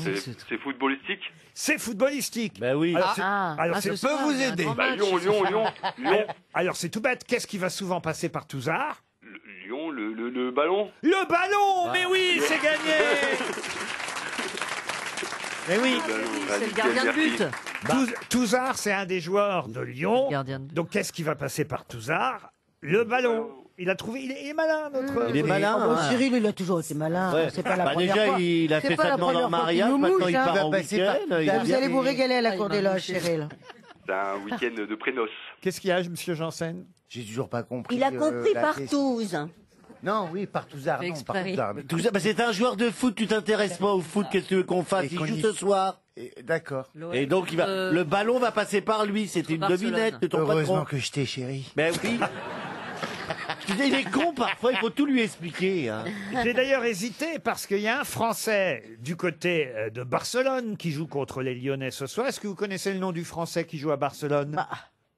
Speaker 18: c'est footballistique.
Speaker 5: C'est footballistique.
Speaker 10: Ben oui.
Speaker 5: Alors,
Speaker 10: je peux vous aider.
Speaker 18: Lyon.
Speaker 5: Alors, c'est tout bête. Qu'est-ce qui va souvent passer par Touzard
Speaker 18: Lyon, le ballon.
Speaker 5: Le ballon. Mais oui, c'est gagné. Mais oui.
Speaker 6: C'est le gardien de but.
Speaker 5: Touzard, c'est un des joueurs de Lyon. Donc, qu'est-ce qui va passer par Touzard Le ballon. Il a trouvé, il est malin, notre.
Speaker 10: Il est malin.
Speaker 7: Oh, bah,
Speaker 10: hein.
Speaker 7: Cyril, il a toujours été malin.
Speaker 10: Ouais.
Speaker 7: C'est pas la
Speaker 10: Bah,
Speaker 7: première
Speaker 10: déjà,
Speaker 7: fois.
Speaker 10: il a
Speaker 7: C'est
Speaker 10: fait
Speaker 7: pas
Speaker 10: sa
Speaker 7: la
Speaker 10: demande en
Speaker 7: première fois
Speaker 10: mariage,
Speaker 7: qu'il nous
Speaker 10: maintenant
Speaker 7: mouche,
Speaker 10: il
Speaker 7: hein.
Speaker 10: part en
Speaker 9: passer
Speaker 10: week-end.
Speaker 9: par-
Speaker 10: il a
Speaker 7: Vous
Speaker 10: bien
Speaker 7: allez vous
Speaker 10: fait.
Speaker 7: régaler à la Cour des Loges, Cyril.
Speaker 18: C'est un week-end de prénoces.
Speaker 5: Qu'est-ce qu'il y a, monsieur Janssen
Speaker 9: J'ai toujours pas compris.
Speaker 11: Il a compris
Speaker 9: la
Speaker 11: Partouze.
Speaker 9: Non, oui, par Touzard.
Speaker 11: Fait
Speaker 9: Non,
Speaker 11: exprès.
Speaker 9: par Touzard.
Speaker 10: Tout ça, bah, c'est un joueur de foot, tu t'intéresses pas au foot, qu'est-ce que tu veux qu'on fasse? Il joue ce soir.
Speaker 9: D'accord.
Speaker 10: Et donc, le ballon va passer par lui, c'était une devinette de ton
Speaker 9: Heureusement
Speaker 10: patron.
Speaker 9: que je t'ai, chérie.
Speaker 10: Ben oui. Je disais, il est con parfois, il faut tout lui expliquer. Hein.
Speaker 5: J'ai d'ailleurs hésité parce qu'il y a un Français du côté de Barcelone qui joue contre les Lyonnais ce soir. Est-ce que vous connaissez le nom du Français qui joue à Barcelone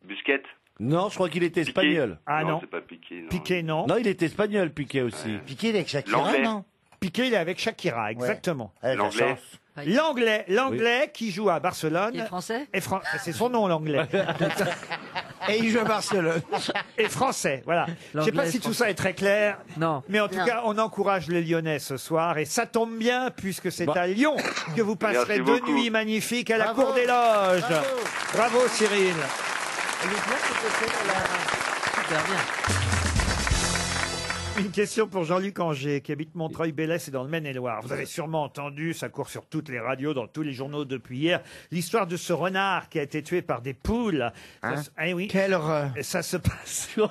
Speaker 18: Busquets.
Speaker 10: Non, je crois qu'il était espagnol.
Speaker 5: Ah non.
Speaker 18: c'est pas Piqué. Non.
Speaker 5: Piqué, non.
Speaker 10: Non, il était espagnol, Piqué aussi.
Speaker 9: Piqué, il est avec Shakira,
Speaker 18: L'anglais.
Speaker 9: non
Speaker 5: Piqué, il est avec Shakira, exactement.
Speaker 9: Avec la
Speaker 18: L'anglais.
Speaker 9: chance.
Speaker 5: L'anglais qui joue à Barcelone.
Speaker 6: Il est français
Speaker 5: C'est son nom, l'anglais.
Speaker 12: Et il joue à Barcelone.
Speaker 5: Et français, voilà. Je sais pas
Speaker 6: L'anglais
Speaker 5: si
Speaker 6: est
Speaker 5: tout ça est très clair.
Speaker 6: Non.
Speaker 5: Mais en tout cas, on encourage les Lyonnais ce soir. Et ça tombe bien, puisque c'est à Lyon que vous passerez
Speaker 18: Merci
Speaker 5: 2
Speaker 18: beaucoup.
Speaker 5: nuits magnifiques à la Cour des Loges. Bravo, Cyril.
Speaker 6: Super bien.
Speaker 5: Une question pour Jean-Luc Anger, qui habite Montreuil-Bellès, c'est dans le Maine-et-Loire. Vous avez sûrement entendu, ça court sur toutes les radios, dans tous les journaux depuis hier, l'histoire de ce renard qui a été tué par des poules. Eh oui.
Speaker 12: Quelle horreur.
Speaker 5: Et ça se passe.
Speaker 10: Oh,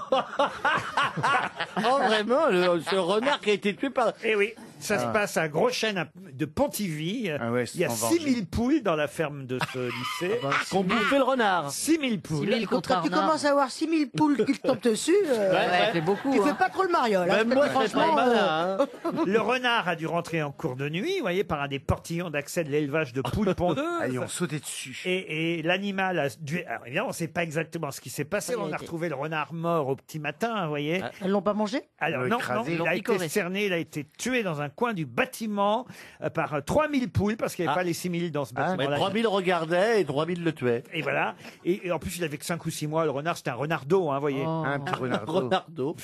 Speaker 10: vraiment, ce renard qui a été tué par...
Speaker 5: Eh oui, ça se passe à Gros-Chêne de Pontivy.
Speaker 9: ouais,
Speaker 5: Il y a
Speaker 9: sans
Speaker 5: 6000 poules dans la ferme de ce lycée.
Speaker 10: Qu'on bouffait le renard.
Speaker 5: 6000 poules.
Speaker 6: 6000
Speaker 7: Quand
Speaker 6: contre
Speaker 7: tu
Speaker 6: Arnard.
Speaker 7: commences à avoir 6000 poules qui te tombent dessus,
Speaker 6: Ça fait beaucoup.
Speaker 7: tu
Speaker 6: hein.
Speaker 7: fais pas trop le mariole. hein.
Speaker 10: Même moi, je serais pas malin. Hein.
Speaker 5: Le renard a dû rentrer en cours de nuit, vous voyez, par un des portillons d'accès de l'élevage de poules pondeuses.
Speaker 9: Ah, ils ont sauté dessus.
Speaker 5: Et l'animal a dû... Alors évidemment, on ne sait pas exactement ce qui s'est passé. On a retrouvé le renard mort au petit matin, vous voyez.
Speaker 7: Elles l'ont pas mangé
Speaker 5: Alors
Speaker 9: Ils
Speaker 5: non,
Speaker 9: l'ont écrasé.
Speaker 5: il
Speaker 6: Ils l'ont
Speaker 5: a été
Speaker 6: picoré.
Speaker 5: cerné, il a été tué dans un coin du bâtiment par 3000 poules, parce qu'il n'y avait
Speaker 10: Ah.
Speaker 5: pas les 6000 dans ce
Speaker 10: Mais
Speaker 5: bâtiment-là.
Speaker 10: 3000 regardaient et 3000 le tuaient.
Speaker 5: Et voilà. Et en plus, il avait que 5 ou 6 mois. Le renard, c'était un renardeau, hein, vous voyez.
Speaker 6: Oh.
Speaker 9: Un petit renard.
Speaker 10: Renardo.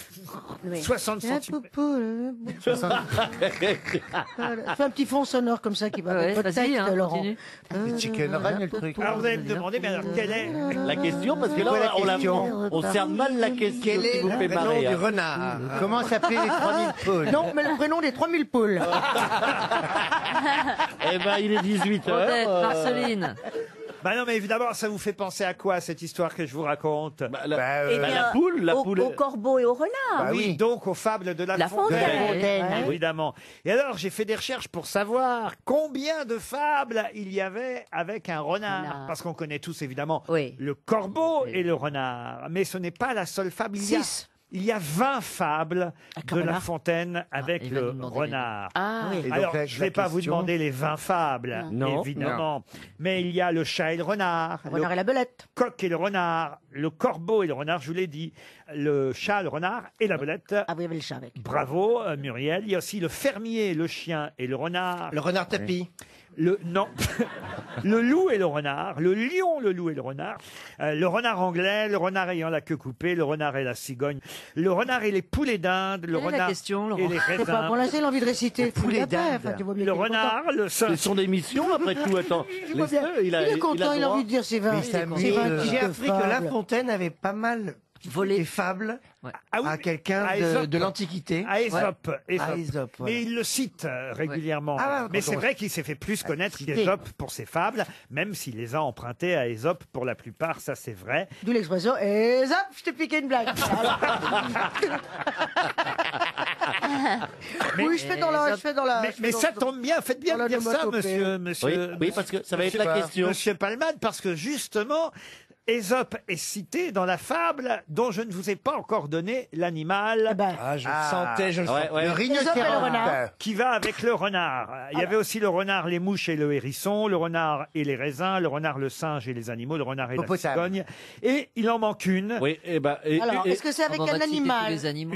Speaker 5: 60
Speaker 7: Un
Speaker 5: cm.
Speaker 7: poule. Fais un petit fond sonore comme ça qui va
Speaker 6: Ouais,
Speaker 7: avec votre
Speaker 6: vas-y,
Speaker 7: texte,
Speaker 6: hein,
Speaker 7: Laurent.
Speaker 6: continue.
Speaker 9: C'est chicken run, le truc.
Speaker 5: Alors vous allez me demander, mais alors quelle est
Speaker 10: La question, parce que là,
Speaker 9: Pourquoi la
Speaker 10: on,
Speaker 9: question
Speaker 10: on cerne mal la question
Speaker 12: Quel
Speaker 10: qui
Speaker 12: est
Speaker 10: vous
Speaker 12: le
Speaker 10: fait
Speaker 12: prénom
Speaker 10: marrer.
Speaker 12: du
Speaker 10: hein.
Speaker 12: renard
Speaker 9: Comment s'appelaient les 3000 poules
Speaker 7: Non, mais le prénom des 3000 poules.
Speaker 10: Eh ben, il est 18
Speaker 6: Odette,
Speaker 10: heures.
Speaker 6: Marceline.
Speaker 5: Bah non, mais évidemment, ça vous fait penser à quoi, cette histoire que je vous raconte
Speaker 11: Eh bien,
Speaker 10: la poule,
Speaker 11: au corbeau et au renard.
Speaker 5: Bah oui, donc aux fables de la,
Speaker 11: La Fontaine.
Speaker 5: Fontaine, évidemment. Et alors, j'ai fait des recherches pour savoir combien de fables il y avait avec un renard.
Speaker 11: Renard.
Speaker 5: Parce qu'on connaît tous, évidemment,
Speaker 11: Oui.
Speaker 5: le corbeau et le renard. Mais ce n'est pas la seule fable. Il y a 20 fables de La
Speaker 7: renard.
Speaker 5: Fontaine avec
Speaker 6: il va
Speaker 5: le
Speaker 6: nous demander
Speaker 5: renard.
Speaker 11: Ah,
Speaker 9: Et donc,
Speaker 5: Alors,
Speaker 9: la
Speaker 5: je ne vais pas vous
Speaker 9: question-
Speaker 5: demander les 20 fables,
Speaker 10: Non.
Speaker 5: évidemment. Mais il y a le chat et le renard,
Speaker 7: Le renard et la belette.
Speaker 5: coq et le renard, le corbeau et le renard, je vous l'ai dit, le chat, le renard et la belette.
Speaker 7: Ah, vous avez le chat avec.
Speaker 5: Bravo, Muriel. Il y a aussi le fermier, le chien et le renard.
Speaker 12: Le renard tapis.
Speaker 5: Non. Le loup et le renard, le lion, le loup et le renard, le renard anglais, le renard ayant la queue coupée, le renard et la cigogne, le renard et les poulets d'Inde, le
Speaker 6: Quelle est la
Speaker 5: renard
Speaker 6: question, Laurent
Speaker 5: et les
Speaker 7: Je sais pas, pour
Speaker 5: raisins,
Speaker 7: l'instant, il a envie de réciter.
Speaker 9: poulet
Speaker 7: Après,
Speaker 9: d'Inde.
Speaker 7: enfin, tu vois bien
Speaker 5: le
Speaker 7: qu'il est
Speaker 5: renard, le
Speaker 10: C'est
Speaker 5: singe.
Speaker 10: son émission, après tout, attends.
Speaker 7: Je vois bien. Il est content, il a envie de dire ses 20.
Speaker 9: Mais ça
Speaker 7: ses 20
Speaker 12: J'ai
Speaker 7: petites
Speaker 12: appris que La
Speaker 7: fables.
Speaker 12: Fontaine avait pas mal volé des fables
Speaker 5: Ah oui,
Speaker 12: à quelqu'un
Speaker 5: à
Speaker 12: de,
Speaker 5: Ésope.
Speaker 12: de l'Antiquité.
Speaker 5: À Ésope.
Speaker 12: Ouais.
Speaker 5: Ésope.
Speaker 12: À Ésope, voilà.
Speaker 5: Mais il le cite régulièrement.
Speaker 12: Ah ouais,
Speaker 5: mais c'est
Speaker 12: d'accord.
Speaker 5: vrai qu'il s'est fait plus connaître
Speaker 7: cité.
Speaker 5: qu'Ésope pour ses fables, même s'il les a empruntées à Ésope pour la plupart, ça c'est vrai.
Speaker 7: D'où l'expression, et zap, je t'ai piqué une blague. Oui, je fais dans la.
Speaker 5: Mais ça tombe bien, faites bien
Speaker 7: dans
Speaker 5: de dire
Speaker 7: la
Speaker 5: ça,
Speaker 7: nomatopée.
Speaker 5: monsieur.
Speaker 10: Oui, parce que ça va être la question.
Speaker 5: Monsieur Palmade, parce que justement, Ésope est cité dans la fable dont je ne vous ai pas encore donné l'animal.
Speaker 12: Ah, je le sentais, je le sentais.
Speaker 9: Le rhinocéros.
Speaker 5: Qui va avec le renard. Il y avait aussi le renard, les mouches et le hérisson, le renard et les raisins, le renard, le singe et les animaux, le renard et la
Speaker 9: Hippopotame.
Speaker 5: cigogne. Et il en manque une.
Speaker 10: Oui, et ben.
Speaker 7: Alors, est-ce que c'est avec
Speaker 6: On va
Speaker 7: un
Speaker 6: citer tous
Speaker 7: animal
Speaker 6: les animaux.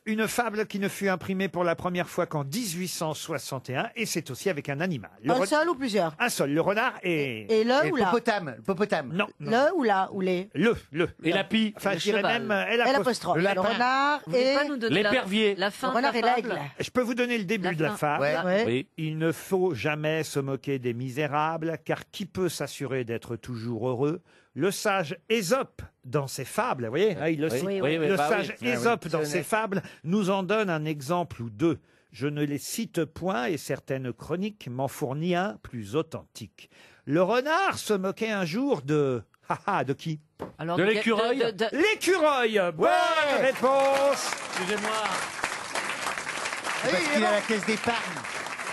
Speaker 5: Une fable qui ne fut imprimée pour la première fois qu'en 1861, et c'est aussi avec un animal.
Speaker 7: Un seul ou plusieurs
Speaker 5: Un seul, le renard et...
Speaker 7: Et le ou la
Speaker 9: Hippopotame.
Speaker 5: Non, non.
Speaker 7: Le ou la ou les
Speaker 5: Le.
Speaker 10: Et la pie.
Speaker 5: Enfin,
Speaker 6: Le
Speaker 5: je dirais
Speaker 6: cheval.
Speaker 5: même
Speaker 7: Et l'apostrophe.
Speaker 9: Le
Speaker 7: Le
Speaker 9: lapin.
Speaker 7: renard
Speaker 6: Vous voulez
Speaker 7: et
Speaker 6: pas nous donner
Speaker 10: L'épervier.
Speaker 6: la fin
Speaker 7: le
Speaker 6: de
Speaker 7: renard
Speaker 6: la
Speaker 7: et
Speaker 6: fable
Speaker 7: l'aigle.
Speaker 5: Je peux vous donner le début
Speaker 6: La
Speaker 5: de la
Speaker 6: fin.
Speaker 5: fable.
Speaker 9: Ouais.
Speaker 7: Ouais.
Speaker 10: Oui.
Speaker 5: Il ne faut jamais se moquer des misérables, car qui peut s'assurer d'être toujours heureux? Le sage Ésope, dans ses fables, vous voyez, il le cite.
Speaker 6: oui,
Speaker 10: oui.
Speaker 5: Le
Speaker 10: Bah
Speaker 5: sage
Speaker 10: oui.
Speaker 5: Ésope,
Speaker 12: oui,
Speaker 5: dans
Speaker 12: c'est
Speaker 5: ses
Speaker 12: honnête.
Speaker 5: fables, nous en donne un exemple ou deux. Je ne les cite point, et certaines chroniques m'en fournissent un plus authentique. Le renard se moquait un jour de... de qui?
Speaker 6: Alors,
Speaker 10: De l'écureuil.
Speaker 5: L'écureuil. Bonne réponse.
Speaker 10: Excusez-moi.
Speaker 9: Parce qu'il a la caisse d'épargne.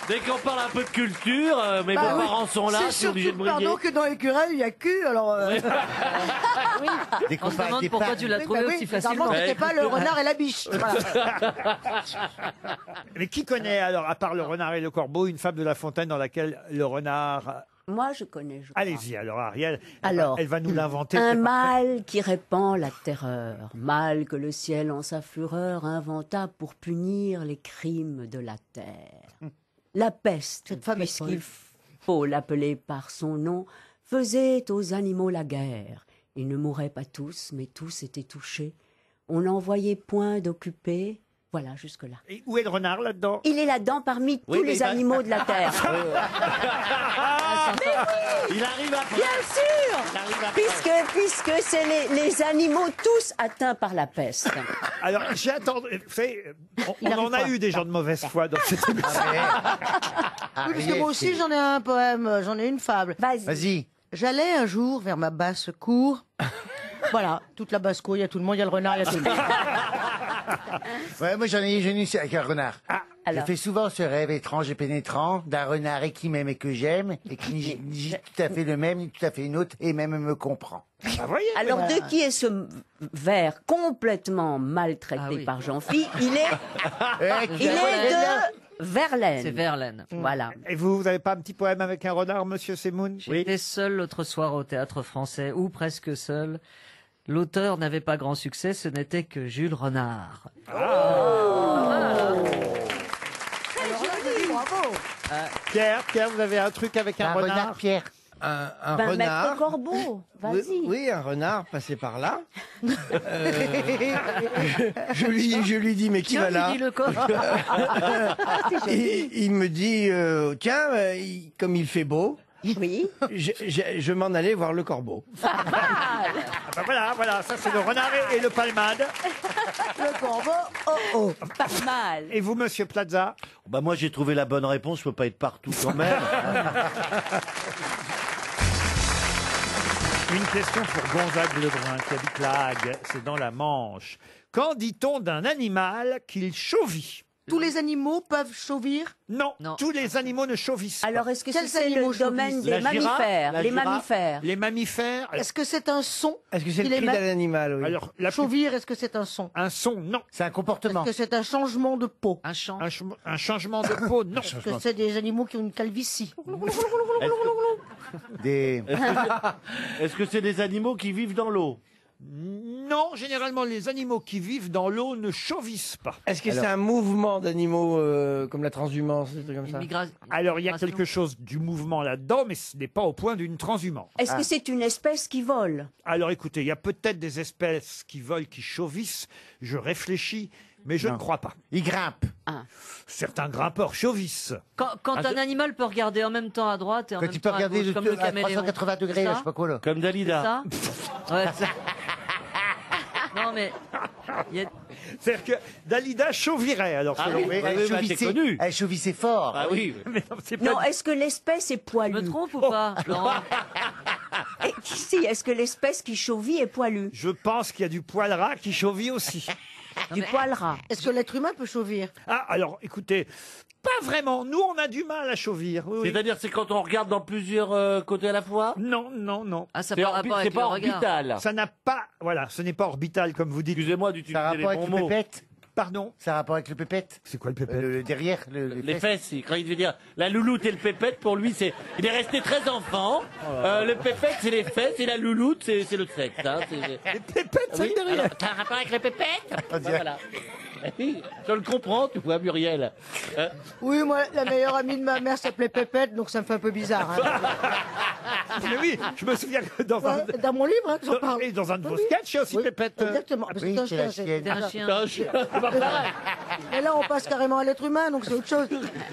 Speaker 10: Dès qu'on parle un peu de culture, mes
Speaker 7: Bah oui.
Speaker 10: beaux-parents sont là, je
Speaker 7: C'est
Speaker 10: suis obligé de
Speaker 7: surtout,
Speaker 10: briller.
Speaker 7: pardon, que dans l'écureuil, il y a cul, alors...
Speaker 9: Dès qu'on
Speaker 6: On se
Speaker 9: parle
Speaker 6: demande pourquoi tu l'as trouvé
Speaker 7: oui,
Speaker 6: aussi
Speaker 7: bizarrement,
Speaker 6: facilement.
Speaker 7: c'était pas le renard et la biche. Voilà.
Speaker 5: Mais qui connaît alors, à part le renard et le corbeau, une fable de La Fontaine dans laquelle le renard...
Speaker 11: Moi, je connais. je crois.
Speaker 5: Allez-y alors, Ariel.
Speaker 11: Alors,
Speaker 5: elle va nous l'inventer.
Speaker 11: Un
Speaker 5: c'est parfait.
Speaker 11: mal qui répand la terreur, mal que le ciel en sa fureur inventa pour punir les crimes de la terre. La peste, puisqu'il faut l'appeler par son nom, faisait aux animaux la guerre. Ils ne mouraient pas tous, mais tous étaient touchés. On n'en voyait point d'occupés. Voilà, jusque-là.
Speaker 5: Et où est le renard là-dedans?
Speaker 11: Il est là-dedans parmi tous les animaux de la terre.
Speaker 10: Il arrive après.
Speaker 11: Bien sûr, puisque c'est les animaux tous atteints par la peste.
Speaker 5: Alors, j'ai attendu. On en a eu des gens de mauvaise foi dans cette émission.
Speaker 7: Oui, parce que moi aussi, j'en ai un poème, j'en ai une fable.
Speaker 9: Vas-y.
Speaker 7: J'allais un jour vers ma basse-cour. Voilà, toute la basse-cour, il y a tout le monde, il y a le renard, il y a tout le monde.
Speaker 9: Ouais, moi j'en ai une aussi avec un renard. Je
Speaker 11: alors.
Speaker 9: fais souvent ce rêve étrange et pénétrant d'un renard et qui m'aime et que j'aime, et qui ni tout à fait le même, ni tout à fait une autre, et même me comprend.
Speaker 11: Alors, de qui est ce vers complètement maltraité par Jean-Phi? Il est de Verlaine.
Speaker 6: C'est Verlaine.
Speaker 11: Voilà.
Speaker 5: Et vous n'avez pas un petit poème avec un renard, monsieur Semoun?
Speaker 6: J'étais seul l'autre soir au théâtre français, ou presque seul. L'auteur n'avait pas grand succès, ce n'était que Jules Renard.
Speaker 7: Très joli, bravo.
Speaker 5: Pierre, vous avez un truc avec un renard?
Speaker 9: Pierre.
Speaker 12: Un
Speaker 11: Ben,
Speaker 12: renard.
Speaker 11: Maître Corbeau, vas-y.
Speaker 12: Oui, un renard passé par là. Je lui dis, mais qui va là?
Speaker 6: Lui dit le corps.
Speaker 12: Il me dit, tiens, comme il fait beau,
Speaker 11: oui.
Speaker 12: je m'en allais voir le corbeau.
Speaker 5: Ah ben voilà, ça c'est le renard et le palmade.
Speaker 7: Le corbeau,
Speaker 11: pas mal.
Speaker 5: Et vous, monsieur Plaza?
Speaker 10: Bah moi j'ai trouvé la bonne réponse, je peux pas être partout quand même.
Speaker 5: Une question pour Gonzague Lebrun qui habite La Hague, c'est dans la Manche. Qu'en dit-on d'un animal qu'il chauvit?
Speaker 7: tous les animaux peuvent chauvir?
Speaker 5: Non, tous les animaux ne chauvissent pas.
Speaker 11: Alors, est-ce que
Speaker 7: Quels
Speaker 11: c'est
Speaker 7: animaux
Speaker 11: le domaine
Speaker 7: chauvissent?
Speaker 11: des
Speaker 5: La girafe,
Speaker 11: mammifères?
Speaker 5: la
Speaker 11: Les
Speaker 5: girafe,
Speaker 11: mammifères.
Speaker 5: Les mammifères.
Speaker 7: Est-ce que c'est un son?
Speaker 12: Est-ce que c'est le
Speaker 7: qu'il
Speaker 12: cri
Speaker 7: émet
Speaker 12: d'un animal, oui.
Speaker 5: Alors,
Speaker 7: Chauvir, est-ce que c'est un son?
Speaker 5: Un son, non.
Speaker 9: C'est un comportement.
Speaker 7: Est-ce que c'est un changement de peau?
Speaker 6: Un chant.
Speaker 5: Un changement de peau, non.
Speaker 7: Est-ce que c'est des animaux qui ont une calvitie?
Speaker 9: Des...
Speaker 10: Est-ce que c'est des animaux qui vivent dans l'eau?
Speaker 5: Non, généralement, les animaux qui vivent dans l'eau ne chauvissent pas.
Speaker 12: Est-ce que c'est un mouvement d'animaux comme la transhumance, des trucs comme ça?
Speaker 5: Alors, il y a quelque chose du mouvement là-dedans, mais ce n'est pas au point d'une transhumance.
Speaker 11: Est-ce que c'est une espèce qui vole?
Speaker 5: Alors, écoutez, il y a peut-être des espèces qui volent, qui chauvissent. Je réfléchis, mais je ne crois pas.
Speaker 9: Ils grimpent.
Speaker 5: Certains grimpeurs chauvissent.
Speaker 6: Quand un animal peut regarder en même temps à droite et en
Speaker 9: Quand
Speaker 6: même
Speaker 9: il peut
Speaker 6: temps à
Speaker 9: regarder
Speaker 6: gauche, comme
Speaker 9: de-
Speaker 6: le
Speaker 9: à
Speaker 6: caméléon.
Speaker 9: 380 degrés,
Speaker 6: C'est
Speaker 9: là,
Speaker 6: ça
Speaker 9: je sais pas quoi, là.
Speaker 10: Comme Dalida.
Speaker 6: C'est ça Ouais, Non, mais...
Speaker 5: C'est-à-dire que Dalida chauvirait, alors.
Speaker 9: Ah
Speaker 5: selon
Speaker 9: oui,
Speaker 5: vous.
Speaker 9: elle chauvissait fort.
Speaker 10: Ah oui.
Speaker 5: Mais non, c'est pas
Speaker 11: Non,
Speaker 5: du-
Speaker 11: est-ce que l'espèce est poilue?
Speaker 6: Je me trompe ou pas, Laurent?
Speaker 11: Si, est-ce que l'espèce qui chauvit est poilue?
Speaker 5: Je pense qu'il y a du poil rat qui chauvit aussi.
Speaker 11: Du poil rat.
Speaker 7: Est-ce que l'être humain peut chauvir?
Speaker 5: Ah, alors, écoutez, pas vraiment. Nous, on a du mal à chauvir. Oui, oui.
Speaker 10: C'est-à-dire, c'est quand on regarde dans plusieurs côtés à la fois?
Speaker 5: Non, non, non.
Speaker 6: Ah, ça
Speaker 10: C'est
Speaker 6: n'a pas rapport avec
Speaker 10: c'est pas
Speaker 6: le regard.
Speaker 10: orbital.
Speaker 5: Ça n'a pas... Voilà, ce n'est pas orbital, comme vous dites.
Speaker 10: Excusez-moi
Speaker 9: Ça a
Speaker 10: d'utiliser les
Speaker 9: rapport avec
Speaker 10: bons
Speaker 9: le
Speaker 10: mots.
Speaker 9: pépette.
Speaker 5: Pardon?
Speaker 9: Ça a rapport avec le pépette.
Speaker 5: C'est quoi le pépette?
Speaker 9: Le derrière,
Speaker 10: Les fesses, quand il veut dire la louloute et le pépette, pour lui, c'est. Il est resté très enfant. Le pépette, c'est les fesses, et la louloute, c'est le sexe. Hein.
Speaker 5: Les pépettes, c'est
Speaker 10: Oui,
Speaker 5: le derrière.
Speaker 10: alors, t'as un rapport avec les pépettes Voilà. Oui, je le comprends, tu vois, Muriel.
Speaker 7: Oui, moi, la meilleure amie de ma mère s'appelait Pépette, donc ça me fait un peu bizarre. Hein.
Speaker 5: Mais oui, je me souviens que dans
Speaker 7: Ouais, dans mon livre, hein, que j'en parle.
Speaker 5: Et dans un de vos
Speaker 7: Oui, oui.
Speaker 5: sketchs, il y a aussi
Speaker 7: Oui,
Speaker 5: Pépette.
Speaker 7: Exactement. Parce que
Speaker 9: oui, c'est la chienne.
Speaker 6: C'est un chien.
Speaker 10: C'est un chien. C'est pas pareil.
Speaker 7: Mais là, on passe carrément à l'être humain, donc c'est autre chose.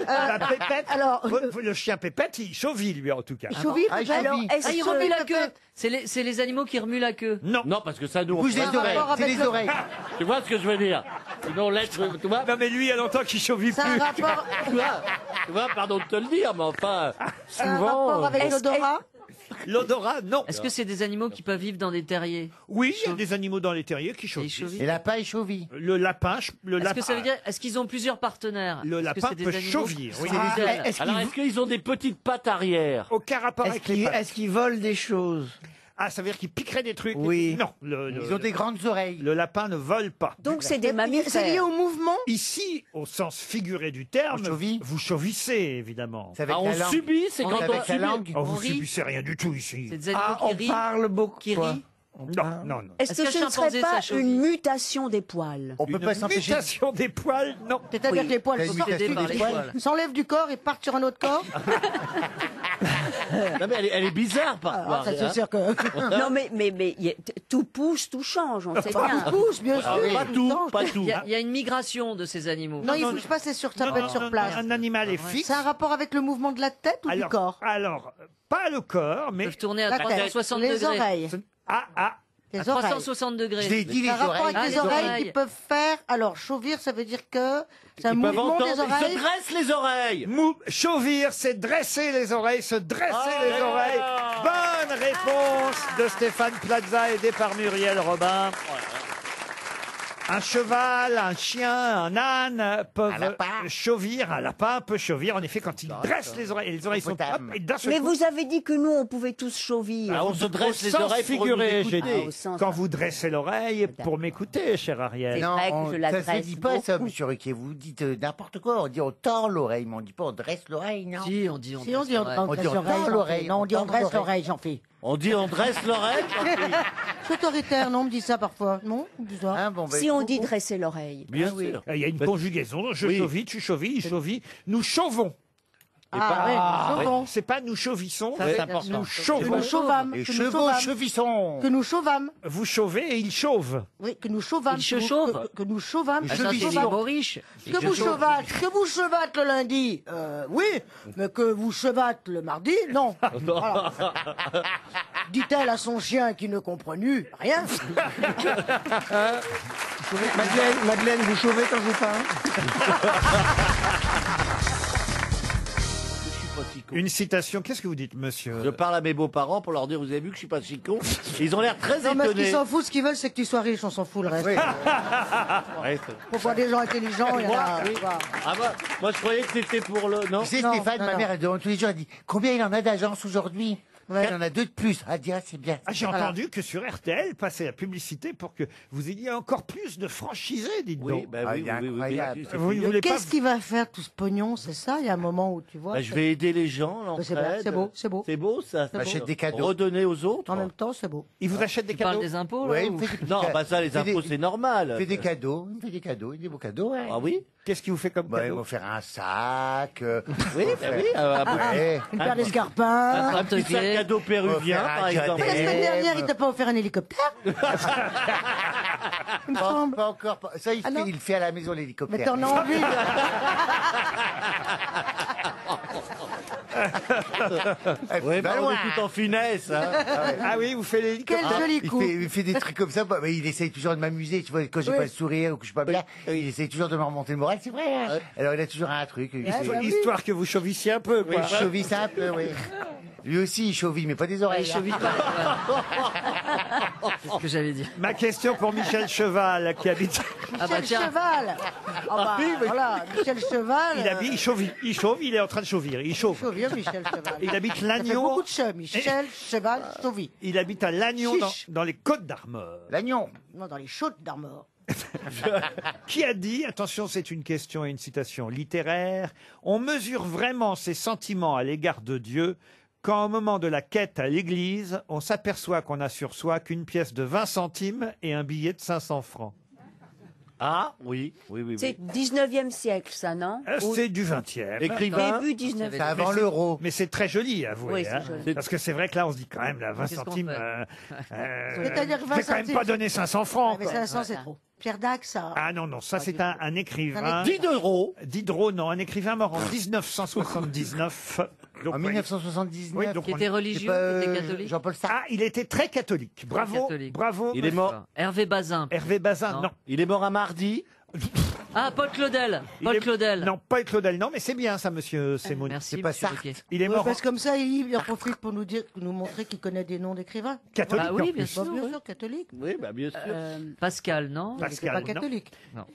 Speaker 5: La Pépette,
Speaker 7: alors,
Speaker 5: le chien Pépette, il chauvit, lui, en tout cas.
Speaker 7: Chauvy,
Speaker 9: Ah,
Speaker 7: peut-être.
Speaker 9: Chauvy.
Speaker 11: Est-ce
Speaker 6: Ah, il
Speaker 11: que-
Speaker 6: remue la queue. C'est les animaux qui remuent la queue.
Speaker 5: Non.
Speaker 10: Non, parce que ça nous.
Speaker 9: Bouge les
Speaker 10: on-
Speaker 9: oreilles.
Speaker 7: rapport
Speaker 9: C'est
Speaker 7: avec
Speaker 9: les
Speaker 7: le-
Speaker 9: oreilles.
Speaker 10: Tu vois ce que je veux dire? Sinon, l'être, tu vois,
Speaker 5: Non, mais lui, il y a longtemps qu'il chauvit
Speaker 7: C'est
Speaker 5: plus.
Speaker 7: un rapport,
Speaker 10: tu vois, pardon de te le dire, mais enfin,
Speaker 7: c'est un
Speaker 10: souvent.
Speaker 7: rapport avec
Speaker 11: Est-ce-
Speaker 7: l'odorat.
Speaker 5: L'odorat, non.
Speaker 6: Est-ce que c'est des animaux qui peuvent vivre dans des terriers?
Speaker 5: Oui, il y a des animaux dans les terriers qui
Speaker 6: Et ils
Speaker 5: chauvissent.
Speaker 6: chauvissent.
Speaker 9: Et lapin et chauvy.
Speaker 5: Le lapin,
Speaker 6: Est-ce que ça veut dire, est-ce qu'ils ont plusieurs partenaires?
Speaker 5: Le
Speaker 6: Est-ce que
Speaker 5: lapin
Speaker 6: c'est des
Speaker 5: peut
Speaker 6: animaux
Speaker 5: chauvir,
Speaker 6: qui
Speaker 5: oui.
Speaker 6: sont
Speaker 9: Ah,
Speaker 6: fidèles
Speaker 10: Alors, est-ce qu'ils ont des petites pattes arrière?
Speaker 5: Aucun rapport avec les pattes.
Speaker 12: Est-ce qu'ils volent des choses?
Speaker 5: Ah, ça veut dire qu'il piquerait des trucs?
Speaker 12: Oui.
Speaker 5: Non,
Speaker 9: Ils ont des grandes oreilles.
Speaker 5: le lapin ne vole pas.
Speaker 11: Donc c'est des
Speaker 7: C'est lié
Speaker 11: mammifères.
Speaker 7: au mouvement.
Speaker 5: Ici, au sens figuré du terme,
Speaker 9: On chauvit.
Speaker 5: vous chauvissez, évidemment.
Speaker 9: C'est avec
Speaker 10: Ah, on
Speaker 9: la langue.
Speaker 10: subit, c'est
Speaker 6: On
Speaker 10: quand
Speaker 9: C'est
Speaker 10: on
Speaker 9: avec la
Speaker 10: subit.
Speaker 9: langue.
Speaker 5: Oh, vous
Speaker 6: On rit.
Speaker 5: subissez rien du tout ici.
Speaker 6: C'est des animaux
Speaker 12: Ah,
Speaker 6: qui
Speaker 12: on
Speaker 6: rient.
Speaker 12: parle beaucoup.
Speaker 6: Qui
Speaker 12: quoi.
Speaker 6: rient.
Speaker 5: Non, non, non.
Speaker 11: Est-ce
Speaker 6: Est-ce
Speaker 11: que
Speaker 6: qu'un
Speaker 11: ce ne serait
Speaker 6: chimpanzé, ça
Speaker 11: pas
Speaker 6: chauvit?
Speaker 11: une mutation des poils?
Speaker 9: On peut pas s'empêcher.
Speaker 5: Mutation des poils, non.
Speaker 7: C'est-à-dire
Speaker 11: Oui.
Speaker 7: que les poils
Speaker 9: T'as
Speaker 7: sont
Speaker 9: une
Speaker 7: sortis
Speaker 9: mutation
Speaker 6: par
Speaker 9: des
Speaker 6: les
Speaker 9: poils.
Speaker 6: poils.
Speaker 7: s'enlèvent du corps et partent sur un autre corps.
Speaker 10: Non, mais elle est bizarre parfois.
Speaker 7: Ah, ça, c'est sûr que.
Speaker 11: Non, mais tout pousse, tout change, on sait bien.
Speaker 7: Tout pousse, bien sûr.
Speaker 10: Ah oui, pas tout, pas tout.
Speaker 6: Il y a une migration de ces animaux.
Speaker 7: Non, il bouge pas, c'est sûr, ça peut être sur place.
Speaker 5: Un animal est fixe.
Speaker 7: C'est un rapport avec le mouvement de la tête ou du corps?
Speaker 5: Alors, pas le corps,
Speaker 6: Ils
Speaker 5: mais...
Speaker 6: peuvent tourner à
Speaker 7: La tête,
Speaker 6: 360
Speaker 7: les
Speaker 6: degrés.
Speaker 7: oreilles.
Speaker 5: Ah, ah,
Speaker 7: Les
Speaker 6: À
Speaker 7: oreilles.
Speaker 6: 360 degrés.
Speaker 9: Je l'ai dit, les
Speaker 7: Un rapport
Speaker 9: oreilles.
Speaker 7: avec
Speaker 6: Ah,
Speaker 7: les
Speaker 6: les
Speaker 7: oreilles
Speaker 6: oreilles.
Speaker 7: qui peuvent faire. Alors, chauvir, ça veut dire que c'est un
Speaker 10: Ils peuvent
Speaker 7: mouvement
Speaker 10: entendre.
Speaker 7: des
Speaker 10: Ils se
Speaker 7: oreilles.
Speaker 10: dressent les oreilles.
Speaker 5: chauvir, c'est dresser les oreilles, se dresser
Speaker 10: Ah,
Speaker 5: les oreilles. Bonne réponse de Stéphane Plaza, aidé par Muriel Robin. Un cheval, un chien, un âne peuvent chauvir. Un lapin peut chauvir, en effet, quand il dresse les oreilles. Et les oreilles sont hop, et d'un seul
Speaker 11: Mais
Speaker 5: coup,
Speaker 11: vous avez dit que nous, on pouvait tous chauvir.
Speaker 10: Ah, on se dresse
Speaker 5: au
Speaker 10: les
Speaker 5: sens
Speaker 10: oreilles pour
Speaker 5: figuré,
Speaker 10: nous
Speaker 5: j'ai
Speaker 10: écouter.
Speaker 5: dit.
Speaker 11: au sens-
Speaker 5: Quand vous dressez l'oreille pour m'écouter, cher Ariel.
Speaker 11: C'est vrai que je la
Speaker 9: ça se
Speaker 11: dresse
Speaker 9: dit pas ça,
Speaker 11: beaucoup.
Speaker 9: monsieur Ruquier. Vous dites n'importe quoi. On dit on tord l'oreille, mais on dit pas on dresse l'oreille, non?
Speaker 6: Si, on dit on
Speaker 7: Si on dit on
Speaker 6: dresse
Speaker 9: On dit on
Speaker 7: dresse
Speaker 9: tord
Speaker 7: l'oreille,
Speaker 9: l'oreille.
Speaker 7: non, on dit on dresse
Speaker 9: l'oreille.
Speaker 7: l'oreille, j'en fais.
Speaker 10: On dit on dresse l'oreille.
Speaker 7: C'est autoritaire, non, on me dit ça parfois. Non, bizarre.
Speaker 9: Hein, bon, ben,
Speaker 11: Si on dit dresser l'oreille.
Speaker 10: Bien
Speaker 9: oui.
Speaker 10: sûr.
Speaker 5: Il y a une conjugaison. Je
Speaker 10: Oui.
Speaker 5: chauvis, tu chauvis, il chauvit. Nous chauvons.
Speaker 7: Ah, ouais, nous chauvons.
Speaker 5: C'est pas nous chauvissons,
Speaker 6: Ça,
Speaker 5: mais
Speaker 6: c'est important.
Speaker 5: nous
Speaker 7: Que
Speaker 5: chauvons.
Speaker 7: nous chauvâmes.
Speaker 9: Et
Speaker 7: Que nous
Speaker 9: chevaux,
Speaker 7: chauvâmes.
Speaker 9: chevissons.
Speaker 7: Que nous chauvâmes.
Speaker 5: Vous chauvez et il chauve.
Speaker 7: Oui, que nous chauvâmes.
Speaker 6: Il se chauffe.
Speaker 7: Que nous chauvâmes.
Speaker 6: Ah, ça, c'est les mots riches.
Speaker 7: Que vous chevates, le lundi, oui, mais que vous chevates le mardi, non. Voilà. Dit-elle à son chien qui ne comprenait rien.
Speaker 12: Madeleine, vous chauvez quand je vous parle?
Speaker 5: Une citation. Qu'est-ce que vous dites, monsieur
Speaker 10: Je parle à mes beaux-parents pour leur dire, vous avez vu que je suis pas si con. Ils ont l'air très
Speaker 7: Non, mais ce qu'ils
Speaker 10: étonnés.
Speaker 7: s'en foutent, ce qu'ils veulent, c'est que tu sois riche, on s'en fout le reste.
Speaker 10: Ouais,
Speaker 7: Faut voir des gens intelligents, il y en a.
Speaker 10: Oui. Ah bah, moi je croyais que c'était pour le. Non.
Speaker 9: Tu sais,
Speaker 7: Non,
Speaker 9: Stéphane,
Speaker 7: non,
Speaker 9: ma
Speaker 7: non.
Speaker 9: mère, elle demande tous les jours, elle dit combien il en a d'agences aujourd'hui? Ouais, il y en a 2 de plus. Ah, dis, c'est bien.
Speaker 5: Ah, j'ai entendu que sur RTL, passait la publicité pour que vous ayez encore plus de franchisés, dites donc.
Speaker 10: bah oui,
Speaker 9: incroyable.
Speaker 5: Vous ne
Speaker 7: Mais
Speaker 5: voulez pas...
Speaker 7: qu'est-ce qu'il va faire tout ce pognon, c'est ça? Il y a un moment où tu vois.
Speaker 10: Bah, je vais aider les gens,
Speaker 7: C'est bien,
Speaker 10: l'entraide.
Speaker 7: c'est beau, c'est beau.
Speaker 10: C'est beau, ça.
Speaker 7: C'est beau.
Speaker 9: Achète des cadeaux.
Speaker 10: Redonner aux autres.
Speaker 7: En même temps, c'est beau.
Speaker 5: Il vous achète des
Speaker 6: Tu parles
Speaker 5: cadeaux?
Speaker 6: des impôts, là,
Speaker 9: Ouais, il
Speaker 6: ou-
Speaker 9: me fait des petits
Speaker 10: Non, bah ça, les
Speaker 9: il fait
Speaker 10: impôts,
Speaker 9: des-
Speaker 10: c'est normal.
Speaker 9: Il me fait des cadeaux, il me fait des cadeaux, des beaux cadeaux. Ouais.
Speaker 10: Ah oui?
Speaker 5: Qu'est-ce qu'il vous fait comme
Speaker 9: Bah, il
Speaker 5: cadeau?
Speaker 9: va faire un sac.
Speaker 10: Oui, bah oui.
Speaker 9: Ouais.
Speaker 7: Une paire d'escarpins.
Speaker 10: Un petit sac cadeau péruvien,
Speaker 9: Offert un
Speaker 10: par exemple.
Speaker 9: cadet.
Speaker 7: La semaine dernière, il t'a pas offert un hélicoptère? Il me semble.
Speaker 9: Pas encore. Ça,
Speaker 7: Ah non.
Speaker 9: il fait à la maison l'hélicoptère.
Speaker 7: Mais t'en as envie.
Speaker 10: Oui,
Speaker 9: bah
Speaker 10: bah on
Speaker 9: loin.
Speaker 10: est tout en finesse. Hein.
Speaker 5: Ah oui, vous faites l'hélicoptère?
Speaker 7: Quel joli coup.
Speaker 9: Il fait des trucs comme ça, bah, il essaye toujours de m'amuser, tu vois, quand j'ai
Speaker 7: Oui.
Speaker 9: pas le sourire ou que je suis pas bien, il essaye toujours de me remonter le moral, c'est vrai. Hein. Alors il a toujours un truc.
Speaker 5: Histoire que vous chauvissiez un peu,
Speaker 9: Oui,
Speaker 5: quoi.
Speaker 9: je chauvisse un peu, oui. Lui aussi, il chauville, mais pas des oreilles.
Speaker 6: Il
Speaker 9: hein.
Speaker 6: chauville pas. C'est ce que j'avais dit.
Speaker 5: Ma question pour Michel Cheval, qui habite...
Speaker 6: Ah bah
Speaker 7: Michel
Speaker 6: tiens.
Speaker 7: Cheval. Ah bah, voilà, Michel Cheval.
Speaker 5: Il chauffe, il est en train de chauvir, il chauffe.
Speaker 7: Chauvir, Michel Cheval.
Speaker 5: Il habite
Speaker 7: Ça fait
Speaker 5: Lannion.
Speaker 7: beaucoup de cheveux. Michel Cheval, Chauvy.
Speaker 5: Il habite à Lannion,
Speaker 7: Chiche.
Speaker 5: dans les Côtes d'Armor.
Speaker 9: L'agnon.
Speaker 7: Non, dans les chaudes d'Armor.
Speaker 5: Qui a dit, attention, c'est une question et une citation littéraire, on mesure vraiment ses sentiments à l'égard de Dieu quand au moment de la quête à l'église, on s'aperçoit qu'on n'a sur soi qu'une pièce de 20 centimes et un billet de 500 francs.
Speaker 10: Ah, oui, oui, oui.
Speaker 11: C'est 19e siècle, ça, non?
Speaker 5: C'est du 20e.
Speaker 10: Écrivain.
Speaker 11: Début 19e.
Speaker 9: C'est avant l'euro.
Speaker 5: Mais c'est très joli, avouez.
Speaker 11: Oui, c'est
Speaker 5: hein.
Speaker 11: joli.
Speaker 5: Parce que c'est vrai que là, on se dit quand même, là, 20
Speaker 6: Qu'est-ce qu'on
Speaker 5: centimes.
Speaker 6: fait
Speaker 7: C'est-à-dire
Speaker 5: je
Speaker 7: 20
Speaker 5: vais quand même
Speaker 7: centimes.
Speaker 5: pas donner 500 francs.
Speaker 7: Mais
Speaker 5: quoi.
Speaker 7: 500, c'est trop. Pierre Dac, ça.
Speaker 5: Ah non, non, ça c'est un écrivain.
Speaker 10: Diderot.
Speaker 5: Diderot, non, un écrivain mort en 1979. Donc,
Speaker 9: En 1979.
Speaker 5: oui, donc
Speaker 6: Qui
Speaker 5: on-
Speaker 6: était religieux,
Speaker 9: C'est
Speaker 6: qui
Speaker 9: pas,
Speaker 6: était catholique.
Speaker 9: Jean-Paul Sartre.
Speaker 5: Ah, il était très catholique. Bravo,
Speaker 6: catholique.
Speaker 5: bravo.
Speaker 10: Il est mort.
Speaker 6: Hervé Bazin.
Speaker 5: Hervé Bazin,
Speaker 6: Non.
Speaker 5: non.
Speaker 10: Il est mort un mardi.
Speaker 6: Ah, Paul Claudel.
Speaker 5: Il
Speaker 6: Paul
Speaker 5: est-
Speaker 6: Claudel.
Speaker 5: Non, pas Claudel, non, mais c'est bien ça, monsieur Semoun.
Speaker 6: Merci,
Speaker 9: C'est pas
Speaker 6: monsieur
Speaker 9: Sartre.
Speaker 6: Ruquier.
Speaker 5: Il est
Speaker 7: Oui,
Speaker 5: mort
Speaker 7: parce que comme ça, il en profite pour nous montrer qu'il connaît des noms d'écrivains.
Speaker 5: catholique.
Speaker 6: Ah oui,
Speaker 5: en
Speaker 6: bien
Speaker 5: plus.
Speaker 6: sûr.
Speaker 7: Bien sûr, catholique.
Speaker 10: Oui, bah bien sûr.
Speaker 6: Pascal, non?
Speaker 5: Pas-
Speaker 7: Il n'était
Speaker 5: Pascal,
Speaker 7: pas
Speaker 5: non.
Speaker 7: catholique.
Speaker 6: Non.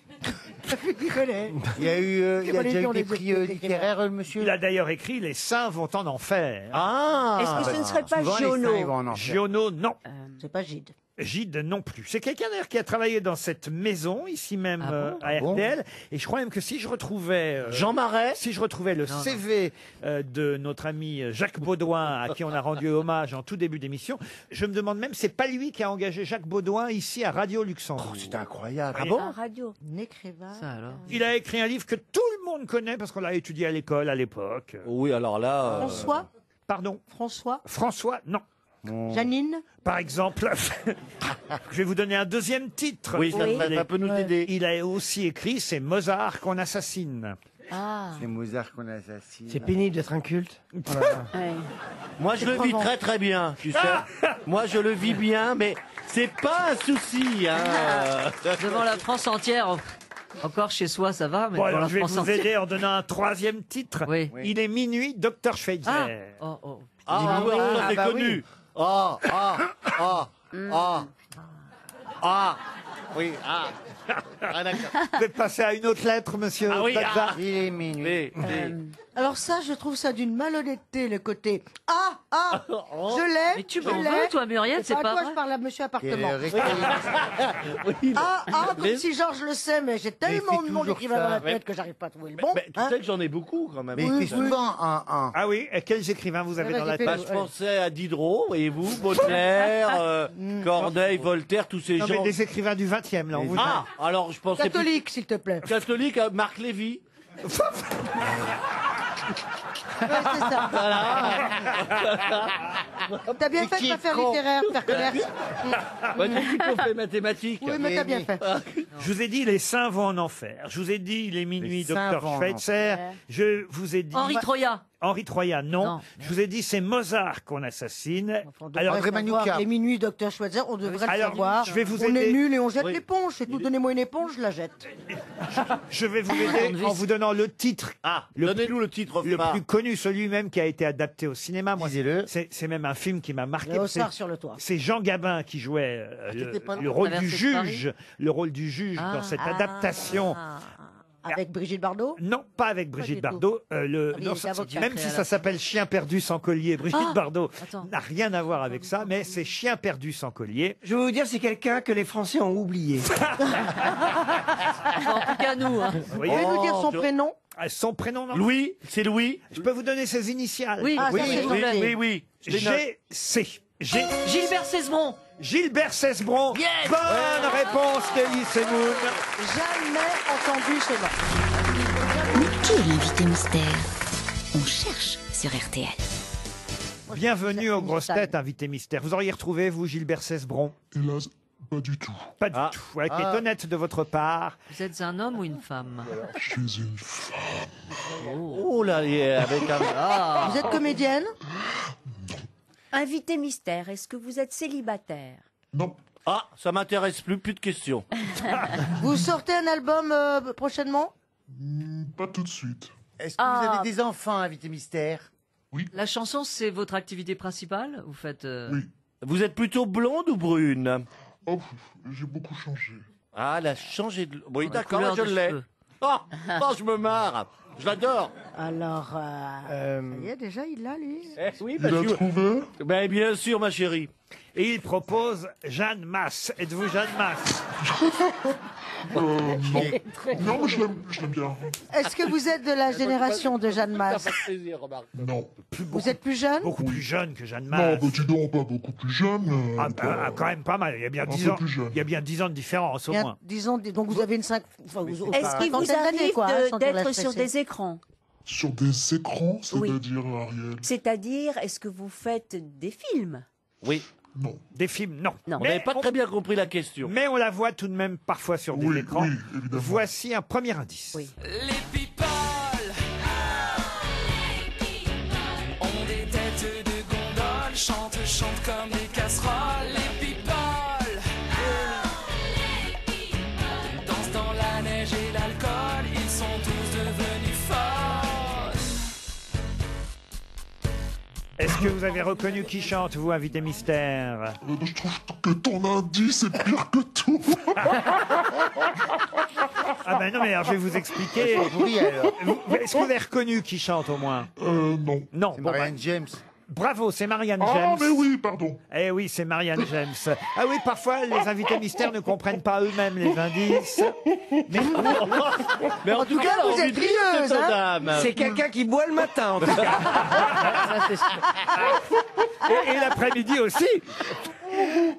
Speaker 7: Il connaît.
Speaker 9: Il y a eu, il y a
Speaker 7: pas
Speaker 9: déjà
Speaker 7: les
Speaker 9: eu
Speaker 7: gens,
Speaker 9: des
Speaker 7: les
Speaker 9: prix
Speaker 7: écrivains.
Speaker 9: littéraires, le monsieur.
Speaker 5: Il a d'ailleurs écrit Les saints vont en enfer.
Speaker 10: Ah.
Speaker 11: Est-ce que ce ne serait pas
Speaker 9: Souvent, les saints, ils
Speaker 11: Giono?
Speaker 9: vont en enfer.
Speaker 5: Giono, non.
Speaker 7: C'est pas Gide.
Speaker 5: Gide non plus. C'est quelqu'un d'ailleurs qui a travaillé dans cette maison, ici même
Speaker 6: Ah bon
Speaker 5: à
Speaker 9: bon
Speaker 5: RTL. Et je crois même que si je retrouvais...
Speaker 10: Jean Marais.
Speaker 5: Si je retrouvais le
Speaker 6: Non,
Speaker 5: CV de notre ami Jacques Baudouin, à qui on a rendu hommage en tout début d'émission, je me demande même, c'est pas lui qui a engagé Jacques Baudouin ici à Radio Luxembourg.
Speaker 9: Oh, c'est incroyable.
Speaker 5: Ah bon
Speaker 11: Un radio.
Speaker 7: Un écrivain.
Speaker 6: Ça alors.
Speaker 5: Il a écrit un livre que tout le monde connaît parce qu'on l'a étudié à l'école à l'époque.
Speaker 10: Oui, alors là.
Speaker 7: François.
Speaker 5: Pardon,
Speaker 7: François.
Speaker 5: François, non.
Speaker 7: Janine.
Speaker 5: Par exemple, je vais vous donner un deuxième titre.
Speaker 10: Oui, ça peut nous aider.
Speaker 5: Il a aussi écrit C'est Mozart qu'on assassine.
Speaker 11: Ah.
Speaker 9: C'est Mozart qu'on assassine.
Speaker 12: C'est pénible d'être un culte.
Speaker 11: Ouais.
Speaker 10: Moi, je le vis très très bien, tu sais. Moi, je le vis bien, mais c'est pas un souci. Hein.
Speaker 6: Devant la France entière. Encore chez soi, ça va, mais
Speaker 5: Bon,
Speaker 6: devant
Speaker 5: alors
Speaker 6: la
Speaker 5: je vais
Speaker 6: France
Speaker 5: vous
Speaker 6: entière.
Speaker 5: aider en donnant un troisième titre.
Speaker 6: Oui.
Speaker 5: Il est minuit, Dr. Schweitzer.
Speaker 6: Ah. Oh, oh.
Speaker 10: Ah, oui, ça c'est
Speaker 9: bah
Speaker 10: connu. Ah, oui, ah. Ah, d'accord.
Speaker 5: Vous êtes passé à une autre lettre, monsieur
Speaker 10: Ah oui,
Speaker 5: Plaza.
Speaker 9: Il est minuit.
Speaker 7: Alors ça, je trouve ça d'une malhonnêteté, le côté « Ah, ah, je l'ai,
Speaker 6: Mais tu
Speaker 7: je
Speaker 6: m'en
Speaker 7: l'ai.
Speaker 6: veux, toi, Muriel, c'est
Speaker 7: à
Speaker 6: pas
Speaker 7: toi,
Speaker 6: vrai.
Speaker 7: je parle à monsieur appartement.
Speaker 10: Oui,
Speaker 7: Ah, ah, comme
Speaker 10: mais-
Speaker 7: si Georges le sait, mais j'ai tellement de
Speaker 9: fait
Speaker 7: noms
Speaker 9: toujours
Speaker 7: d'écrivains
Speaker 9: ça.
Speaker 7: dans la
Speaker 10: Mais-
Speaker 7: tête que j'arrive pas à trouver le bon.
Speaker 10: Mais tu
Speaker 7: hein.
Speaker 10: sais que j'en ai beaucoup quand même.
Speaker 9: Mais il fait souvent un.
Speaker 5: Ah oui, et quels écrivains vous avez
Speaker 7: Ouais,
Speaker 5: dans la
Speaker 7: j'ai fait
Speaker 5: tête
Speaker 10: Bah, je pensais à Diderot, et vous, Baudelaire, Corneille, Voltaire, tous ces
Speaker 5: Non, mais
Speaker 10: gens.
Speaker 5: des écrivains du 20e, là. On vous
Speaker 10: Ah, alors je pensais
Speaker 7: Catholique, s'il te plaît.
Speaker 10: plus... Catholique, Marc Lévy.
Speaker 7: Ouais, c'est ça. T'as bien fait de pas faire littéraire, faire commerce.
Speaker 10: Bah, tu dis qu'on fait mathématiques.
Speaker 7: Oui, mais t'as bien fait.
Speaker 5: Je vous ai dit les saints vont en enfer. Je vous ai dit il est minuit,
Speaker 9: Les saints
Speaker 5: Dr.
Speaker 9: vont en
Speaker 5: Schweitzer.
Speaker 11: enfer.
Speaker 5: Je vous ai dit
Speaker 6: Henri Troya.
Speaker 5: Henri Troya, non.
Speaker 6: Non.
Speaker 5: Je vous ai dit c'est Mozart qu'on assassine.
Speaker 7: On devrait
Speaker 5: Alors,
Speaker 9: André
Speaker 7: savoir,
Speaker 9: Manoukian.
Speaker 7: les minuit, docteur Schweitzer, on devrait le
Speaker 5: Alors,
Speaker 7: savoir.
Speaker 5: je vais vous
Speaker 7: on
Speaker 5: aider.
Speaker 7: est nuls et on jette
Speaker 10: Oui.
Speaker 7: l'éponge. C'est tout. Donnez-moi une éponge, je la jette.
Speaker 5: je vais vous aider en vous donnant le titre.
Speaker 10: Ah,
Speaker 5: Le
Speaker 10: donnez-nous le titre
Speaker 5: Le
Speaker 10: phare.
Speaker 5: plus connu, celui même qui a été adapté au cinéma. Moi,
Speaker 9: Disez-le.
Speaker 5: c'est même un film qui m'a marqué.
Speaker 7: Le
Speaker 5: C'est-
Speaker 7: Hussard sur le toit.
Speaker 5: C'est Jean Gabin qui jouait
Speaker 9: c'était pas
Speaker 5: le
Speaker 9: loin.
Speaker 5: rôle du
Speaker 6: Traversée de Paris.
Speaker 5: juge, le rôle du juge dans cette adaptation.
Speaker 7: Avec Brigitte Bardot?
Speaker 5: Non, pas avec Brigitte
Speaker 7: du
Speaker 5: Bardot.
Speaker 7: Ah oui,
Speaker 5: Non,
Speaker 7: il est avocat.
Speaker 5: même si ça s'appelle Chien perdu sans collier, Brigitte
Speaker 11: Ah,
Speaker 5: Bardot
Speaker 11: attends.
Speaker 5: n'a rien à voir avec ça, mais c'est Chien perdu sans collier.
Speaker 12: Je vais vous dire, c'est quelqu'un que les Français ont oublié.
Speaker 6: En tout cas, nous. Hein.
Speaker 5: Vous
Speaker 7: Vous
Speaker 5: voyez
Speaker 7: pouvez nous dire son prénom?
Speaker 5: Son prénom, non.
Speaker 10: Louis, c'est Louis.
Speaker 5: Je peux vous donner ses initiales.
Speaker 6: Oui,
Speaker 7: Ah, ça, c'est gentil.
Speaker 10: oui. Je les note.
Speaker 5: GC.
Speaker 6: Gilbert Cesbron.
Speaker 5: Gilbert Cesbron.
Speaker 6: Yes.
Speaker 5: Bonne réponse d'Elie Semoun.
Speaker 7: Jamais entendu ce nom.
Speaker 3: Mais qui est l'invité mystère? On cherche sur RTL.
Speaker 5: Bienvenue aux grosses têtes, invité mystère. Vous auriez retrouvé, vous, Gilbert Cesbron?
Speaker 17: Hélas, pas du tout.
Speaker 5: Pas du tout. Voilà, qui est honnête de votre part.
Speaker 6: Vous êtes un homme ou une femme?
Speaker 17: Je suis une femme.
Speaker 10: Oh là, il est avec un... Ah.
Speaker 7: Vous êtes comédienne?
Speaker 11: Invité mystère, est-ce que vous êtes célibataire?
Speaker 17: Non.
Speaker 10: Ah, ça m'intéresse plus de questions.
Speaker 7: Vous sortez un album prochainement?
Speaker 17: Pas tout de suite.
Speaker 9: Est-ce que vous avez des enfants, invité mystère?
Speaker 6: La chanson, c'est votre activité principale? Vous faites...
Speaker 17: Oui.
Speaker 10: Vous êtes plutôt blonde ou brune?
Speaker 17: Oh, j'ai beaucoup changé.
Speaker 10: Ah, elle a changé de... Oui,
Speaker 6: La
Speaker 10: d'accord,
Speaker 6: couleur
Speaker 10: je
Speaker 6: des
Speaker 10: l'ai.
Speaker 6: cheveux.
Speaker 10: Oh, je me marre. Je l'adore.
Speaker 7: Alors, ça y est, déjà, il l'a, lui.
Speaker 10: Oui,
Speaker 17: Il a trouvé?
Speaker 10: Ben, bien sûr, ma chérie.
Speaker 5: Et il propose Jeanne Masse. Êtes-vous Jeanne Masse?
Speaker 17: Non. Non, mais je l'aime bien.
Speaker 7: Est-ce que vous êtes de la génération de Jeanne Masse?
Speaker 17: Non.
Speaker 7: Vous êtes plus jeune?
Speaker 5: Beaucoup plus jeune que Jeanne
Speaker 17: Non,
Speaker 5: Masse.
Speaker 17: bah dis donc, pas beaucoup plus jeune.
Speaker 5: Quand même pas mal. Il y a bien
Speaker 17: un
Speaker 5: 10
Speaker 17: peu
Speaker 5: ans.
Speaker 17: plus jeune.
Speaker 5: Il y a bien 10 ans de différence au
Speaker 7: Bien,
Speaker 5: moins.
Speaker 7: disons, donc vous avez une 5... Enfin,
Speaker 11: Est-ce qu'il vous arrive d'être sur des écrans?
Speaker 17: Sur des écrans,
Speaker 11: Oui.
Speaker 17: c'est-à-dire, Ariel?
Speaker 11: C'est-à-dire, est-ce que vous faites des films?
Speaker 10: Oui.
Speaker 17: Non.
Speaker 5: Des films, non.
Speaker 11: Non.
Speaker 10: On n'avait pas très bien compris la question.
Speaker 5: Mais on la voit tout de même parfois sur des
Speaker 17: Oui,
Speaker 5: écrans.
Speaker 17: oui, évidemment.
Speaker 5: Voici un premier indice.
Speaker 11: Oui.
Speaker 2: Les people ont des têtes de gondole, chantent comme des casseroles. Les people dansent dans la neige et l'alcool, ils sont tous devenus folles.
Speaker 5: Est-ce que vous avez reconnu qui chante, vous, invité mystère?
Speaker 17: Je trouve que ton indice est pire que tout.
Speaker 5: Ah ben non, mais alors je vais vous expliquer.
Speaker 9: Oui, alors.
Speaker 5: Est-ce que vous avez reconnu qui chante au moins?
Speaker 17: Non.
Speaker 5: Non.
Speaker 9: C'est
Speaker 5: Bon,
Speaker 9: Marianne James.
Speaker 5: bravo, c'est Marianne
Speaker 17: Ah,
Speaker 5: James.
Speaker 17: mais oui, pardon.
Speaker 5: Eh oui, c'est Marianne James. Ah oui, parfois, les invités mystères ne comprennent pas eux-mêmes les indices.
Speaker 10: Mais en tout cas,
Speaker 7: vous êtes rieuse, hein?
Speaker 10: dame.
Speaker 12: C'est quelqu'un qui boit le matin, en tout cas.
Speaker 5: Et l'après-midi aussi.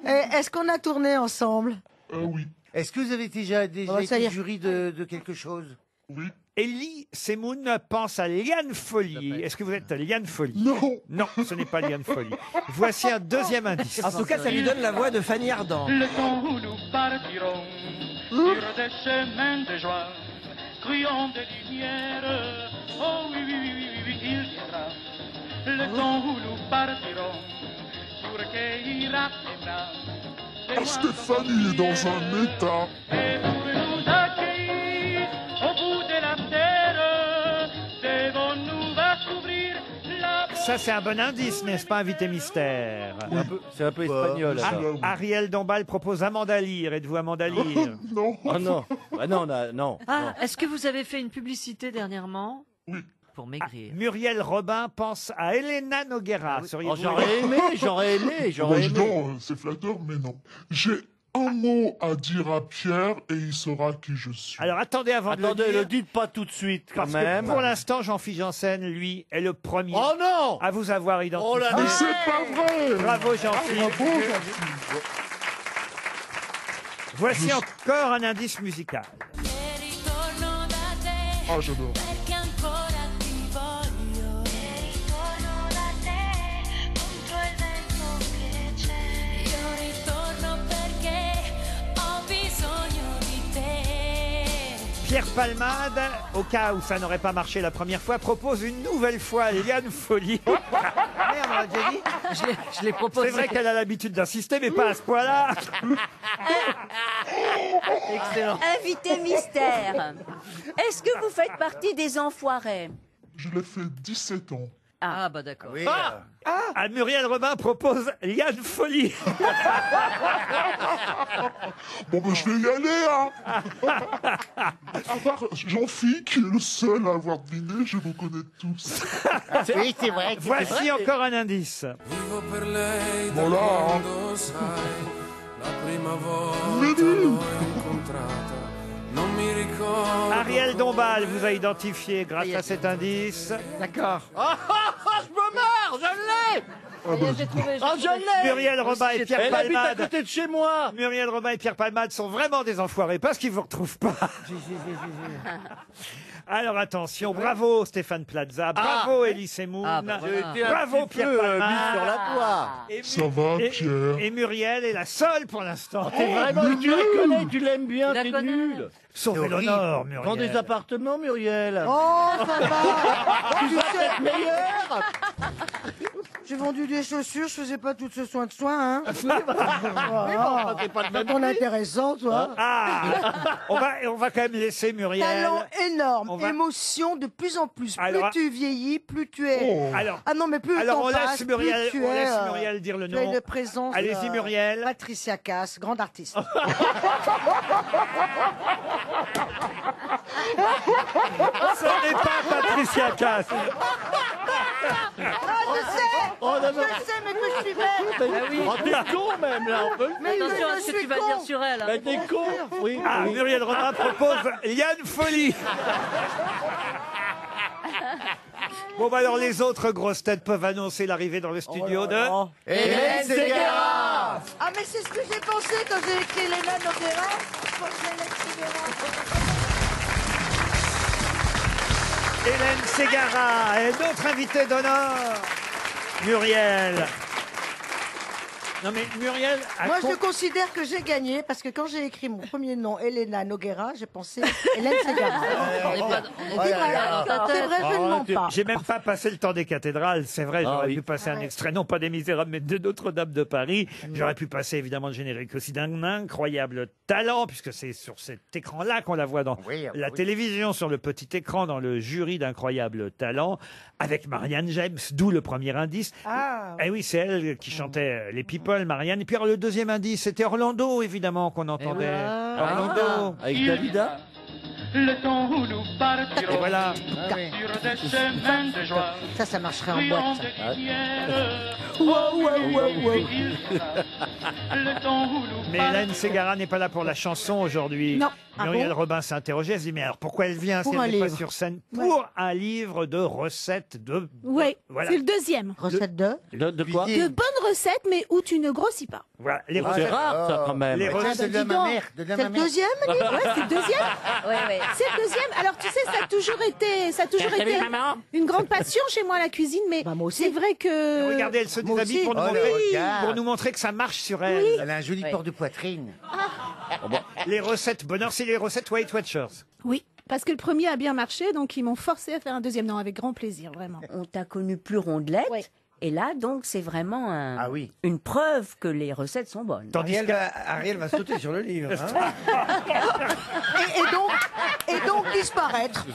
Speaker 7: Est-ce qu'on a tourné ensemble?
Speaker 17: Oui.
Speaker 9: Est-ce que vous avez déjà
Speaker 7: ça y
Speaker 9: été
Speaker 7: est.
Speaker 9: jury de quelque chose?
Speaker 17: Oui.
Speaker 5: Elie Semoun pense à Liane Folly. Est-ce que vous êtes Liane Folly?
Speaker 17: Non.
Speaker 5: Non, ce n'est pas Liane Folly. Voici un deuxième indice.
Speaker 12: En tout cas, ça lui donne la voix de Fanny Ardant.
Speaker 19: Le temps où nous partirons sur des chemins de joie, criant de lumière. Oh oui, oui, oui, oui, oui, oui, il viendra. Le temps où nous partirons sur quai ira
Speaker 17: Ah, Stéphanie est dans un état.
Speaker 19: et pour nous accueillir au bout de la terre, devons-nous découvrir la
Speaker 5: Ça, c'est un bon indice, n'est-ce pas, invité mystère?
Speaker 10: C'est un peu espagnol.
Speaker 5: Ah,
Speaker 10: alors.
Speaker 5: Ariel Dombal propose Amanda Lear. Êtes-vous Amanda Lear?
Speaker 17: Non.
Speaker 10: Oh non. Ah non, non.
Speaker 6: Ah, est-ce que vous avez fait une publicité dernièrement?
Speaker 17: Oui.
Speaker 6: Pour maigrir.
Speaker 5: Muriel Robin pense à Elena Noguera.
Speaker 10: Oh,
Speaker 5: Seriez-vous-
Speaker 10: j'aurais aimé.
Speaker 17: Bah, dis donc, c'est flatteur, mais non. J'ai un mot à dire à Pierre et il saura qui je suis.
Speaker 5: Alors attendez avant de
Speaker 10: Attendez,
Speaker 5: le
Speaker 10: le
Speaker 5: dire.
Speaker 10: dites pas tout de suite, quand
Speaker 5: Parce
Speaker 10: même.
Speaker 5: que pour l'instant, Jean-Philippe Janssen, lui, est le premier
Speaker 10: Oh non.
Speaker 5: à vous avoir identifié.
Speaker 10: Oh là
Speaker 17: Mais
Speaker 10: là.
Speaker 17: c'est pas vrai.
Speaker 5: Bravo Jean-Philippe.
Speaker 17: Bravo, Jean-Philippe.
Speaker 5: Voici encore un indice musical.
Speaker 17: Ah, j'adore.
Speaker 5: Pierre Palmade, au cas où ça n'aurait pas marché la première fois, propose une nouvelle fois Liane Folly.
Speaker 7: Merde, on l'a déjà dit.
Speaker 6: Je l'ai proposé.
Speaker 5: C'est vrai qu'elle a l'habitude d'insister, mais pas à ce point-là.
Speaker 6: Excellent.
Speaker 11: Invité mystère, est-ce que vous faites partie des enfoirés?
Speaker 17: Je l'ai fait 17 ans.
Speaker 6: Ah, bah d'accord.
Speaker 5: Ah, Muriel Robin propose Liane Folly.
Speaker 17: Bon, ben, je vais y aller, hein. À part Jean-Philippe, qui est le seul à avoir deviné, je vous connais tous.
Speaker 9: Oui, c'est vrai.
Speaker 5: Voici encore un indice.
Speaker 17: Voilà, hein.
Speaker 5: Ariel Dombal vous a identifié grâce à cet indice.
Speaker 12: D'accord. Je me marre, je l'ai.
Speaker 11: Ça y est, j'ai trouvé.
Speaker 12: Oh, je l'ai.
Speaker 5: Muriel Robin et Pierre
Speaker 10: Elle habite à
Speaker 5: Palmade.
Speaker 10: côté de chez moi.
Speaker 5: Muriel Robin et Pierre Palmade sont vraiment des enfoirés parce qu'ils vous retrouvent pas. Alors attention, bravo Stéphane Plaza, bravo Elie Semoun,
Speaker 6: Ah, bah voilà.
Speaker 10: J'ai été un
Speaker 5: bravo
Speaker 10: petit
Speaker 5: Pierre
Speaker 10: peu,
Speaker 5: Palmade.
Speaker 10: mis sur la voie.
Speaker 5: Et
Speaker 17: Ça va, Pierre?
Speaker 5: Et Muriel est la seule pour l'instant.
Speaker 10: T'es vraiment, tu la connais, tu l'aimes bien,
Speaker 6: Tu la
Speaker 10: t'es
Speaker 6: connais.
Speaker 10: nul.
Speaker 5: Sauf Eleonore, Muriel.
Speaker 10: Vends des appartements, Muriel.
Speaker 7: Oh, ça va.
Speaker 10: Tu vas être meilleur.
Speaker 7: J'ai vendu des chaussures, je faisais pas tout ce soin de soin, hein.
Speaker 10: enfin, t'es pas de même
Speaker 7: Ton
Speaker 10: prix.
Speaker 7: intéressant, toi.
Speaker 5: Ah, on va quand même laisser Muriel.
Speaker 7: Talent énorme,
Speaker 5: On va-
Speaker 7: émotion de plus en plus.
Speaker 5: Alors-
Speaker 7: Plus tu vieillis, plus tu es.
Speaker 5: Alors,
Speaker 7: Ah non, mais plus le
Speaker 5: alors
Speaker 7: temps
Speaker 5: on laisse
Speaker 7: passe,
Speaker 5: Muriel,
Speaker 7: plus tu
Speaker 5: on
Speaker 7: es,
Speaker 5: laisse Muriel dire le
Speaker 7: tu as
Speaker 5: nom.
Speaker 7: une présence.
Speaker 5: Allez-y Muriel.
Speaker 7: Patricia Cass, grande artiste.
Speaker 5: Ce n'est pas Patricia Cass.
Speaker 10: Oh, non, non.
Speaker 7: Je sais, mais que je suis belle.
Speaker 6: Ah oui.
Speaker 10: Oh, t'es con même, là, on peut le
Speaker 7: Mais
Speaker 6: Attention
Speaker 7: je
Speaker 6: à ce que
Speaker 7: suis
Speaker 6: tu vas
Speaker 7: con.
Speaker 6: dire sur elle. hein.
Speaker 10: Mais t'es con. Oui.
Speaker 5: Ah,
Speaker 10: oui.
Speaker 5: Muriel Robin propose Liane Folly. Bon, bah alors les autres grosses têtes peuvent annoncer l'arrivée dans le studio de...
Speaker 9: Hélène Ségara.
Speaker 7: Ah, mais c'est ce que j'ai pensé quand j'ai écrit Léna Noguera. Je pensais Hélène Ségara.
Speaker 5: Hélène Ségara et notre invitée d'honneur, Muriel. Non mais Muriel... a
Speaker 7: Moi,
Speaker 5: con-
Speaker 7: je considère que j'ai gagné parce que quand j'ai écrit mon premier nom, Elena Noguera, j'ai pensé Hélène Ségara.
Speaker 6: On n'est pas- on est
Speaker 7: C'est
Speaker 6: pas
Speaker 7: vrai,
Speaker 6: dans ta
Speaker 7: c'est
Speaker 6: tête.
Speaker 7: vrai, je ne mens pas.
Speaker 5: J'ai même pas passé le temps des cathédrales, c'est vrai, j'aurais
Speaker 10: oui.
Speaker 5: pu passer un extrait, non pas des Misérables, mais de Notre-Dame de Paris. J'aurais pu passer évidemment le générique aussi d'un incroyable talent, puisque c'est sur cet écran-là qu'on la voit dans la télévision, sur le petit écran, dans le jury d'Incroyable Talent, avec Marianne James, d'où le premier indice.
Speaker 7: Ah,
Speaker 5: Eh oui, c'est elle qui chantait les People, Marianne. Et puis alors, le deuxième indice, c'était Orlando, évidemment, qu'on entendait. Orlando.
Speaker 10: Avec Dalida.
Speaker 19: Le temps où nous partirons
Speaker 5: Et voilà.
Speaker 19: sur des chemins de joie,
Speaker 7: ça marcherait en
Speaker 19: brillants
Speaker 7: boîte.
Speaker 19: de lumière. Le temps où nous
Speaker 5: Mais Hélène Ségara n'est pas là pour la chanson aujourd'hui.
Speaker 7: Non. Ah
Speaker 5: Muriel
Speaker 7: bon
Speaker 5: Robin s'est interrogée. Elle se dit, mais alors pourquoi elle vient
Speaker 7: Pour
Speaker 5: si
Speaker 7: un
Speaker 5: elle n'est pas
Speaker 7: livre.
Speaker 5: sur scène?
Speaker 7: Ouais.
Speaker 5: Pour un livre de recettes de...
Speaker 20: Oui,
Speaker 5: Voilà.
Speaker 20: c'est le deuxième.
Speaker 7: Recette de
Speaker 10: De quoi?
Speaker 20: De bonnes recettes, mais où tu ne grossis pas.
Speaker 5: Voilà, les
Speaker 10: C'est
Speaker 5: recettes.
Speaker 10: rare, ça, quand même.
Speaker 5: Les recettes
Speaker 7: de ma mère. C'est le deuxième livre.
Speaker 20: Ouais, c'est le deuxième.
Speaker 11: Ouais.
Speaker 20: C'est le deuxième. Alors tu sais, ça a toujours été une grande passion chez moi la cuisine, mais
Speaker 7: Bah, moi aussi.
Speaker 20: c'est vrai que.
Speaker 5: Regardez, elle se
Speaker 7: Moi
Speaker 5: déshabille
Speaker 7: aussi.
Speaker 5: pour nous,
Speaker 9: Oh,
Speaker 5: montrer,
Speaker 9: le regard.
Speaker 5: pour nous montrer que ça marche sur elle.
Speaker 9: Elle a un joli port de poitrine.
Speaker 5: Les recettes bonheur, c'est les recettes Weight Watchers.
Speaker 20: Oui, parce que le premier a bien marché, donc ils m'ont forcé à faire un deuxième. Non, avec grand plaisir, vraiment.
Speaker 11: On t'a connu plus rondelette.
Speaker 20: Ouais.
Speaker 11: Et là, donc, c'est vraiment
Speaker 9: Ah oui.
Speaker 11: une preuve que les recettes sont bonnes.
Speaker 5: Tandis
Speaker 12: Ariel va sauter sur le livre. Hein.
Speaker 7: Et donc disparaître.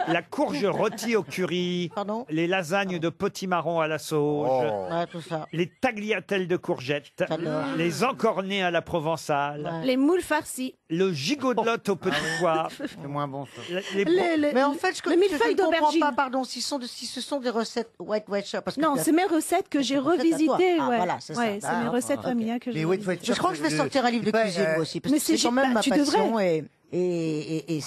Speaker 5: la courge rôtie au curry,
Speaker 7: Pardon
Speaker 5: les lasagnes de potimarron à la sauge,
Speaker 7: Ouais, tout ça.
Speaker 5: les tagliatelles de courgettes,
Speaker 7: J'adore.
Speaker 5: les encornés à la provençale,
Speaker 7: Ouais.
Speaker 20: Les moules farcies.
Speaker 5: le gigot-de-lotte au petit pois,
Speaker 9: C'est moins bon, ça.
Speaker 7: Mais en fait, je
Speaker 20: le millefeuille
Speaker 7: comprends
Speaker 20: d'aubergine.
Speaker 7: pas, pardon, si ce sont des recettes White Watcher. Parce que
Speaker 20: Non, c'est mes recettes que j'ai revisitées.
Speaker 7: Ah,
Speaker 20: ouais.
Speaker 7: voilà, c'est ça.
Speaker 20: Ouais, c'est mes
Speaker 7: Ah,
Speaker 20: recettes
Speaker 7: ok.
Speaker 20: familiales que j'ai
Speaker 9: Les Weight
Speaker 20: revisitées.
Speaker 9: Watchers,
Speaker 7: Je crois que je vais sortir un livre de
Speaker 9: c'est pas,
Speaker 7: cuisine moi aussi, parce
Speaker 20: mais
Speaker 7: que c'est
Speaker 20: c'est
Speaker 7: quand même ma
Speaker 20: tu
Speaker 7: passion
Speaker 20: devrais.
Speaker 7: et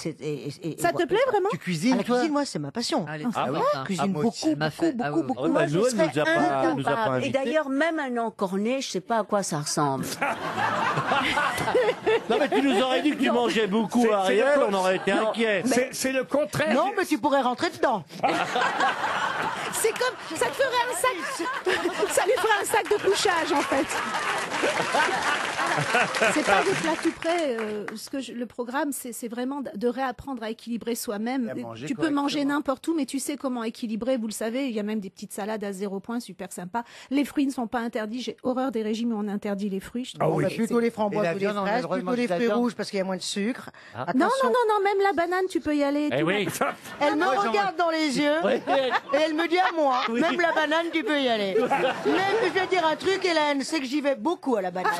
Speaker 20: Ça te plaît vraiment
Speaker 9: Tu cuisines,
Speaker 7: Ah, la
Speaker 9: toi?
Speaker 7: cuisine, moi, c'est ma passion.
Speaker 6: Ah, elle est
Speaker 11: Ah
Speaker 6: très
Speaker 11: ouais
Speaker 6: forte, hein.
Speaker 7: Cuisine
Speaker 9: moi aussi.
Speaker 7: beaucoup.
Speaker 10: Bah,
Speaker 11: je
Speaker 10: Noël
Speaker 11: serais
Speaker 10: nous a pas
Speaker 11: incapable. Et
Speaker 10: invités.
Speaker 11: d'ailleurs, même un encorné, je sais pas à quoi ça ressemble.
Speaker 10: Non, mais tu nous aurais dit que tu mangeais beaucoup,
Speaker 5: C'est
Speaker 10: Ariel,
Speaker 5: le
Speaker 10: on aurait été inquiets.
Speaker 5: C'est le contraire.
Speaker 7: Non, mais tu pourrais rentrer dedans.
Speaker 20: C'est comme ça te ferait un sac. Ça lui ferait un sac sac de couchage, en fait. C'est pas des plats tout prêts. Le programme, c'est vraiment de réapprendre à équilibrer soi-même. Tu peux manger n'importe où, mais tu sais comment équilibrer. Vous le savez, il y a même des petites salades à 0 point, super sympa. Les fruits ne sont pas interdits. J'ai horreur des régimes où on interdit les fruits.
Speaker 7: Plutôt les framboises ou les fraises, plutôt les fruits rouges parce qu'il y a moins de sucre.
Speaker 20: Non, même la banane, tu peux y aller.
Speaker 7: Elle me regarde dans les yeux et elle me dit à moi, même la banane, tu peux y aller. Mais je vais dire un truc, Hélène, c'est que j'y vais beaucoup à la banane.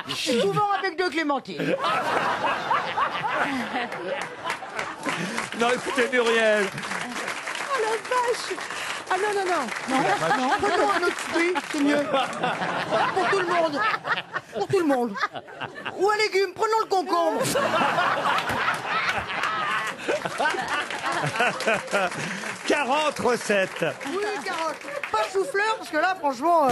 Speaker 7: Souvent avec 2 clémentines.
Speaker 5: Non, écoutez, Muriel.
Speaker 20: Oh la vache! Ah non,
Speaker 7: prenons un autre fruit, c'est mieux. Pour tout le monde. Pour tout le monde. Ou un légume, prenons le concombre.
Speaker 5: 40 recettes.
Speaker 7: Oui, carottes. Pas chou-fleur, parce que là, franchement...